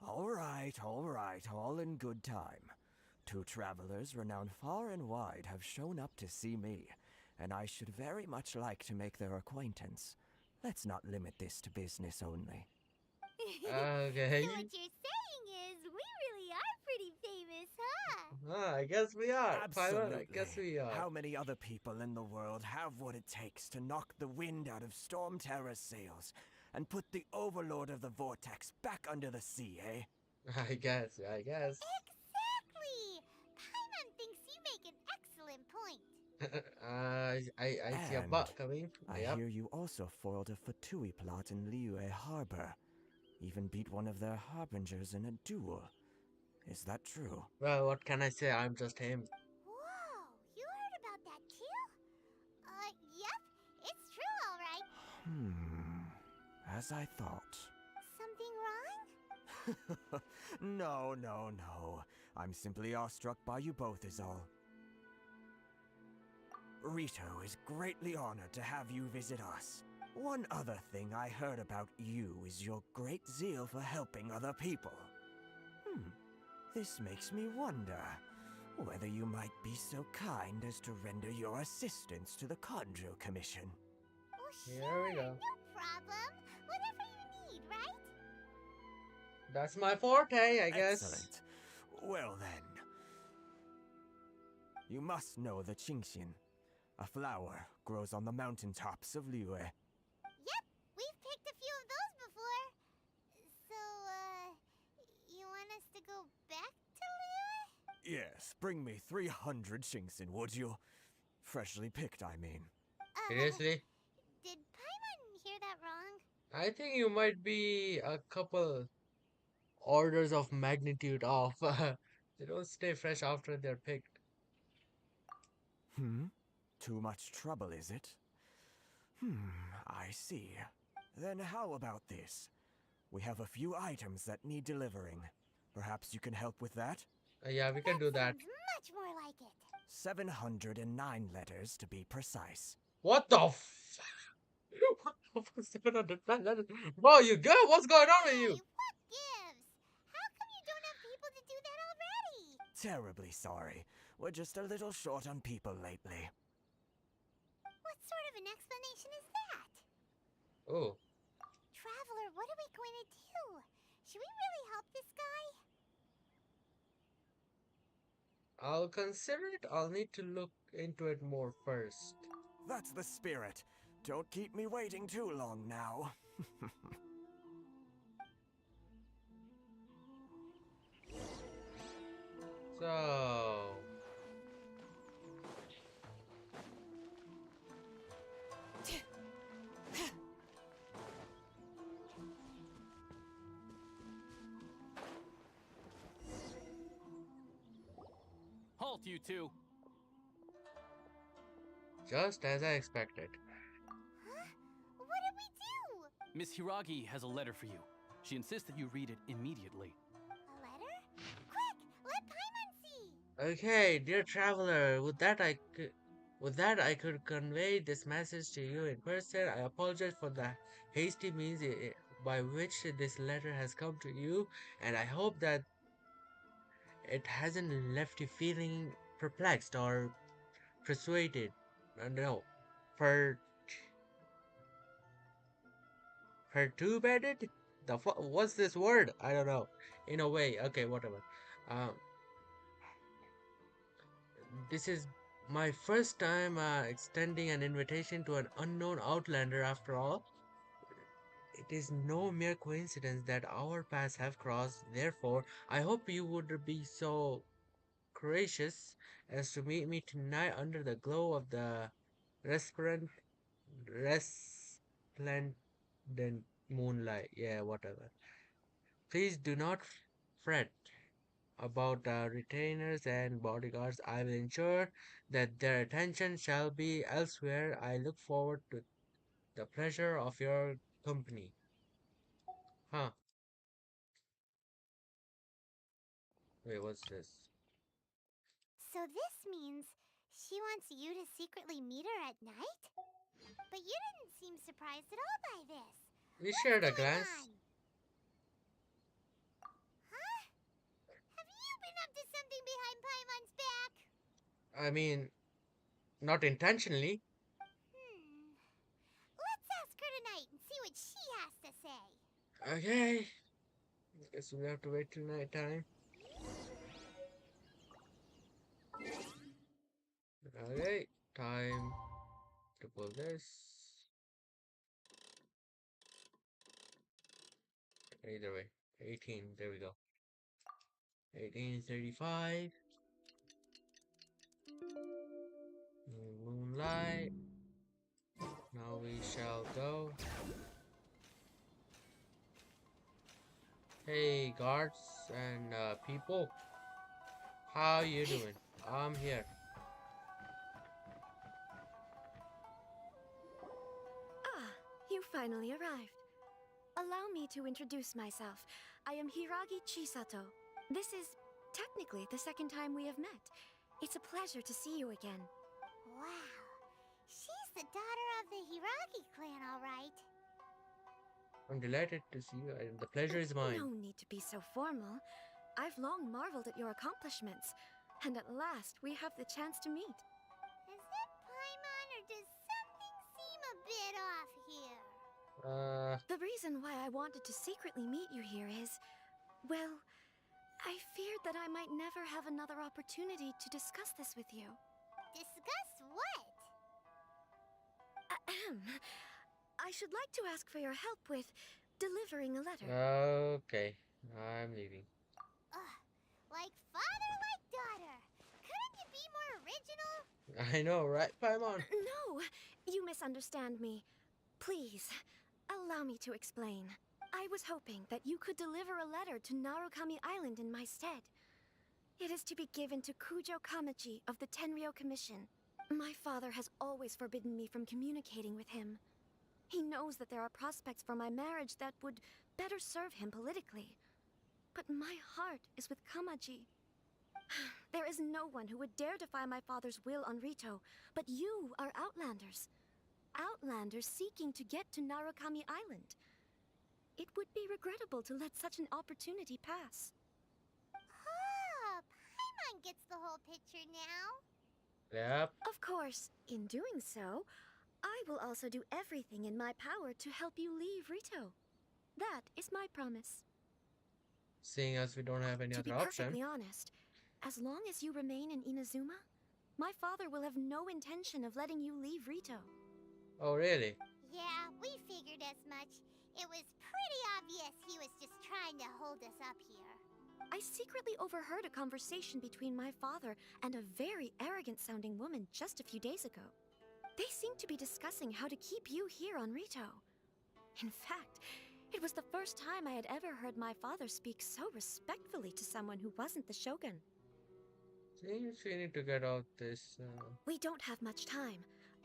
All right, all in good time. Two travelers renowned far and wide have shown up to see me, and I should very much like to make their acquaintance. Let's not limit this to business only. Okay. So what you're saying is we really are pretty famous, huh? I guess we are. Paimon, I Absolutely. guess we are. How many other people in the world have what it takes to knock the wind out of Storm Terror's sails and put the overlord of the vortex back under the sea, eh? I guess. Exactly! Paimon thinks you make an excellent point. I see a And butt coming. I Yep. hear you also foiled a Fatui plot in Liyue Harbor. Even beat one of their harbingers in a duel. Is that true? Well, what can I say? I'm just him. Whoa, you heard about that too? Yep, it's true, alright. As I thought. Something wrong? No. I'm simply awestruck by you both is all. Rito is greatly honored to have you visit us. One other thing I heard about you is your great zeal for helping other people. This makes me wonder whether you might be so kind as to render your assistance to the Conjo Commission. Oh, sure, Here we go. no problem. Whatever you need, right? That's my forte, I guess. Excellent. Well then, you must know the Qingxian. A flower grows on the mountaintops of Liyue. Yep, we've picked a few of those before. So, you want us to go back to Liyue? Yes, bring me 300 Qingxian, would you? Freshly picked, I mean. Seriously? Did Paimon hear that wrong? I think you might be a couple orders of magnitude off. They don't stay fresh after they're picked. Too much trouble, is it? I see. Then how about this? We have a few items that need delivering. Perhaps you can help with that? Yeah, we can do that. Much more like it. 709 letters to be precise. What the f... 700 letters. Bro, you good? What's going on with you? What gives? How come you don't have people to do that already? Terribly sorry. We're just a little short on people lately. What sort of an explanation is that? Oh. Traveler, what are we going to do? Should we really help this guy? I'll consider it. I'll need to look into it more first. That's the spirit. Don't keep me waiting too long now. So... Halt, you two! Just as I expected. Huh? What did we do? Miss Hiragi has a letter for you. She insists that you read it immediately. A letter? Quick, let Paimon see. Okay, dear traveler, with that I could convey this message to you in person. I apologize for the hasty means by which this letter has come to you, and I hope that it hasn't left you feeling perplexed or persuaded. No, perturbed? What's this word? I don't know. In a way, okay, whatever. This is my first time extending an invitation to an unknown outlander after all. It is no mere coincidence that our paths have crossed. Therefore, I hope you would be so gracious as to meet me tonight under the glow of the resplendent moonlight. Yeah, whatever. Please do not fret about retainers and bodyguards. I will ensure that their attention shall be elsewhere. I look forward to the pleasure of your company. Huh. Wait, what's this? So this means she wants you to secretly meet her at night? But you didn't seem surprised at all by this. We shared a glance. Paimon's back? I mean, not intentionally. Let's ask her tonight and see what she has to say. Okay. Guess we have to wait till night time. Okay, time to pull this. Either way, 18. There we go. 1835. Moonlight. Now we shall go. Hey, guards and people. How you doing? I'm here. Ah, you finally arrived. Allow me to introduce myself. I am Hiragi Chisato. This is technically the second time we have met. It's a pleasure to see you again. Wow. She's the daughter of the Hiragi clan, all right. I'm delighted to see you, and the pleasure is mine. No need to be so formal. I've long marveled at your accomplishments, and at last we have the chance to meet. Is it Paimon, or does something seem a bit off here? The reason why I wanted to secretly meet you here is, well, I feared that I might never have another opportunity to discuss this with you. Discuss what? Ahem. I should like to ask for your help with delivering a letter. Okay, I'm leaving. Like father, like daughter. Couldn't you be more original? I know, right, Paimon? No, you misunderstand me. Please, allow me to explain. I was hoping that you could deliver a letter to Narukami Island in my stead. It is to be given to Kujo Kamaji of the Tenryou Commission. My father has always forbidden me from communicating with him. He knows that there are prospects for my marriage that would better serve him politically. But my heart is with Kamaji. There is no one who would dare defy my father's will on Rito, but you are Outlanders. Outlanders seeking to get to Narukami Island. It would be regrettable to let such an opportunity pass. Oh, Paimon gets the whole picture now. Yep. Of course, in doing so, I will also do everything in my power to help you leave Rito. That is my promise. Seeing as we don't have any To other be option. perfectly honest, as long as you remain in Inazuma, my father will have no intention of letting you leave Rito. Oh, really? Yeah, we figured as much. It was pretty obvious he was just trying to hold us up here. I secretly overheard a conversation between my father and a very arrogant-sounding woman just a few days ago. They seemed to be discussing how to keep you here on Rito. In fact, it was the first time I had ever heard my father speak so respectfully to someone who wasn't the Shogun. Seems we need to get out this. We don't have much time.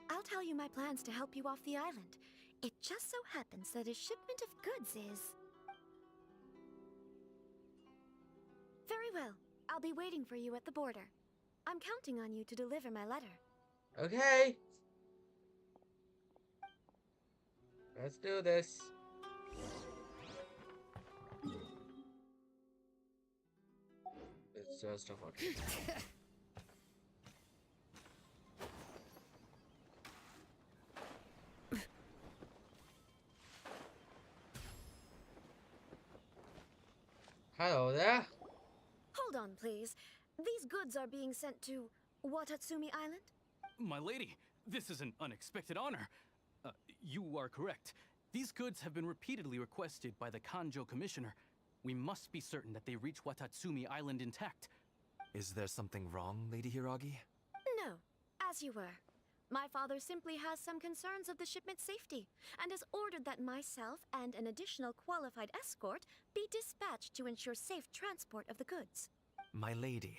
I'll tell you my plans to help you off the island. It just so happens that a shipment of goods is... Very well. I'll be waiting for you at the border. I'm counting on you to deliver my letter. Okay. Let's do this. It's just a hotel. Hello there. Hold on, please. These goods are being sent to Watatsumi Island? My lady, this is an unexpected honor. You are correct. These goods have been repeatedly requested by the Kanjo Commissioner. We must be certain that they reach Watatsumi Island intact. Is there something wrong, Lady Hiragi? No, as you were. My father simply has some concerns of the shipment's safety, and has ordered that myself and an additional qualified escort be dispatched to ensure safe transport of the goods. My lady,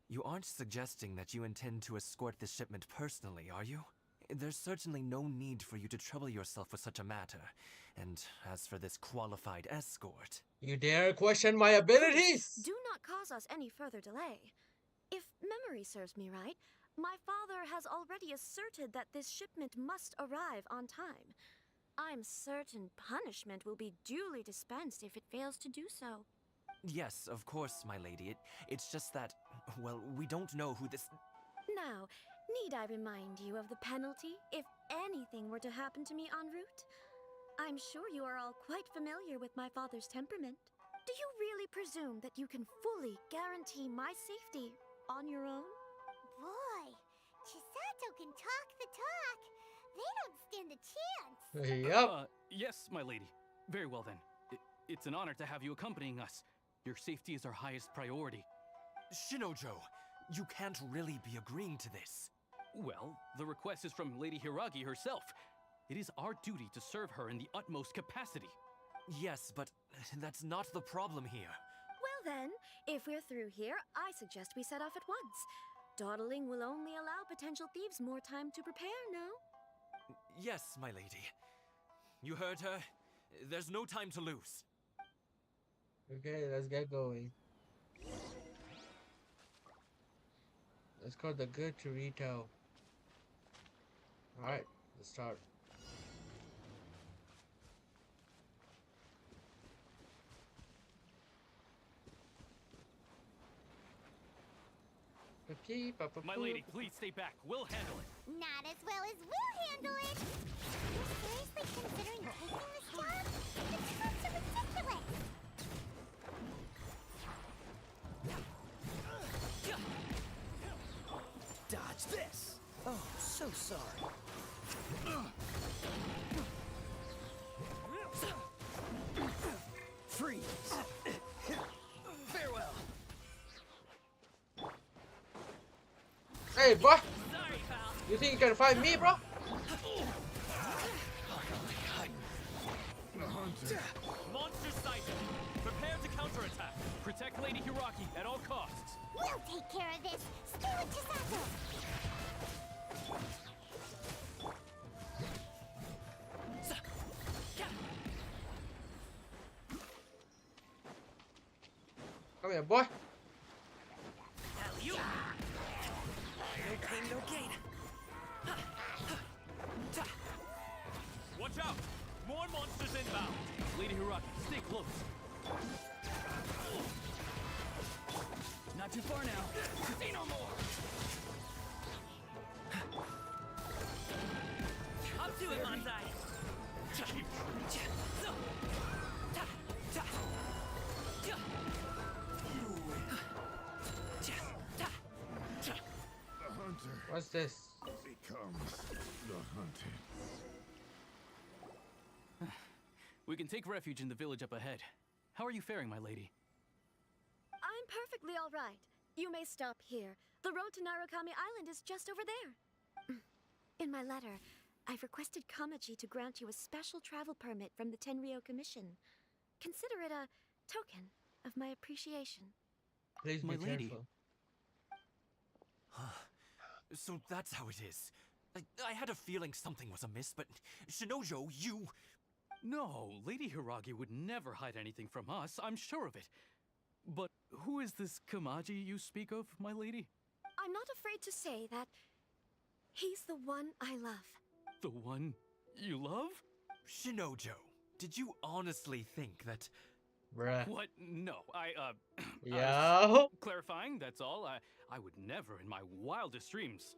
you aren't suggesting that you intend to escort this shipment personally, are you? There's certainly no need for you to trouble yourself with such a matter. And as for this qualified escort... You dare question my abilities? Do not cause us any further delay. If memory serves me right, my father has already asserted that this shipment must arrive on time. I'm certain punishment will be duly dispensed if it fails to do so. Yes, of course, my lady. It's just that, well, we don't know who this... Now, need I remind you of the penalty if anything were to happen to me en route? I'm sure you are all quite familiar with my father's temperament. Do you really presume that you can fully guarantee my safety on your own? Boy, Chisato can talk the talk. They don't stand a chance. Yep. Yes, my lady. Very well then. It's an honor to have you accompanying us. Your safety is our highest priority. Shinojo, you can't really be agreeing to this. Well, the request is from Lady Hiragi herself. It is our duty to serve her in the utmost capacity. Yes, but that's not the problem here. Well then, if we're through here, I suggest we set off at once. Dawdling will only allow potential thieves more time to prepare, no? Yes, my lady. You heard her. There's no time to lose. Okay, let's get going. Let's go the good to retell. Alright, let's start. My lady, please stay back. We'll handle it. Not as well as we'll handle it. You're seriously considering taking this job? The terms are ridiculous. Dodge this! Oh, so sorry. Freeze! Farewell! Hey, bro! You think you can fight me, bro? Monster sighted. Prepare to counterattack. Protect Lady Hiragi at all costs. We'll take care of this. Stay with Chisato. Come here, boy. You. No pain, no gain. Watch out! More monsters inbound. Lady Hiragi, stay close. Not too far now. See no more. Up to it, Manzai. What's this? Becomes the hunted. We can take refuge in the village up ahead. How are you faring, my lady? I'm perfectly all right. You may stop here. The road to Narukami Island is just over there. In my letter, I've requested Kamaji to grant you a special travel permit from the Tenryou Commission. Consider it a token of my appreciation. Please be My lady. careful. So that's how it is. I had a feeling something was amiss, but Shinojo, you... No, Lady Hiragi would never hide anything from us, I'm sure of it. But who is this Kamaji you speak of, my lady? I'm not afraid to say that he's the one I love. The one you love? Shinojo, did you honestly think that... Bruh. What? No, Yo. I was clarifying, that's all. I would never in my wildest dreams,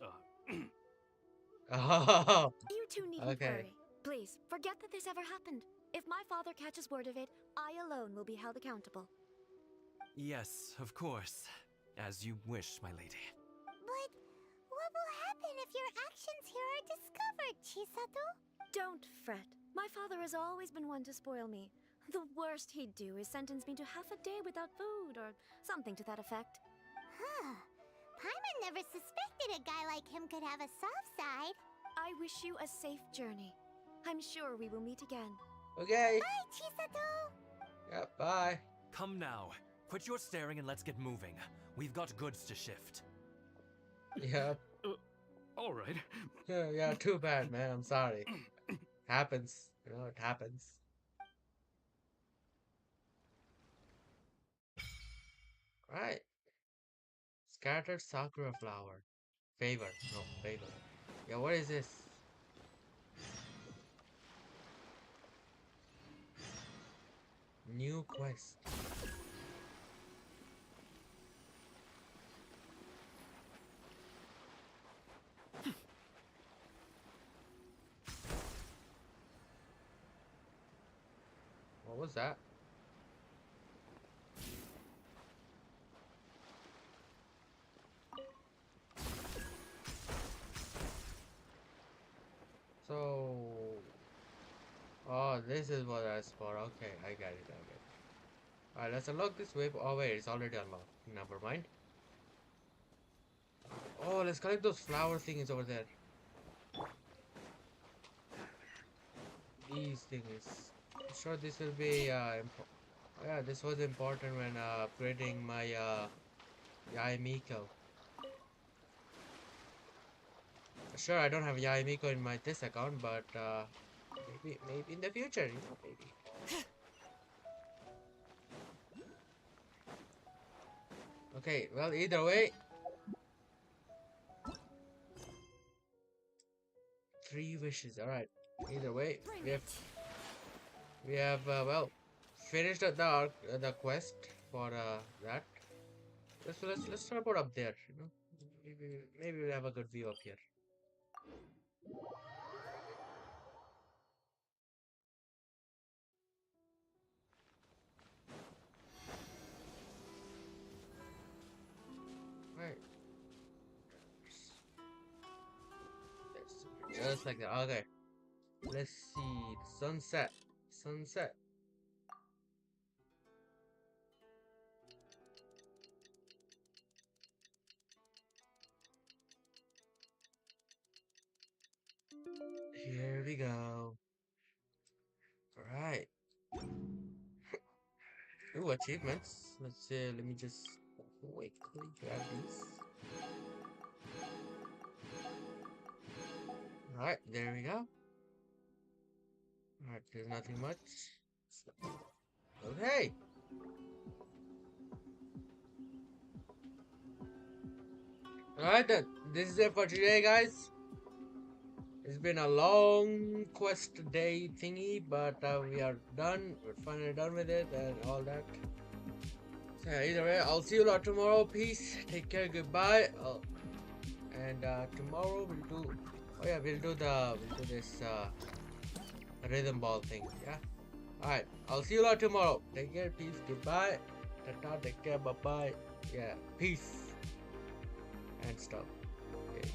Oh. You two needn't Okay. worry. Please, forget that this ever happened. If my father catches word of it, I alone will be held accountable. Yes, of course. As you wish, my lady. But what will happen if your actions here are discovered, Chisato? Don't fret. My father has always been one to spoil me. The worst he'd do is sentence me to half a day without food or something to that effect. Huh. Paimon never suspected a guy like him could have a soft side. I wish you a safe journey. I'm sure we will meet again. Okay. Bye, Chisato! Yep, bye. Come now. Quit your staring and let's get moving. We've got goods to shift. Yep. All right. Yeah, too bad, man. I'm sorry. Happens. You know, it happens. Right. Scattered sakura flower. Favor. No, favor. Yeah, what is this? New quest. What was that? So, oh, this is what I for. Okay, I got it. I get it. Alright, let's unlock this wave. Oh wait, it's already unlocked. Never mind. Oh, let's collect those flower things over there. These things. I'm sure this will be yeah, this was important when upgrading my Yai Miko. Sure, I don't have Yai Miko in my this account, but maybe in the future, maybe. Okay, well, either way, 3 wishes. All right. Either way, we have well finished the quest for that. Let's teleport up there. Maybe we'll have a good view up here. Right. Just like that. Okay. Let's see. Sunset. Sunset. Here we go. Alright. Ooh, achievements. Let's see. Let me just quickly grab these. Alright, there we go. Alright, there's nothing much. Okay. Alright then. This is it for today, guys. It's been a long quest day thingy, but we are done. We're finally done with it and all that. So yeah, either way, I'll see you lot tomorrow. Peace. Take care. Goodbye. And tomorrow we'll do. Oh yeah, we'll do this rhythm ball thing. Yeah. All right. I'll see you lot tomorrow. Take care. Peace. Goodbye. Ta-ta. Take care. Bye bye. Yeah. Peace. And stuff. Okay.